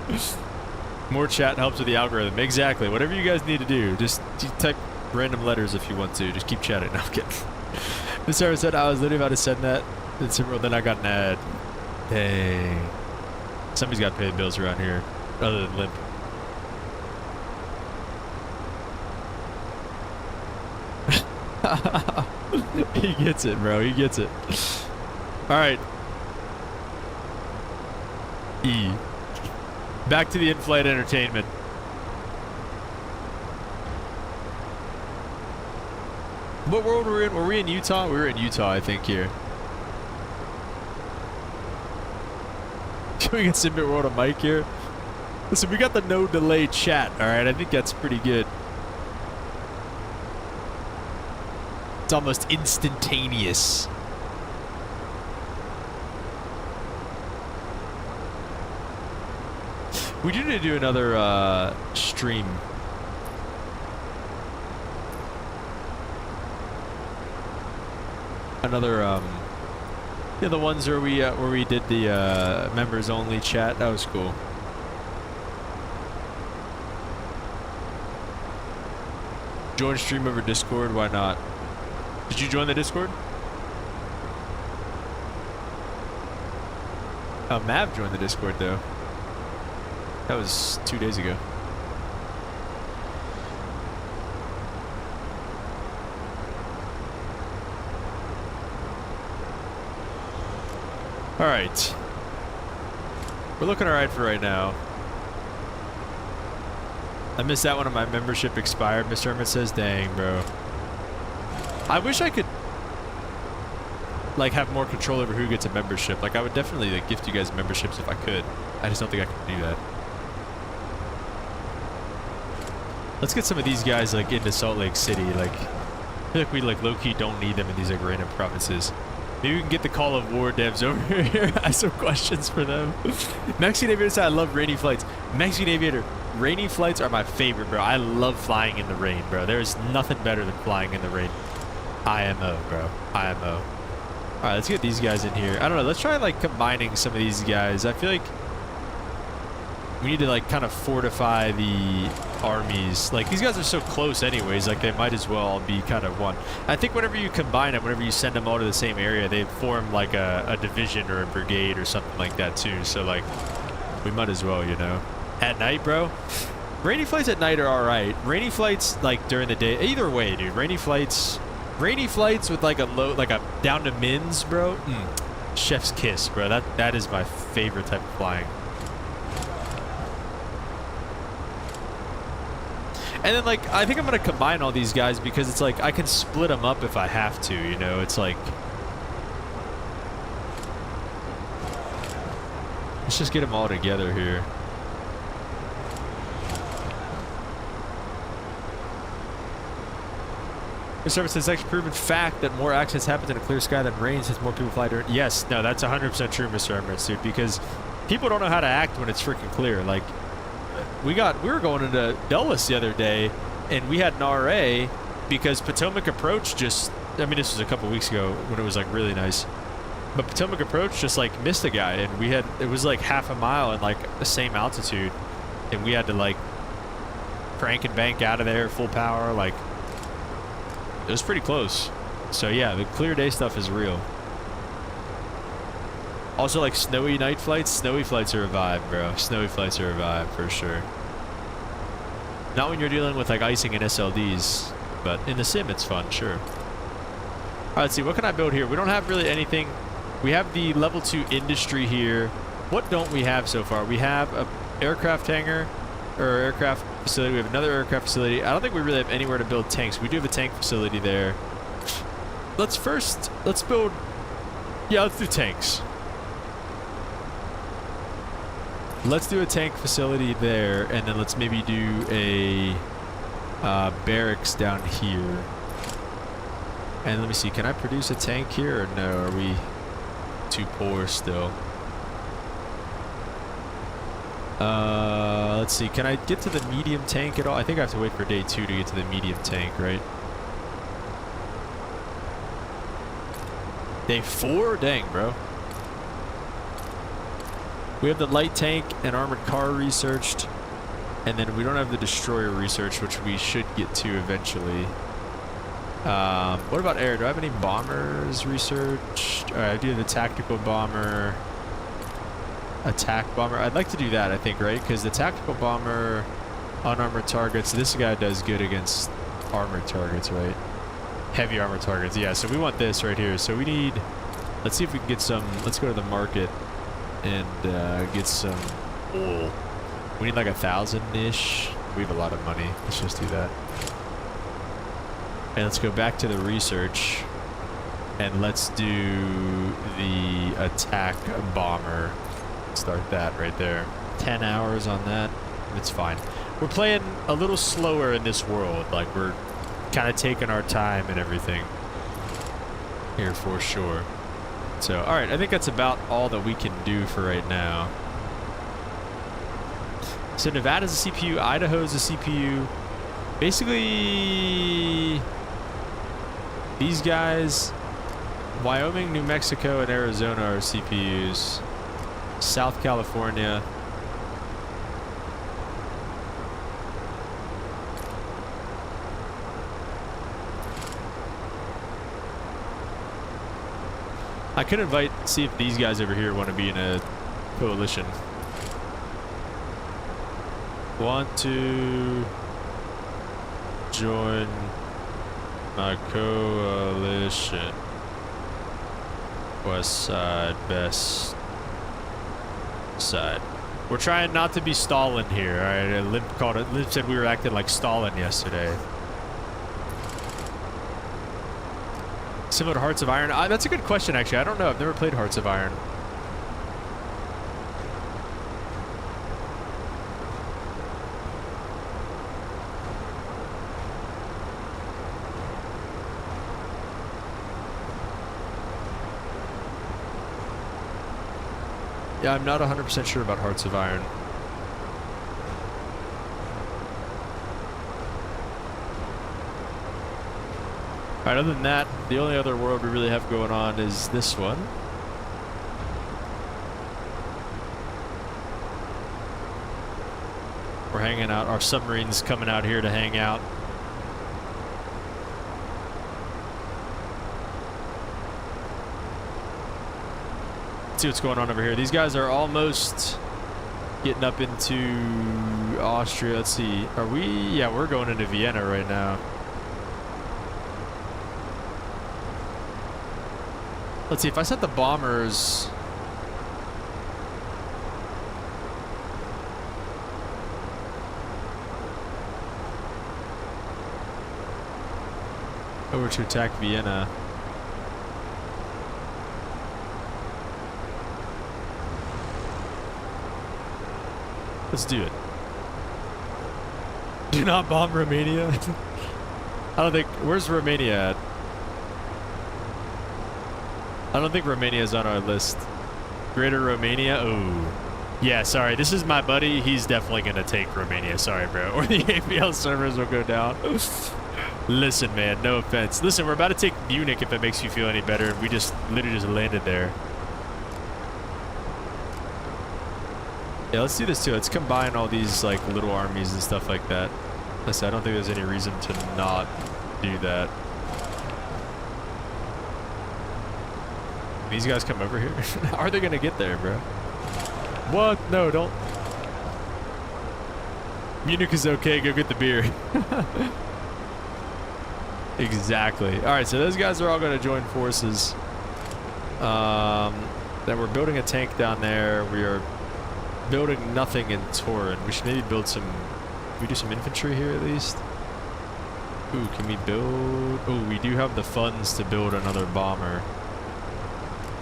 More chat helps with the algorithm. Exactly. Whatever you guys need to do, just type random letters if you want to. Just keep chatting. No, I'm kidding. Miss Sarah said I was literally about to send that. Then I got an ad. Dang. Somebody's got to pay the bills around here, other than Limp. He gets it, bro. He gets it. All right. E. Back to the in-flight entertainment. What world were we in? Were we in Utah? We were in Utah, I think, here. Can we get Simbit World a mic here? Listen, we got the no delay chat, alright? I think that's pretty good. It's almost instantaneous. We do need to do another stream. Another yeah, the ones where we did the members only chat. That was cool. Join stream over Discord. Why not? Did you join the Discord? Oh, Mav joined the Discord though. That was 2 days ago. Alright. We're looking alright for right now. I missed that one on my membership expired. Mr. Hermit says, dang, bro. I wish I could like have more control over who gets a membership. Like I would definitely like gift you guys memberships if I could. I just don't think I can do that. Let's get some of these guys like into Salt Lake City. Like I feel like we like low-key don't need them in these like random provinces. Maybe we can get the Call of War devs over here. I have some questions for them. Mexican Aviator said I love rainy flights. Mexican Aviator, rainy flights are my favorite, bro. I love flying in the rain, bro. There's nothing better than flying in the rain. IMO, bro. IMO. Alright, let's get these guys in here. I don't know. Let's try like combining some of these guys. I feel like we need to like kind of fortify the armies. Like these guys are so close anyways, like they might as well be kind of one. I think whenever you combine them, whenever you send them all to the same area, they form like a division or a brigade or something like that too. So like we might as well, you know. At night, bro. Rainy flights at night are alright. Rainy flights like during the day, either way, dude. Rainy flights with like a low, like a down to mins, bro. Chef's kiss, bro. That is my favorite type of flying. And then, like, I think I'm going to combine all these guys because it's like I can split them up if I have to, you know? It's like... Let's just get them all together here. The service says it's actually proven fact that more accidents happen in a clear sky than rain since more people fly during... Yes, no, that's 100% true, Mr. Emirates, dude, because people don't know how to act when it's freaking clear. Like... We were going into Dulles the other day, and we had an RA because Potomac Approach just, I mean, this was a couple weeks ago when it was like really nice, but Potomac Approach just like missed a guy, and it was like half a mile and like the same altitude, and we had to like crank and bank out of there full power. Like it was pretty close. So yeah, the clear day stuff is real. Also, like snowy night flights. Snowy flights are a vibe, bro. Snowy flights are a vibe for sure. Not when you're dealing with like icing and SLDs, but in the sim it's fun, sure. Alright, let's see. What can I build here? We don't have really anything. We have the level 2 industry here. What don't we have so far? We have a aircraft hangar or aircraft facility. We have another aircraft facility. I don't think we really have anywhere to build tanks. We do have a tank facility there. Let's build. Yeah, let's do tanks. Let's do a tank facility there, and then let's maybe do a barracks down here. And let me see, can I produce a tank here or no? Are we too poor still? Let's see, can I get to the medium tank at all? I think I have to wait for day 2 to get to the medium tank, right? Day 4? Dang, bro. We have the light tank and armored car researched, and then we don't have the destroyer research, which we should get to eventually. What about air? Do I have any bombers researched? Alright, I do have the tactical bomber, attack bomber. I'd like to do that, I think, right? Because the tactical bomber, unarmored targets, this guy does good against armored targets, right? Heavy armored targets, yeah. So we want this right here. So we need, let's see if we can get some, let's go to the market and get some oil. We need like 1,000-ish. We have a lot of money. Let's just do that. And let's go back to the research, and let's do the attack bomber. Start that right there. 10 hours on that. It's fine. We're playing a little slower in this world. Like, we're kind of taking our time and everything here for sure. So, alright, I think that's about all that we can do for right now. So Nevada's a CPU, Idaho's a CPU. Basically, these guys, Wyoming, New Mexico, and Arizona are CPUs. South California. I could see if these guys over here want to be in a coalition. Want to join my coalition. West side, best side. We're trying not to be Stalin here, alright? Limp said we were acting like Stalin yesterday. Similar to Hearts of Iron? That's a good question, actually. I don't know. I've never played Hearts of Iron. Yeah, I'm not 100% sure about Hearts of Iron. Alright, other than that, the only other world we really have going on is this one. We're hanging out. Our submarine's coming out here to hang out. See what's going on over here. These guys are almost getting up into Austria. Let's see. Are we? Yeah, we're going into Vienna right now. Let's see. If I set the bombers... over to attack Vienna. Let's do it. Do not bomb Romania. I don't think... Where's Romania at? I don't think Romania is on our list. Greater Romania? Oh. Yeah, sorry. This is my buddy. He's definitely going to take Romania. Sorry, bro. Or the APL servers will go down. Listen, man. No offense. Listen, we're about to take Munich if it makes you feel any better. We just literally just landed there. Yeah, let's do this too. Let's combine all these like little armies and stuff like that. Listen, I don't think there's any reason to not do that. These guys come over here. How are they gonna get there, bro? What? No, don't. Munich is okay. Go get the beer. Exactly. All right, so those guys are all gonna join forces. Then we're building a tank down there. We are building nothing in Torin. We should maybe build some... Can we do some infantry here at least? Ooh, can we build... Oh, we do have the funds to build another bomber.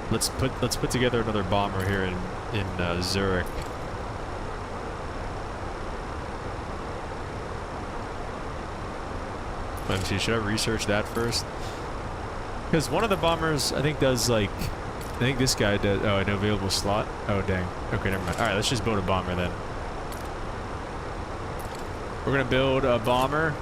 Let's put together another bomber here in Zurich. Let me see. Should I research that first? Because one of the bombers, I think, does like... I think this guy does... Oh, an available slot? Oh, dang. Okay, never mind. Alright, let's just build a bomber then. We're going to build a bomber.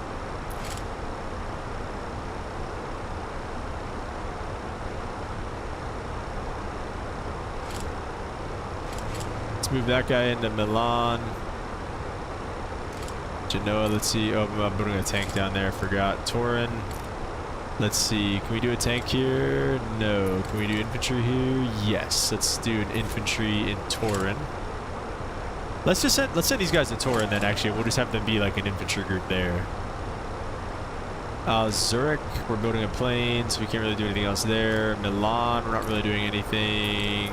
Let's move that guy into Milan. Genoa, let's see. Oh, I'm building a tank down there. Forgot. Turin. Let's see. Can we do a tank here? No. Can we do infantry here? Yes. Let's do an infantry in Turin. Let's send these guys to Turin then. Actually, we'll just have them be like an infantry group there. Zurich, we're building a plane, so we can't really do anything else there. Milan, we're not really doing anything.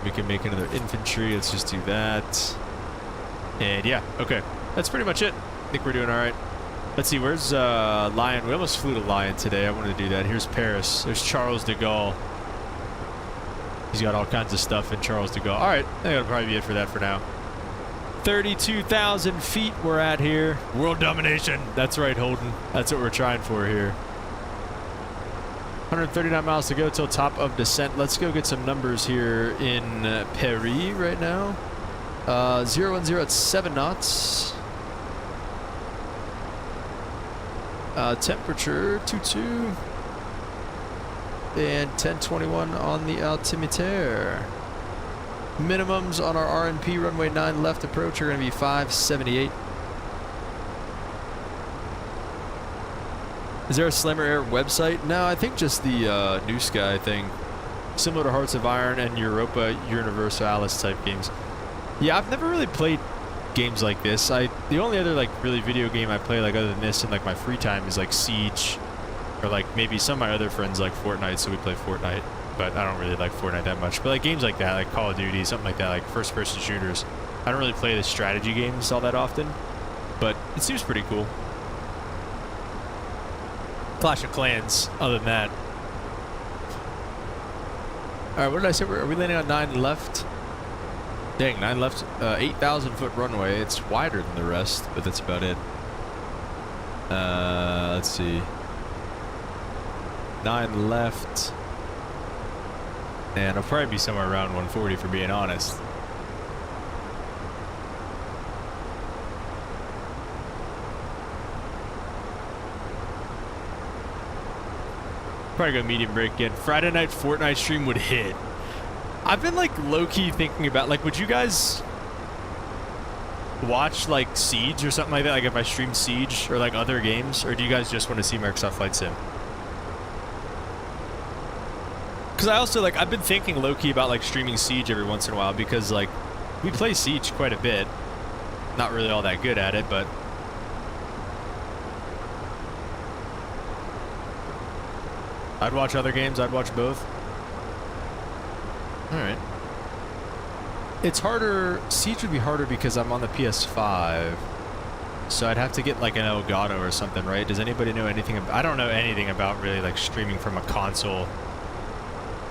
We can make another infantry. Let's just do that. And yeah, okay. That's pretty much it. I think we're doing all right. Let's see, where's Lyon? We almost flew to Lyon today. I wanted to do that. Here's Paris. There's Charles de Gaulle. He's got all kinds of stuff in Charles de Gaulle. All right, I think that'll probably be it for that for now. 32,000 feet we're at here. World domination. That's right, Holden. That's what we're trying for here. 139 miles to go till top of descent. Let's go get some numbers here in Paris right now. 010 at 7 knots. Temperature 22. And 1021 on the altimeter. Minimums on our RNP runway 9 left approach are going to be 578. Is there a Slammer Air website? No, I think just the New Sky thing. Similar to Hearts of Iron and Europa Universalis type games. Yeah, I've never really played games like this. The only other like really video game I play like other than this in like my free time is like Siege, or like maybe some of my other friends like Fortnite, so we play Fortnite. But I don't really like Fortnite that much. But like games like that, like Call of Duty, something like that, like first-person shooters. I don't really play the strategy games all that often, but it seems pretty cool. Clash of Clans, other than that. Alright, what did I say? Are we landing on 9 left? Dang, 9 left, 8,000 foot runway. It's wider than the rest, but that's about it. Let's see. 9 left. And I'll probably be somewhere around 140 for being honest. Probably go medium break again. Friday night Fortnite stream would hit. I've been like low-key thinking about like, would you guys watch like Siege or something like that? Like if I stream Siege or like other games, or do you guys just want to see Microsoft Flight Sim? Because I also like, I've been thinking low-key about like streaming Siege every once in a while, because like we play Siege quite a bit. Not really all that good at it, but I'd watch other games. I'd watch both. Alright. It's harder. Siege would be harder because I'm on the PS5. So I'd have to get like an Elgato or something, right? Does anybody know anything about... I don't know anything about really like streaming from a console.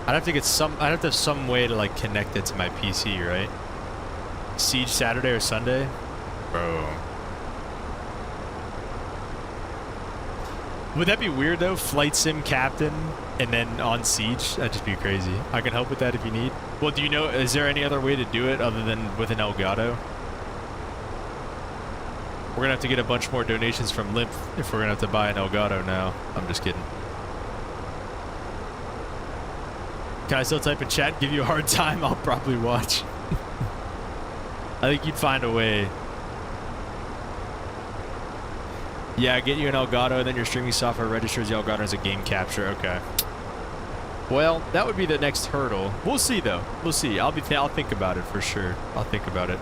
I'd have to have some way to like connect it to my PC, right? Siege Saturday or Sunday? Bro. Would that be weird though? Flight Sim Captain and then on Siege? That'd just be crazy. I can help with that if you need. Well, do you know, is there any other way to do it other than with an Elgato? We're gonna have to get a bunch more donations from Limp if we're gonna have to buy an Elgato now. I'm just kidding. Can I still type in chat and give you a hard time? I'll probably watch. I think you'd find a way. Yeah, get you an Elgato, and then your streaming software registers the Elgato as a game capture. Okay. Well, that would be the next hurdle. We'll see, though. We'll see. I'll think about it for sure. I'll think about it.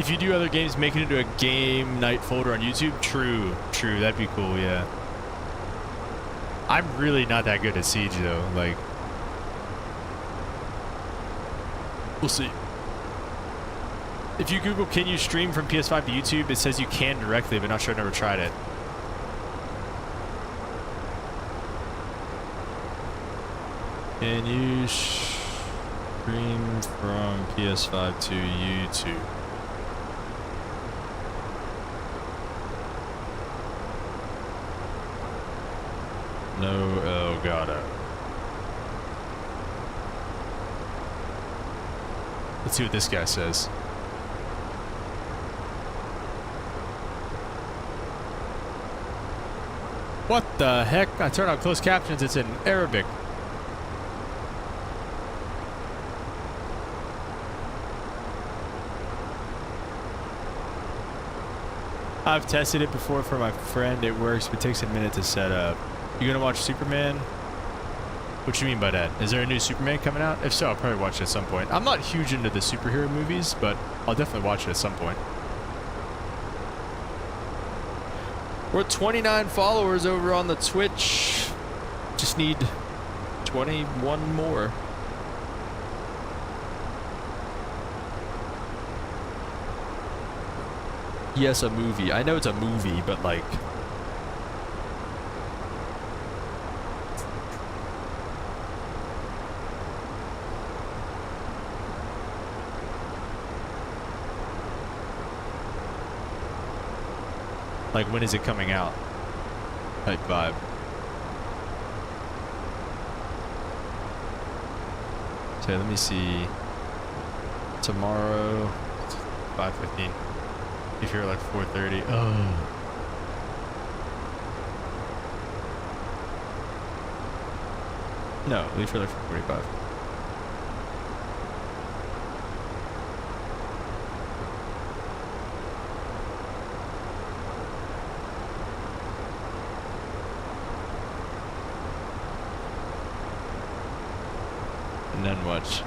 If you do other games, make it into a game night folder on YouTube. True, that'd be cool, yeah. I'm really not that good at Siege though, like. We'll see. If you Google, can you stream from PS5 to YouTube, it says you can directly, but not sure, I've never tried it. Can you stream from PS5 to YouTube? No Elgato. Let's see what this guy says. What the heck? I turned on closed captions, it's in Arabic. I've tested it before for my friend. It works, but it takes a minute to set up. You gonna watch Superman? What you mean by that? Is there a new Superman coming out? If so, I'll probably watch it at some point. I'm not huge into the superhero movies, but I'll definitely watch it at some point. We're at 29 followers over on the Twitch. Just need 21 more. Yes, a movie. I know it's a movie, but like... Like, when is it coming out? Type vibe. Okay, let me see. Tomorrow, 5:15. If you're like 4:30. Oh. No, leave for like 4:45. And then watch.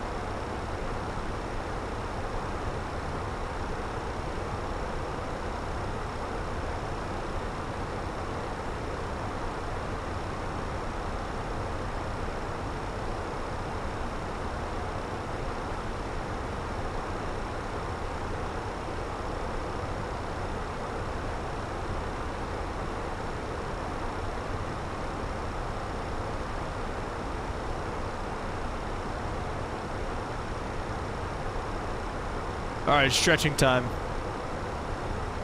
Alright, stretching time.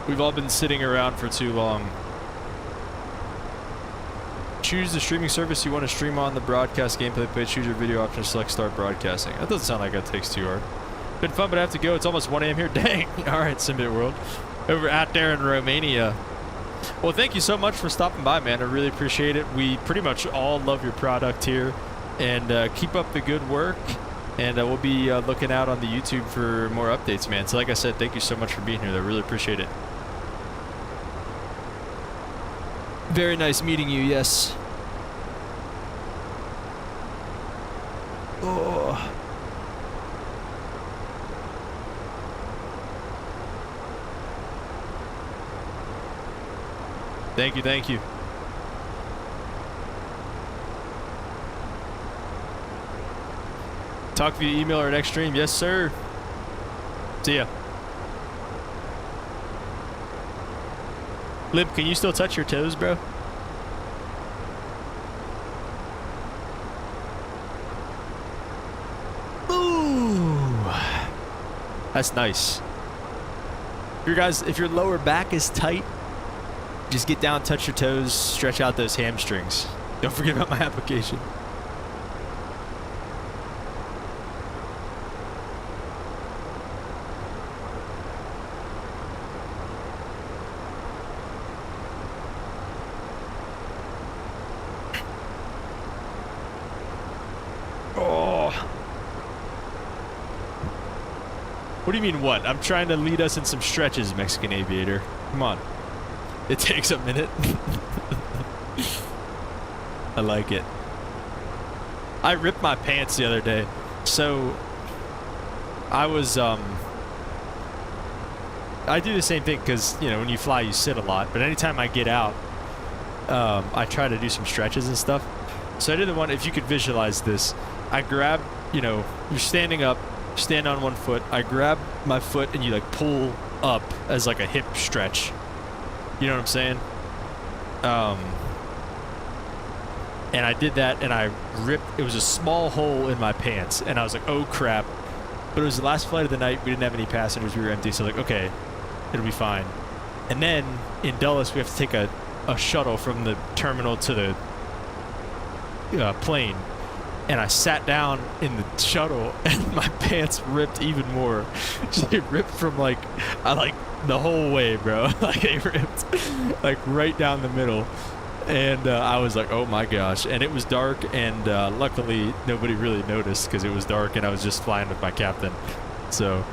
We've all been sitting around for too long. Choose the streaming service you want to stream on, the broadcast gameplay page, choose your video option, select start broadcasting. That doesn't sound like that takes too hard. Been fun, but I have to go. It's almost 1 a.m. here. Dang! Alright, Simbit World. Over out there in Romania. Well, thank you so much for stopping by, man. I really appreciate it. We pretty much all love your product here. And keep up the good work. And we'll be looking out on the YouTube for more updates, man. So like I said, thank you so much for being here. I really appreciate it. Very nice meeting you, yes. Oh. Thank you, thank you. Talk via email or next stream. Yes, sir. See ya. Lip, can you still touch your toes, bro? Ooh. That's nice. If your lower back is tight, just get down, touch your toes, stretch out those hamstrings. Don't forget about my application. What do you mean what? I'm trying to lead us in some stretches, Mexican Aviator. Come on. It takes a minute. I like it. I ripped my pants the other day. So I was I do the same thing because, you know, when you fly, you sit a lot. But anytime I get out, I try to do some stretches and stuff. So I did the one, if you could visualize this, I grab, you know, you're standing up, stand on one foot. I grab my foot and you like pull up as like a hip stretch. You know what I'm saying? And I did that and I ripped, it was a small hole in my pants. And I was like, oh crap. But it was the last flight of the night. We didn't have any passengers. We were empty. So like, okay, it'll be fine. And then in Dulles, we have to take a shuttle from the terminal to the plane. And I sat down in the shuttle and my pants ripped even more. They ripped from like the whole way, bro. Like they ripped like right down the middle. And I was like, oh my gosh. And it was dark, and luckily nobody really noticed because it was dark and I was just flying with my captain. So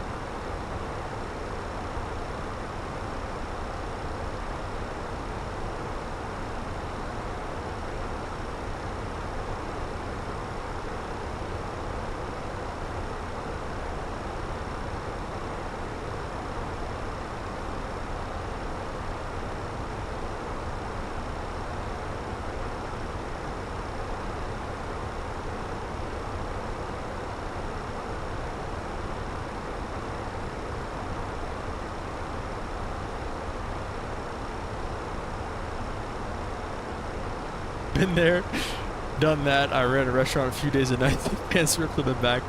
been there, done that. I ran a restaurant a few days a night. Pants ripped from the back.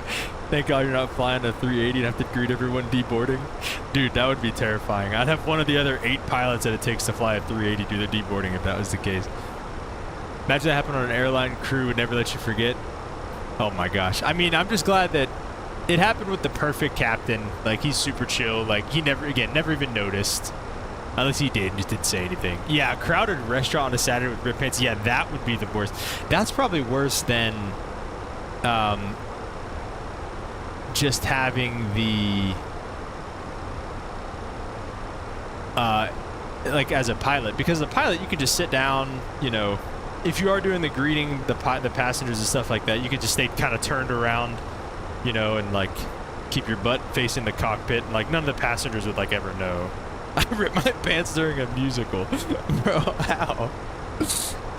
Thank God you're not flying a 380 and have to greet everyone deboarding. Dude, that would be terrifying. I'd have one of the other 8 pilots that it takes to fly a 380 do their deboarding if that was the case. Imagine that happened on an airline. Crew would never let you forget. Oh my gosh. I mean, I'm just glad that it happened with the perfect captain. Like, he's super chill. Like, he never even noticed. Unless he did, just didn't say anything. Yeah, a crowded restaurant on a Saturday with rip pants. Yeah, that would be the worst. That's probably worse than just having the like as a pilot, because as a pilot you could just sit down, you know, if you are doing the greeting, the passengers and stuff like that, you could just stay kind of turned around, you know, and like keep your butt facing the cockpit, and like none of the passengers would like ever know. I ripped my pants during a musical. Bro, how?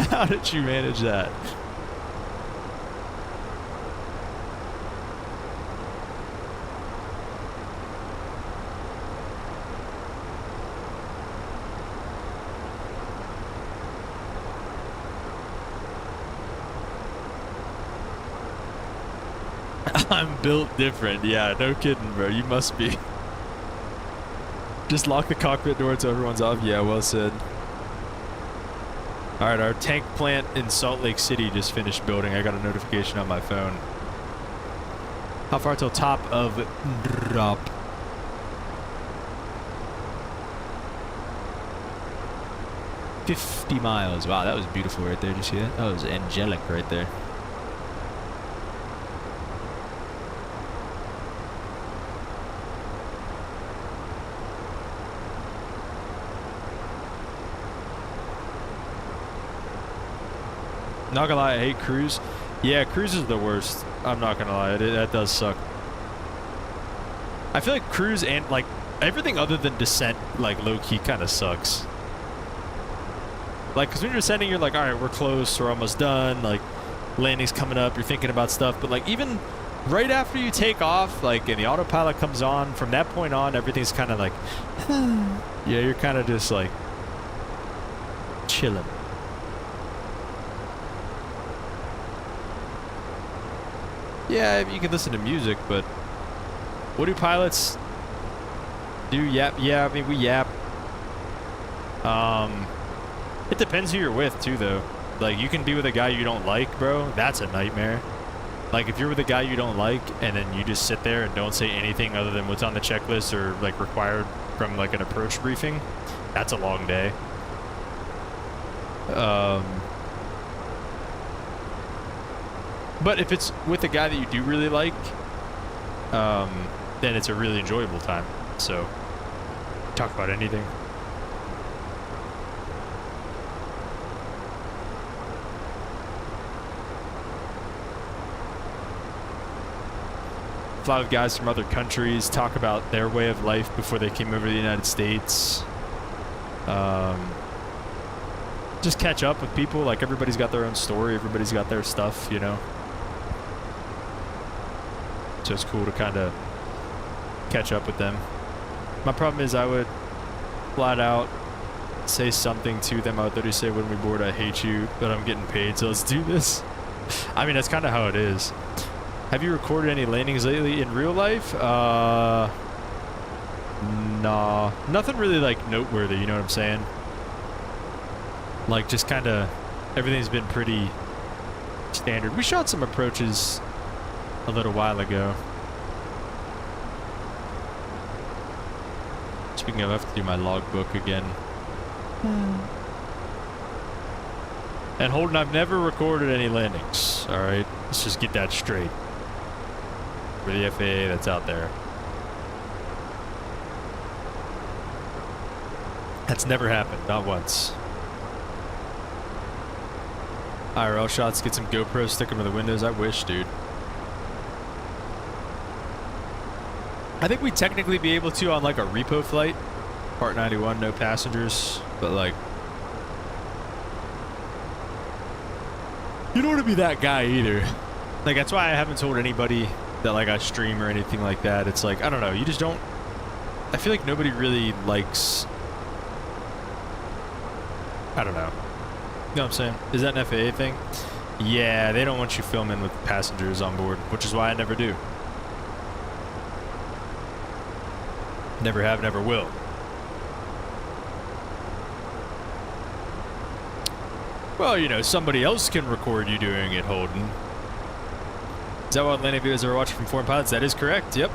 How did you manage that? I'm built different. Yeah, no kidding, bro. You must be. Just lock the cockpit door until everyone's off. Yeah, well said. All right, our tank plant in Salt Lake City just finished building. I got a notification on my phone. How far till top of drop? $50 miles. Wow, that was beautiful right there. Did you see that? That was angelic right there. Not gonna lie, I hate cruise. Yeah, cruise is the worst. I'm not gonna lie, that does suck. I feel like cruise and like everything other than descent, like low-key kind of sucks. Like, because when you're descending, you're like, all right, we're close, we're almost done. Like, landing's coming up, you're thinking about stuff. But like, even right after you take off, like, and the autopilot comes on, from that point on, everything's kind of like, yeah, you're kind of just like chilling. Yeah, you can listen to music, but what do pilots do? Yap? Yeah, I mean, we yap. It depends who you're with, too, though. Like, you can be with a guy you don't like, bro. That's a nightmare. Like, if you're with a guy you don't like, and then you just sit there and don't say anything other than what's on the checklist or, like, required from, like, an approach briefing, that's a long day. But if it's with a guy that you do really like, then it's a really enjoyable time. So, talk about anything. fly with guys from other countries, talk about their way of life before they came over to the United States. Just catch up with people. Like, everybody's got their own story. Everybody's got their stuff, you know. So it's cool to kind of catch up with them. My problem is I would flat out say something to them. I would literally say, when we board, I hate you, but I'm getting paid, so let's do this. I mean, that's kind of how it is. Have you recorded any landings lately in real life? Nah. Nothing really, like, noteworthy, you know what I'm saying? Like, just kind of, everything's been pretty standard. We shot some approaches a little while ago. Speaking of, I have to do my logbook again. And Holden, I've never recorded any landings, alright? Let's just get that straight. For the FAA that's out there. That's never happened, not once. IRL shots, get some GoPros, stick them in the windows. I wish, dude. I think we'd technically be able to on like a repo flight. Part 91, no passengers, but like, you don't want to be that guy either. Like, that's why I haven't told anybody that like I stream or anything like that. It's like, I don't know, you just don't, I feel like nobody really likes, I don't know. You know what I'm saying? Is that an FAA thing? Yeah, they don't want you filming with passengers on board, which is why I never do. Never have, never will. Well, you know, somebody else can record you doing it, Holden. Is that what landing videos are watching from foreign pilots? That is correct, yep.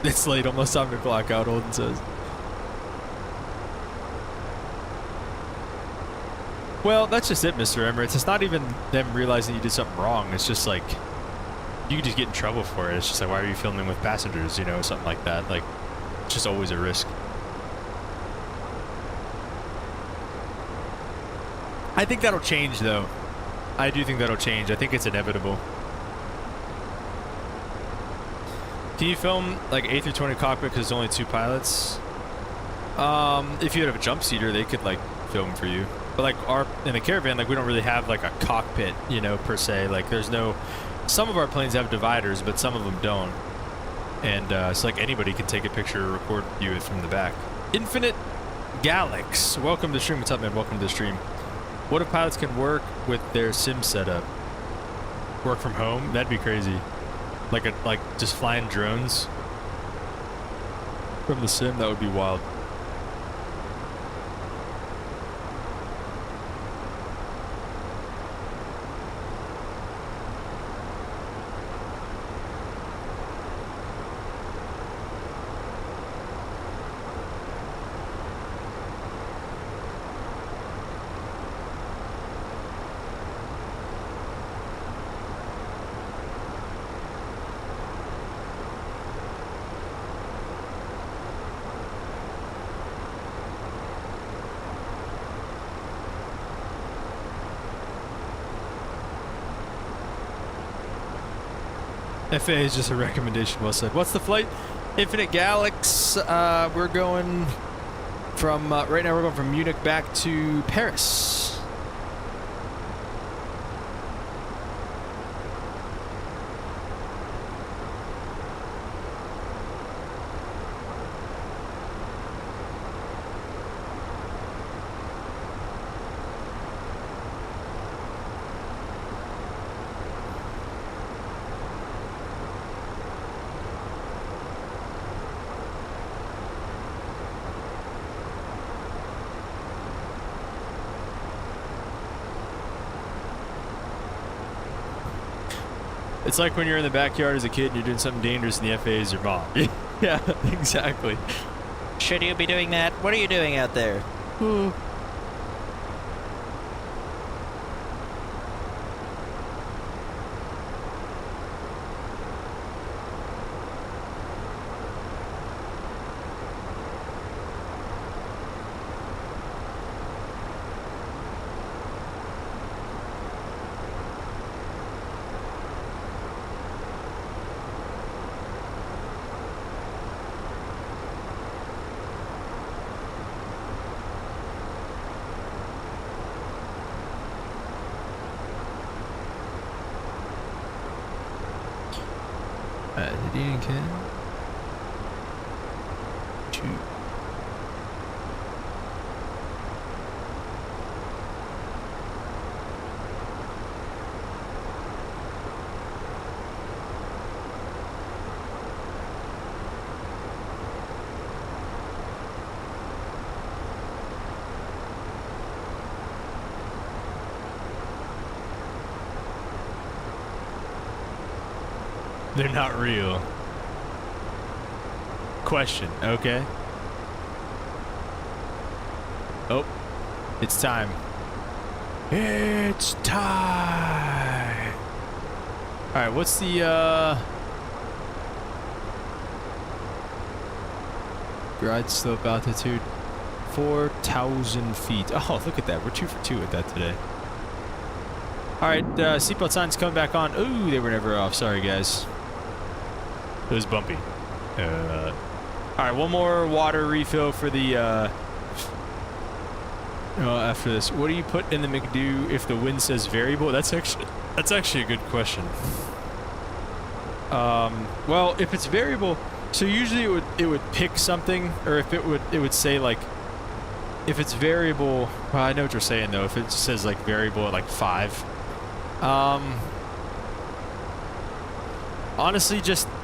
It's late, almost time to clock out, Holden says. Well, that's just it, Mr. Emirates. It's not even them realizing you did something wrong. It's just like, you could just get in trouble for it. It's just like, why are you filming with passengers, you know, something like that. Like, it's just always a risk. I think that'll change, though. I do think that'll change. I think it's inevitable. Can you film, like, A320 cockpit because there's only 2 pilots? If you have a jump seater, they could, like, film for you. But, like, in the Caravan, like, we don't really have, like, a cockpit, you know, per se. Like, there's no... Some of our planes have dividers, but some of them don't. And it's like anybody can take a picture or record you from the back. Infinite Galax. Welcome to the stream. What's up, man? Welcome to the stream. What if pilots can work with their sim setup? Work from home? That'd be crazy. Like just flying drones from the sim? That would be wild. FAA is just a recommendation, well said. What's the flight? Infinite Galax. We're going from, right now we're going from Munich back to Paris. It's like when you're in the backyard as a kid and you're doing something dangerous and the FAA is your mom. Yeah, exactly. Should you be doing that? What are you doing out there? Did can. Two. They're not real. Question, okay. Oh, it's time. It's time. All right, what's the glide slope altitude? 4,000 feet. Oh, look at that. We're 2 for 2 with that today. All right, seatbelt signs coming back on. Ooh, they were never off. Sorry, guys. It was bumpy. All right, one more water refill for the, after this. What do you put in the McDo if the wind says variable? That's actually a good question. Well, if it's variable, so usually it would pick something, or if it would say like, if it's variable, well, I know what you're saying though. If it says like variable at like 5, honestly,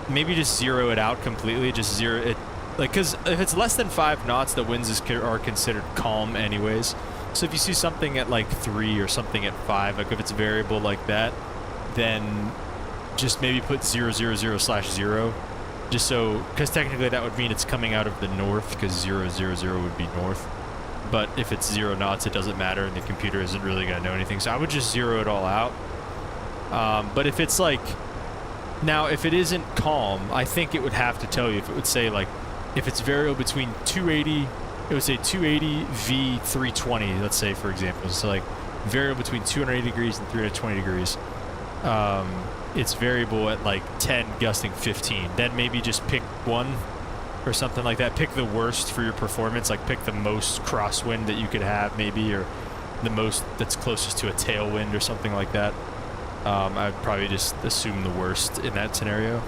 maybe just zero it out completely. Just zero it, like, because if it's less than 5 knots, the winds are considered calm anyways. So if you see something at like 3 or something at 5, like if it's variable like that, then just maybe put 000/0, just so, because technically that would mean it's coming out of the north, because 000 would be north. But if it's 0 knots, it doesn't matter, and the computer isn't really going to know anything. So I would just zero it all out. But if it's like, now if it isn't calm, I think it would have to tell you. If it would say like, if it's variable between 280, it would say 280 V 320, let's say, for example. So like variable between 280 degrees and 320 degrees. It's variable at like 10, gusting 15. Then maybe just pick one or something like that. Pick the worst for your performance, like pick the most crosswind that you could have maybe, or the most that's closest to a tailwind or something like that. I'd probably just assume the worst in that scenario.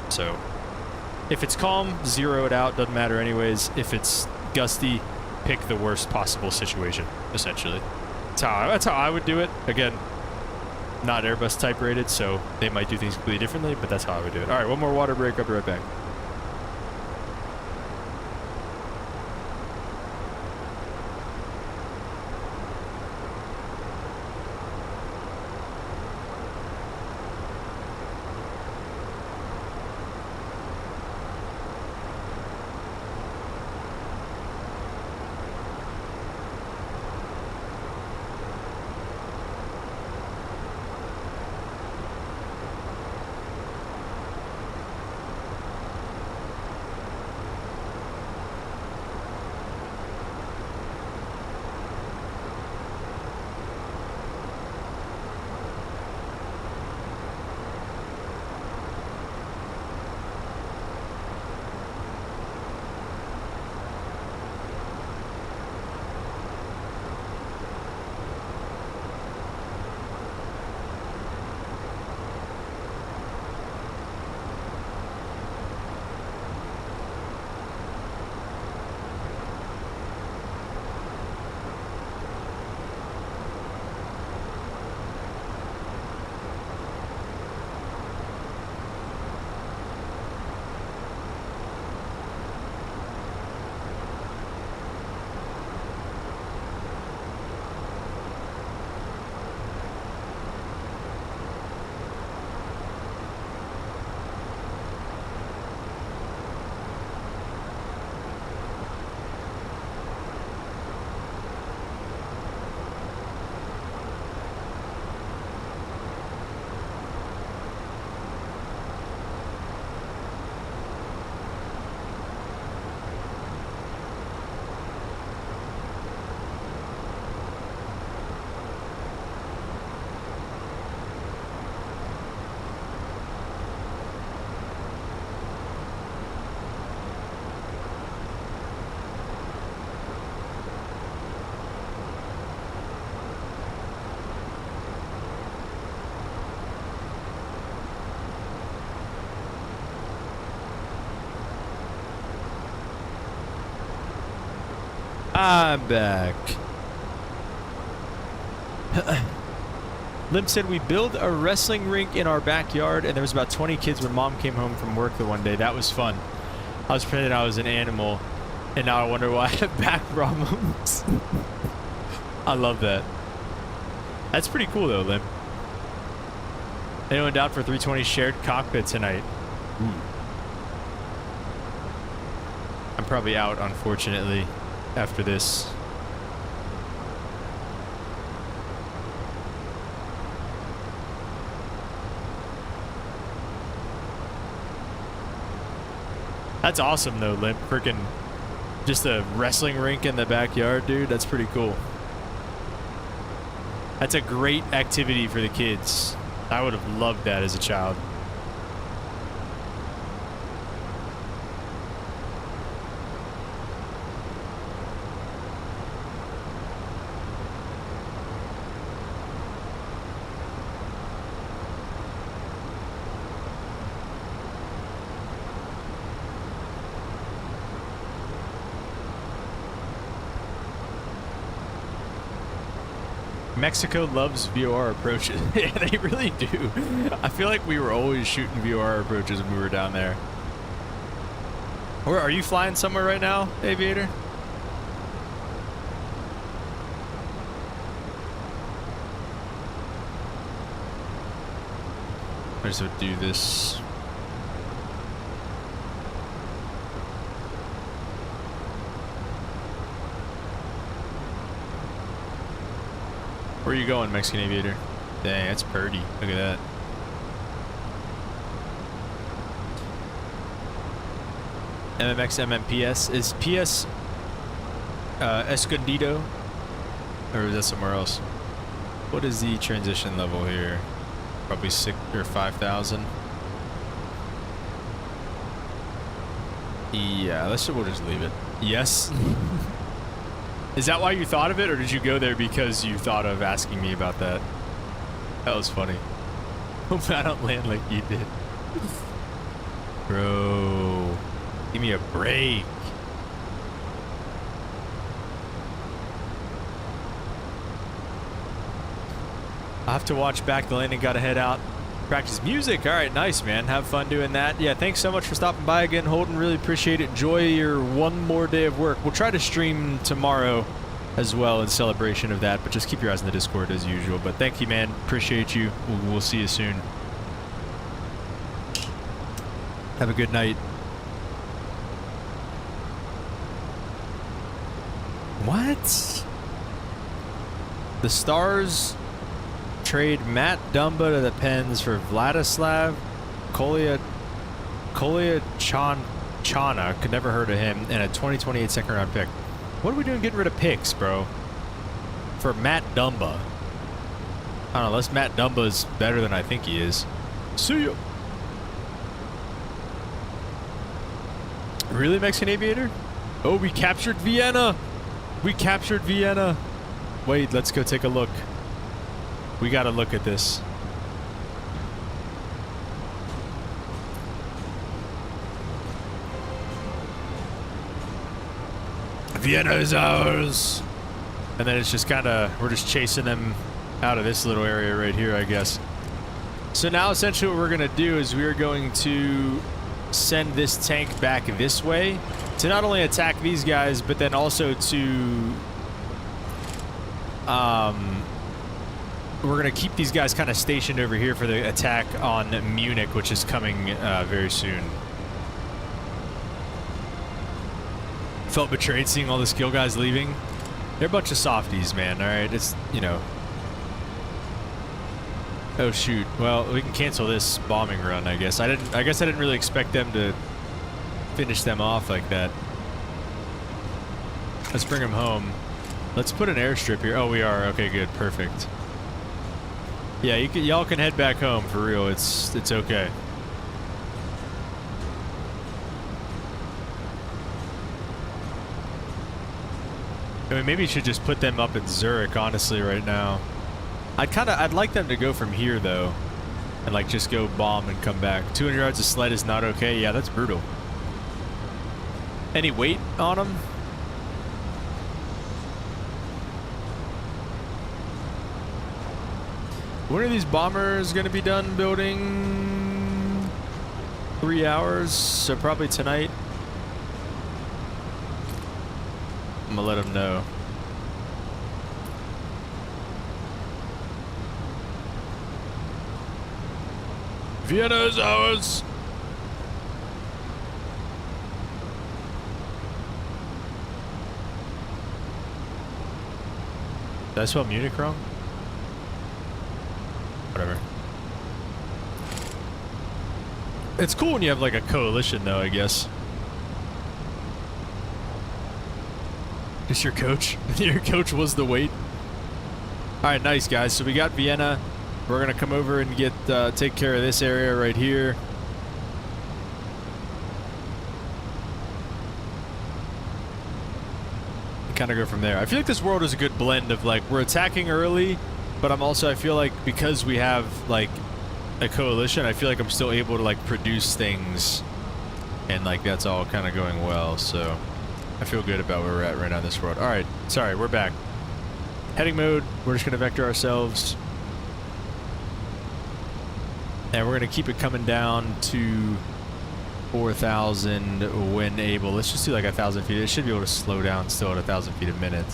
So if it's calm, zero it out, doesn't matter anyways. If it's gusty, pick the worst possible situation, essentially. That's how I would do it. Again, not Airbus type rated, so they might do things completely differently, but that's how I would do it. All right, one more water break. I'll be right back. I'm back. Lim said we build a wrestling rink in our backyard, and there was about 20 kids when mom came home from work the one day. That was fun. I was pretending I was an animal, and now I wonder why I have back problems. I love that. That's pretty cool though, Lim. Anyone down for 320 shared cockpit tonight? I'm probably out, unfortunately, after this. That's awesome though, Limp. Freaking just a wrestling rink in the backyard, dude. That's pretty cool. That's a great activity for the kids. I would have loved that as a child. Mexico loves VOR approaches. Yeah, they really do. I feel like we were always shooting VOR approaches when we were down there. Or are you flying somewhere right now, Aviator? I just would do this. Where are you going, Mexican Aviator? Dang, that's purdy. Look at that. MMX MMPS. Is PS Escondido? Or is that somewhere else? What is the transition level here? Probably 6 or 5,000. Yeah, we'll just leave it. Yes. Is that why you thought of it, or did you go there because you thought of asking me about that? That was funny. Hope I don't land like you did. Bro, give me a break. I'll have to watch back the landing. Gotta head out. Practice music. All right, nice, man. Have fun doing that. Yeah, thanks so much for stopping by again, Holden. Really appreciate it. Enjoy your one more day of work. We'll try to stream tomorrow as well in celebration of that, but just keep your eyes on the Discord as usual. But thank you, man. Appreciate you. We'll see you soon. Have a good night. What? The Stars trade Matt Dumba to the Pens for Vladislav Chana, could never heard of him, and a 2028 second round pick. What are we doing getting rid of picks, bro? For Matt Dumba. I don't know, unless Matt Dumba's better than I think he is. See ya. Really, Mexican Aviator? Oh, we captured Vienna! We captured Vienna! Wait, let's go take a look. We gotta look at this. Vienna is ours! And then it's just kinda, we're just chasing them out of this little area right here, I guess. So now essentially what we're gonna do is we're going to send this tank back this way to not only attack these guys, but then also to we're gonna keep these guys kind of stationed over here for the attack on Munich, which is coming very soon. Felt betrayed seeing all the skill guys leaving. They're a bunch of softies, man. All right, it's, you know. Oh shoot. Well, we can cancel this bombing run, I guess. I guess I didn't really expect them to finish them off like that. Let's bring them home. Let's put an airstrip here. Oh, we are. Okay, good. Perfect. Yeah, y'all can head back home for real. It's okay. I mean, maybe you should just put them up in Zurich, honestly, right now. I'd like them to go from here, though. And, like, just go bomb and come back. 200 yards of sled is not okay. Yeah, that's brutal. Any weight on them? When are these bombers going to be done building? 3 hours, so probably tonight. I'm gonna let them know. Vienna is ours. Did I spell Munich wrong? Whatever. It's cool when you have like a coalition though, I guess. Just your coach? Your coach was the weight? Alright, nice guys. So we got Vienna. We're gonna come over and get take care of this area right here. Kind of go from there. I feel like this world is a good blend of like we're attacking early, but I feel like because we have like a coalition, I feel like I'm still able to like produce things, and like that's all kind of going well. So I feel good about where we're at right now in this world. All right, sorry, we're back. Heading mode. We're just gonna vector ourselves, and we're gonna keep it coming down to 4,000 when able. Let's just do like 1,000 feet. It should be able to slow down still at 1,000 feet a minute.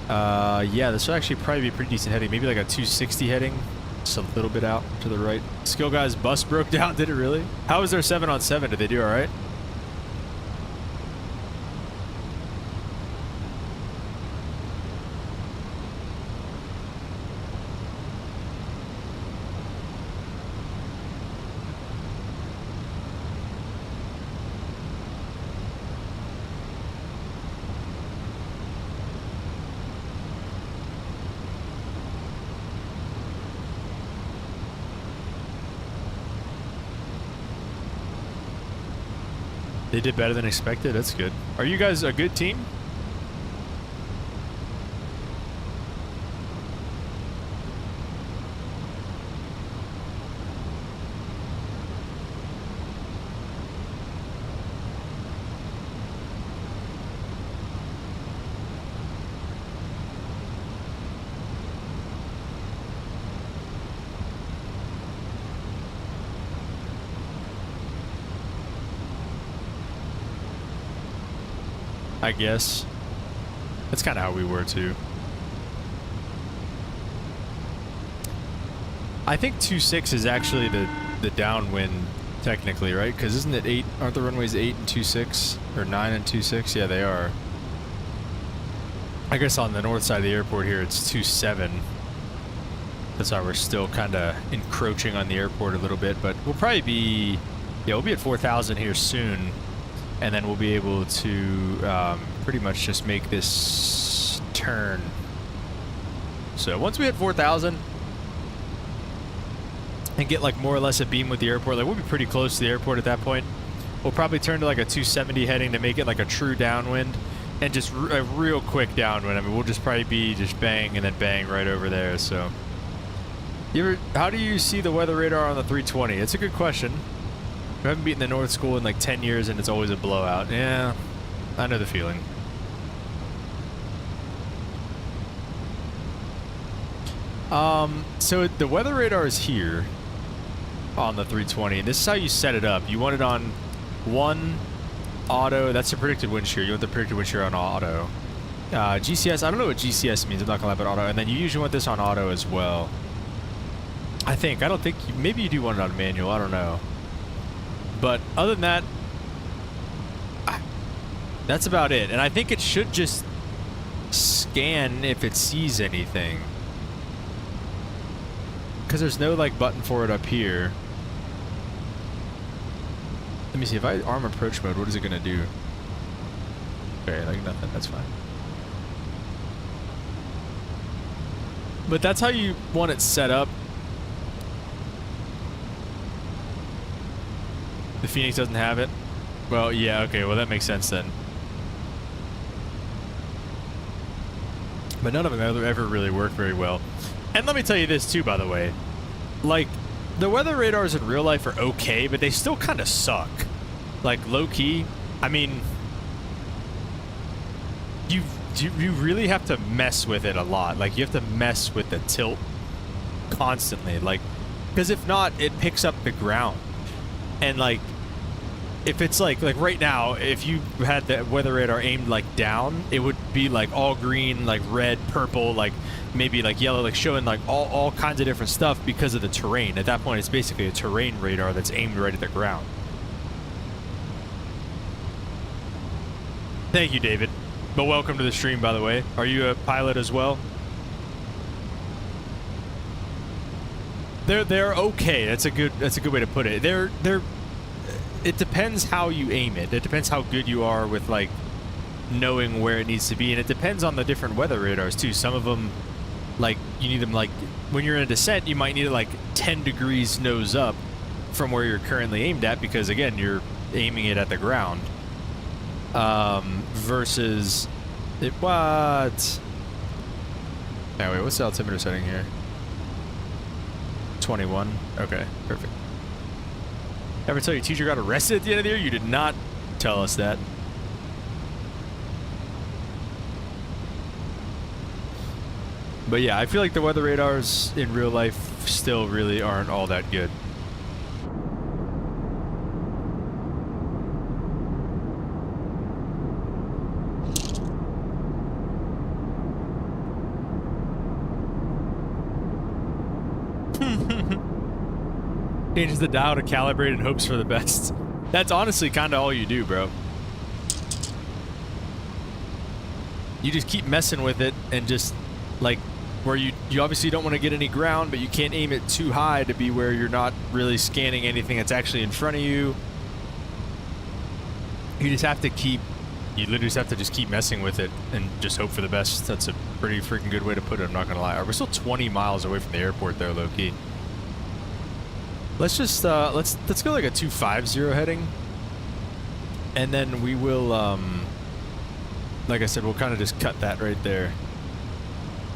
Yeah, this will actually probably be a pretty decent heading. Maybe like a 260 heading. Just a little bit out to the right. Skill guy's bus broke down. Did it really? How was their 7-on-7? Did they do all right? They did better than expected. That's good. Are you guys a good team? I guess. That's kind of how we were too. I think 2.6 is actually the downwind technically, right? Because isn't it 8? Aren't the runways 8 and 2.6 or 9 and 2.6? Yeah, they are. I guess on the north side of the airport here, it's 2.7. That's why we're still kind of encroaching on the airport a little bit, but we'll probably be, yeah, we'll be at 4,000 here soon. And then we'll be able to pretty much just make this turn. So once we hit 4,000 and get like more or less a beam with the airport, like we'll be pretty close to the airport at that point. We'll probably turn to like a 270 heading to make it like a true downwind, and just a real quick downwind. I mean, we'll just probably be just bang and then bang right over there. So, how do you see the weather radar on the 320? It's a good question. We haven't beaten the North School in like 10 years and it's always a blowout. Yeah, I know the feeling. So the weather radar is here on the 320, and this is how you set it up. You want it on 1 auto. That's the predicted wind shear. You want the predicted wind shear on auto. GCS, I don't know what GCS means. I'm not gonna lie about auto. And then you usually want this on auto as well. I don't think, maybe you do want it on manual. I don't know. But other than that, that's about it. And I think it should just scan if it sees anything, because there's no like button for it up here. Let me see. If I arm approach mode, what is it gonna do? Okay, like nothing. That's fine. But that's how you want it set up. The FENIX doesn't have it? Well, yeah, okay, well that makes sense then. But none of them ever really work very well. And let me tell you this too, by the way. Like, the weather radars in real life are okay, but they still kind of suck. Like, low-key, I mean, you really have to mess with it a lot. Like, you have to mess with the tilt constantly, like, because if not, it picks up the ground. And like, if it's like right now, if you had the weather radar aimed like down, it would be like all green, like red, purple, like maybe like yellow, like showing like all kinds of different stuff because of the terrain. At that point, it's basically a terrain radar that's aimed right at the ground. Thank you, David. But welcome to the stream, by the way. Are you a pilot as well? They're okay. That's a good way to put it. It depends how you aim it. It depends how good you are with like knowing where it needs to be, and it depends on the different weather radars too. Some of them, like, you need them like when you're in a descent, you might need it like 10 degrees nose up from where you're currently aimed at, because again, you're aiming it at the ground. Versus it what? Now wait, what's the altimeter setting here? 21. Okay, perfect. Ever tell your teacher got arrested at the end of the year? You did not tell us that. But yeah, I feel like the weather radars in real life still really aren't all that good. Changes the dial to calibrate and hopes for the best. That's honestly kind of all you do, bro. You just keep messing with it, and just like where you obviously don't want to get any ground, but you can't aim it too high to be where you're not really scanning anything that's actually in front of you. You just have to keep, you literally just have to just keep messing with it and just hope for the best. That's a pretty freaking good way to put it, I'm not gonna lie. We're still 20 miles away from the airport though, low-key. Let's just let's go like a 250 heading, and then we will like I said, we'll kind of just cut that right there.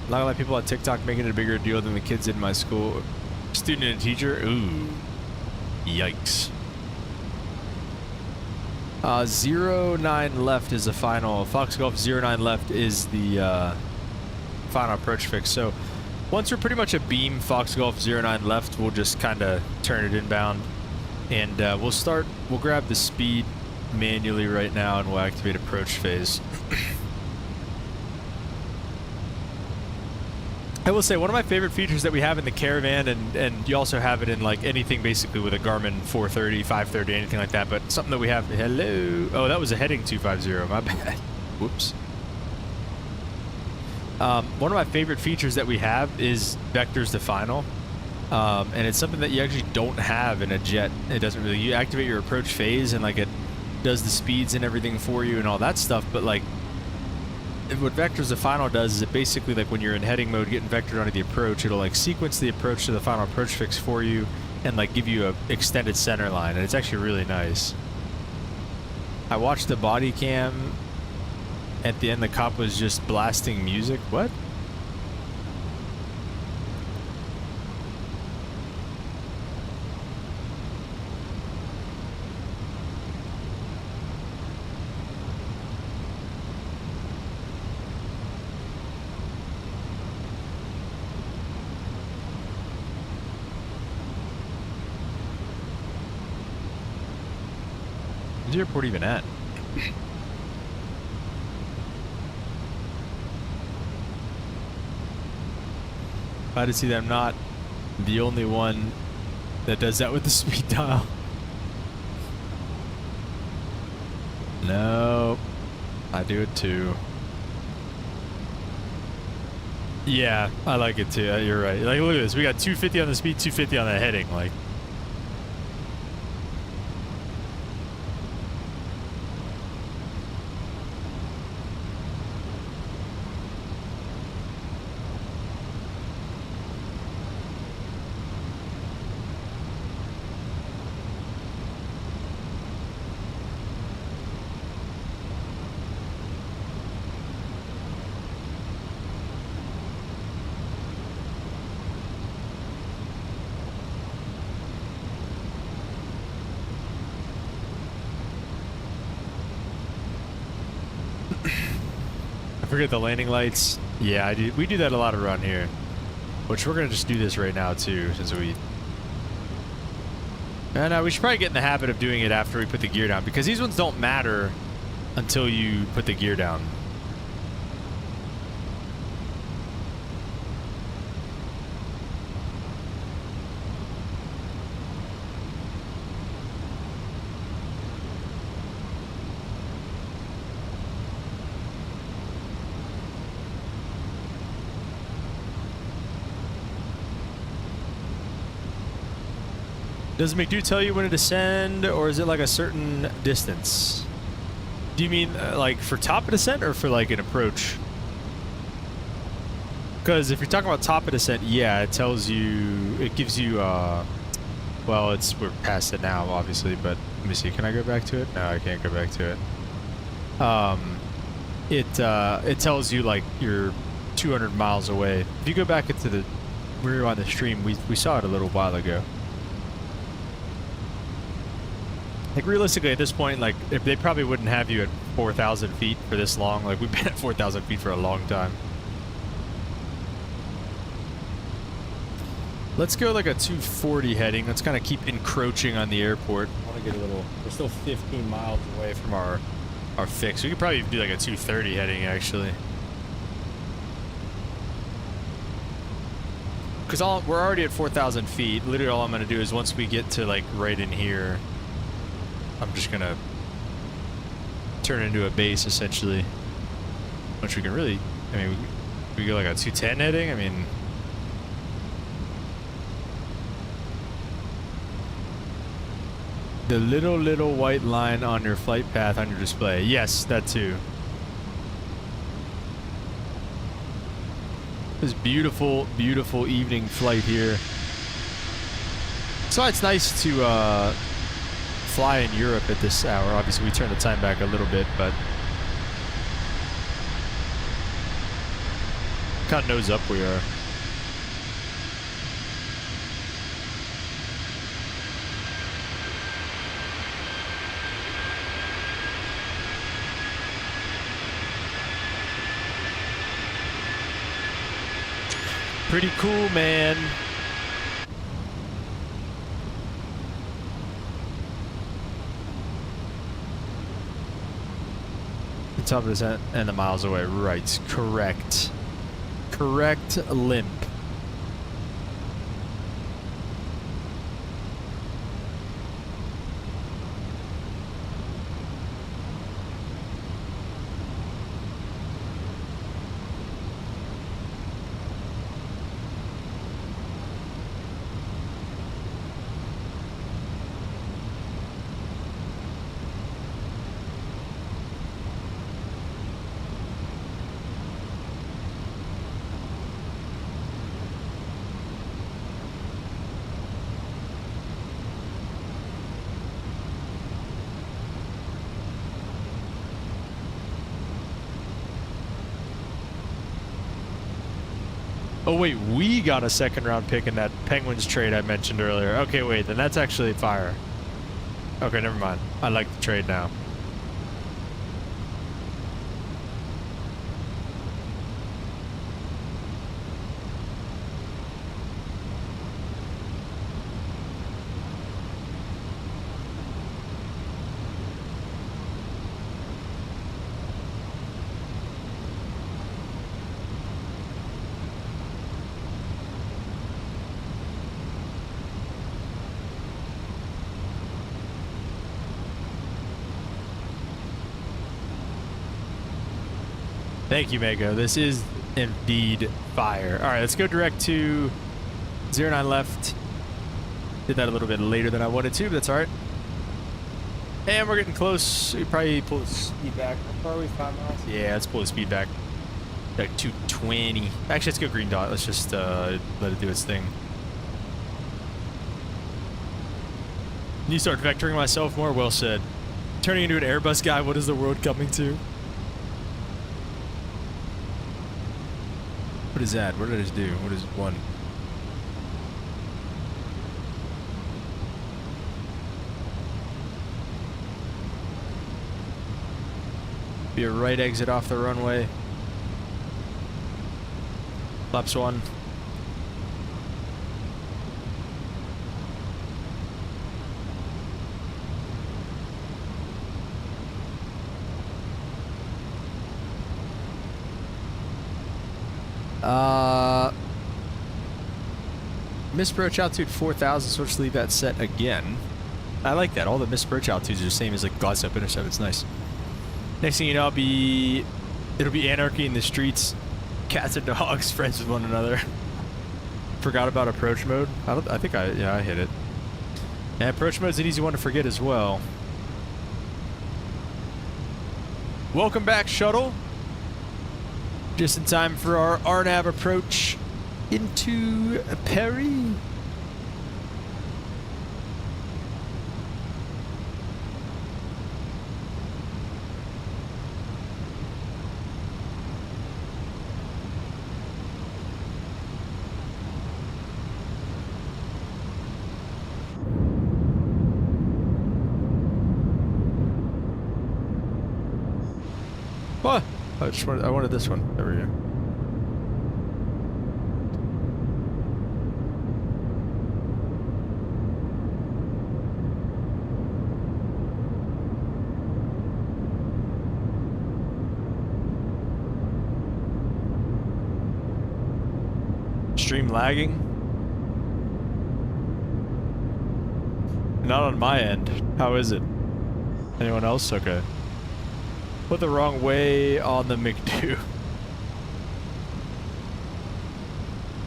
A lot of people on TikTok making it a bigger deal than the kids in my school. Student and teacher, ooh, yikes. 09 left is the final. Fox Golf 09 left is the final approach fix. So once we're pretty much a beam Fox Golf 09 left, we'll just kind of turn it inbound, and we'll grab the speed manually right now, and we'll activate approach phase. I will say one of my favorite features that we have in the Caravan, and you also have it in like anything basically with a Garmin 430, 530, anything like that, but something that we have, hello, oh, that was a heading 250, my bad, whoops. One of my favorite features that we have is vectors to final, and it's something that you actually don't have in a jet. It doesn't really, you activate your approach phase and like it does the speeds and everything for you and all that stuff, but like what vectors to final does is it basically, like when you're in heading mode getting vectored onto the approach, it'll like sequence the approach to the final approach fix for you and like give you a extended center line, and it's actually really nice. I watched the body cam. At the end, the cop was just blasting music. What? Where's the airport even at? Glad to see that I'm not the only one that does that with the speed dial. No, I do it too. Yeah, I like it too. You're right. Like, look at this. We got 250 on the speed, 250 on the heading. Like, I forget the landing lights. Yeah, I do. We do that a lot around here. which we're gonna just do this right now too, since we. And we should probably get in the habit of doing it after we put the gear down, because these ones don't matter until you put the gear down. Does McDo tell you when to descend, or is it like a certain distance? Do you mean like for top of descent or for like an approach? Because if you're talking about top of descent, yeah, it tells you, it gives you, well, we're past it now, obviously, but let me see, can I go back to it? No, I can't go back to it. It tells you like you're 200 miles away. If you go back into the, we were on the stream, we saw it a little while ago. Like realistically at this point, like if they probably wouldn't have you at 4,000 feet for this long. Like we've been at 4,000 feet for a long time. Let's go like a 240 heading. Let's kind of keep encroaching on the airport. I want to get a little, we're still 15 miles away from our fix. We could probably do like a 230 heading actually. Because we're already at 4,000 feet. Literally all I'm going to do is once we get to like right in here, I'm just gonna turn it into a base essentially, which we can really, I mean, we go like a 210 heading. I mean, the little white line on your flight path on your display. Yes, that too. This beautiful, beautiful evening flight here. So it's nice to fly in Europe at this hour. Obviously, we turn the time back a little bit, but kind of nose up we are. Pretty cool, man. The top of the descent and the miles away. Right. Correct. Correct, limp. Oh wait, we got a second round pick in that Penguins trade I mentioned earlier. Okay, wait, then that's actually fire. Okay, never mind. I like the trade now. Thank you, Mego. This is indeed fire. All right, let's go direct to 09 left. Did that a little bit later than I wanted to, but that's all right. And we're getting close. We probably pull the speed back. How far are we? 5 miles? Yeah, let's pull the speed back. Like 220. Actually, let's go green dot. Let's just let it do its thing. You start vectoring myself more? Well said. Turning into an Airbus guy, what is the world coming to? What is that? What did I just do? What is one? Be a right exit off the runway. Flaps 1. Misapproach altitude 4,000, so let's leave that set again. I like that. All the misapproach altitudes are the same as like glide step, intercept. It's nice. Next thing you know, it'll be anarchy in the streets. Cats and dogs friends with one another. Forgot about approach mode. I think I hit it. And approach mode's an easy one to forget as well. Welcome back, shuttle. Just in time for our RNAV approach into Paris. What? I wanted this one. There we go. Stream lagging? Not on my end. How is it? Anyone else? Okay. Put the wrong way on the McDo.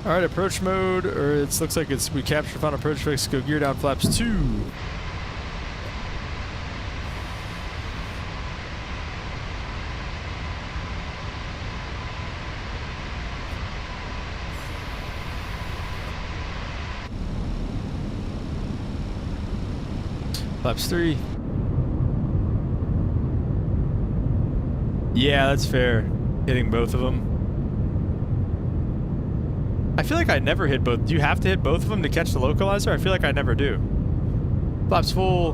Alright, approach mode, or it looks like we captured final approach fix, go gear down flaps 2. Flaps 3. Yeah, that's fair. Hitting both of them. I feel like I never hit both. Do you have to hit both of them to catch the localizer? I feel like I never do. Flaps full.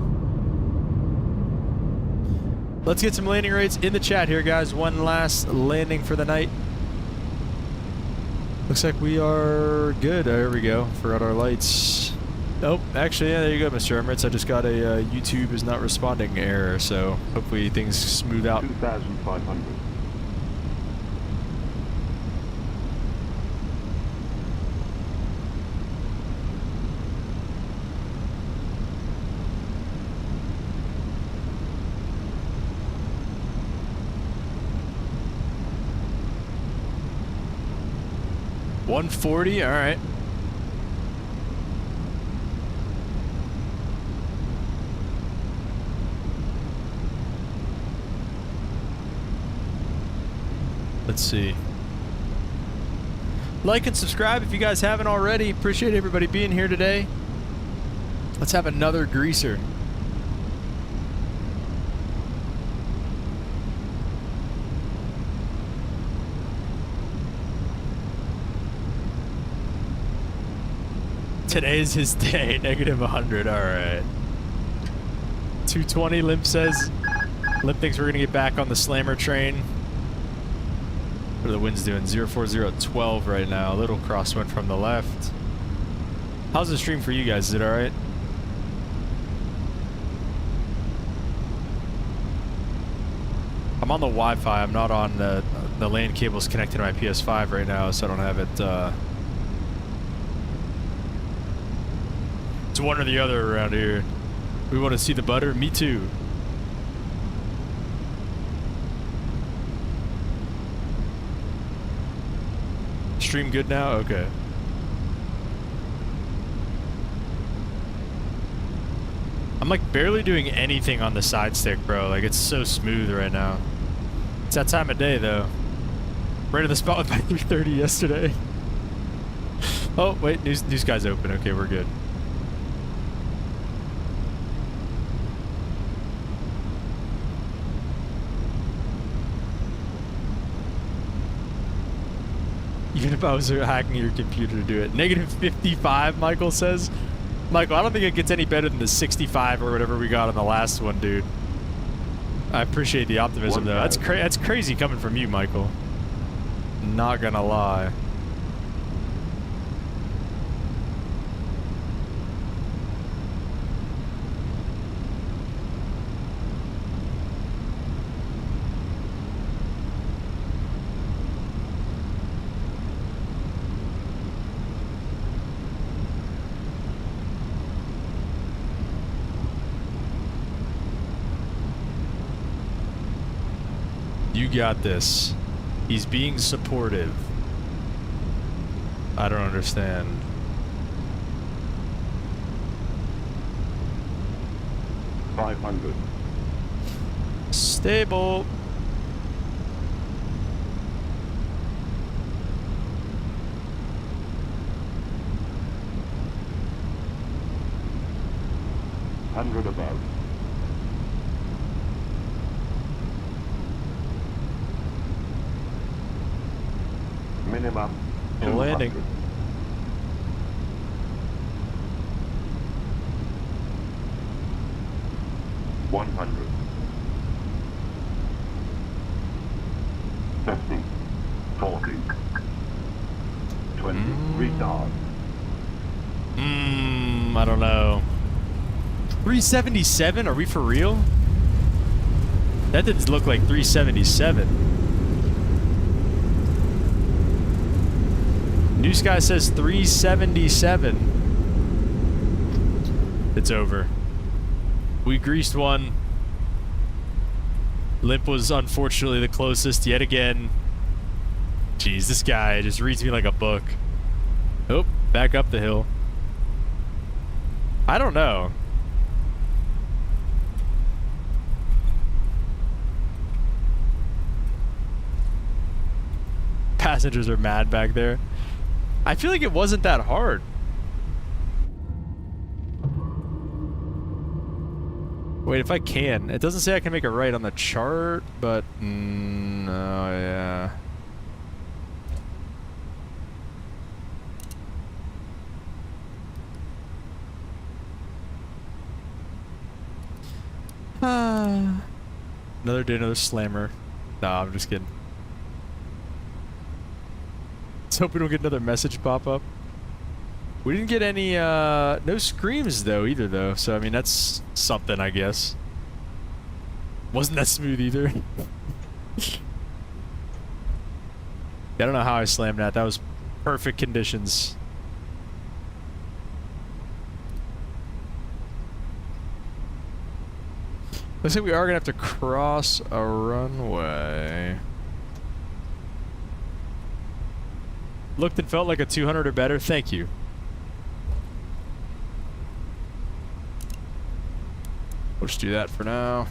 Let's get some landing rates in the chat here, guys. One last landing for the night. Looks like we are good. There we go. Forgot our lights. Nope. Actually, yeah, there you go, Mr. Emirates. I just got a YouTube is not responding error, so hopefully things smooth out. 2,500. $140. All right. Let's see. Like and subscribe if you guys haven't already. Appreciate everybody being here today. Let's have another greaser. Today's his day. Negative 100. All right. 220. Limp says. Limp thinks we're gonna get back on the slammer train. What are the winds doing? 04012 right now. A little crosswind from the left. How's the stream for you guys? Is it all right? I'm on the Wi-Fi. I'm not on the LAN cables connected to my PS5 right now, so I don't have it. It's one or the other around here. We want to see the butter? Me too. Stream good now? Okay. I'm like barely doing anything on the side stick, bro. Like it's so smooth right now. It's that time of day though. Right in the spot with my 330 yesterday. Oh wait, news guy's open. Okay, we're good. Even if I was hacking your computer to do it. Negative 55, Michael says. Michael, I don't think it gets any better than the 65 or whatever we got on the last one, dude. I appreciate the optimism, though. That's crazy coming from you, Michael. Not gonna lie. You got this. He's being supportive. I don't understand. $500. Stable. $100 above. Minimum Landing. 200. $100. 50. 40. 20. Retard. I don't know. 377? Are we for real? That didn't look like 377. New Sky says 377. It's over. We greased one. Limp was unfortunately the closest yet again. Jeez, this guy just reads me like a book. Oh, back up the hill. I don't know. Passengers are mad back there. I feel like it wasn't that hard. Wait, if I can. It doesn't say I can make a right on the chart, but... no, yeah. Another day, another slammer. Nah, I'm just kidding. Let's hope we don't get another message pop up. We didn't get any, no screams though, either though. So, I mean, that's something, I guess. Wasn't that smooth either. I don't know how I slammed that. That was perfect conditions. Looks like we are gonna have to cross a runway. Looked and felt like a 200 or better. Thank you. We'll just do that for now.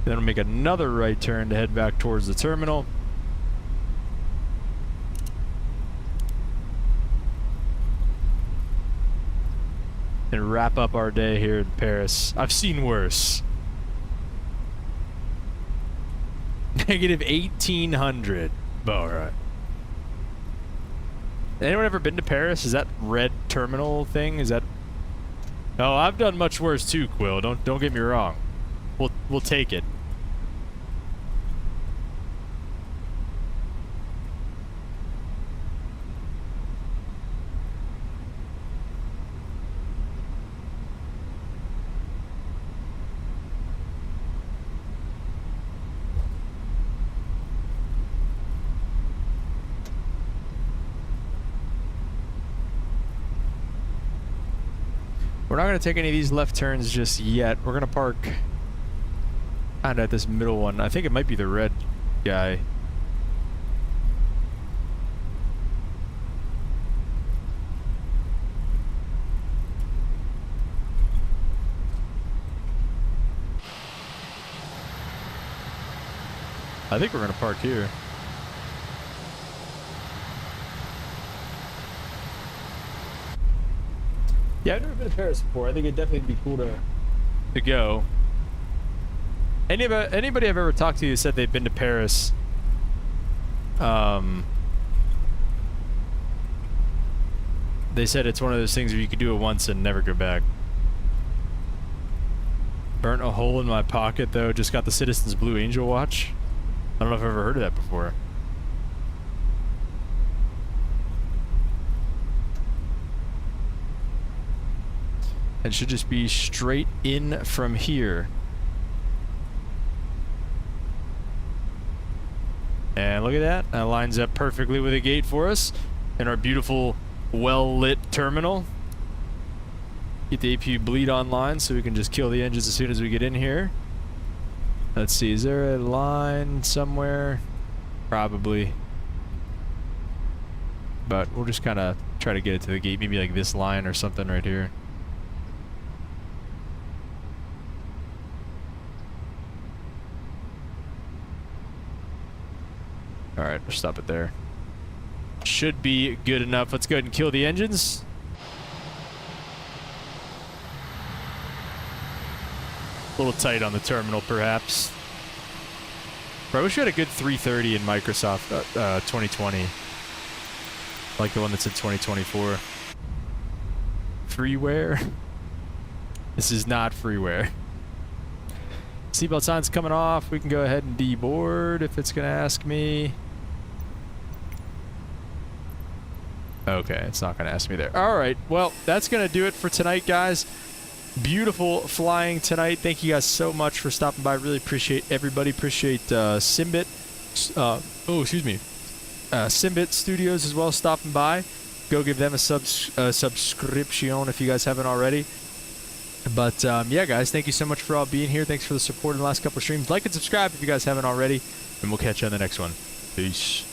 Then we'll make another right turn to head back towards the terminal. And wrap up our day here in Paris. I've seen worse. Negative 1,800. Alright. Anyone ever been to Paris? Is that red terminal thing? Is that... Oh, I've done much worse too, Quill. Don't get me wrong. We'll take it. We're not going to take any of these left turns just yet. We're going to park kind of at this middle one. I think it might be the red guy. I think we're going to park here. Yeah, I've never been to Paris before. I think it'd definitely be cool to go. Anybody I've ever talked to who said they've been to Paris, they said it's one of those things where you could do it once and never go back. Burnt a hole in my pocket though. Just got the Citizens Blue Angel watch. I don't know if I've ever heard of that before. It should just be straight in from here. And look at that. That lines up perfectly with a gate for us in our beautiful, well-lit terminal. Get the APU bleed online so we can just kill the engines as soon as we get in here. Let's see, is there a line somewhere? Probably. But we'll just kind of try to get it to the gate, maybe like this line or something right here. Alright, we'll stop it there. Should be good enough. Let's go ahead and kill the engines. A little tight on the terminal, perhaps. Bro, I wish we had a good 330 in Microsoft 2020. Like the one that's in 2024. Freeware? This is not freeware. Seatbelt sign's coming off. We can go ahead and deboard if it's going to ask me. Okay, it's not going to ask me there. All right, well, that's going to do it for tonight, guys. Beautiful flying tonight. Thank you guys so much for stopping by. Really appreciate everybody. Appreciate Simbit. Simbit Studios as well stopping by. Go give them a subscription if you guys haven't already. But yeah, guys, thank you so much for all being here. Thanks for the support in the last couple of streams. Like and subscribe if you guys haven't already, and we'll catch you on the next one. Peace.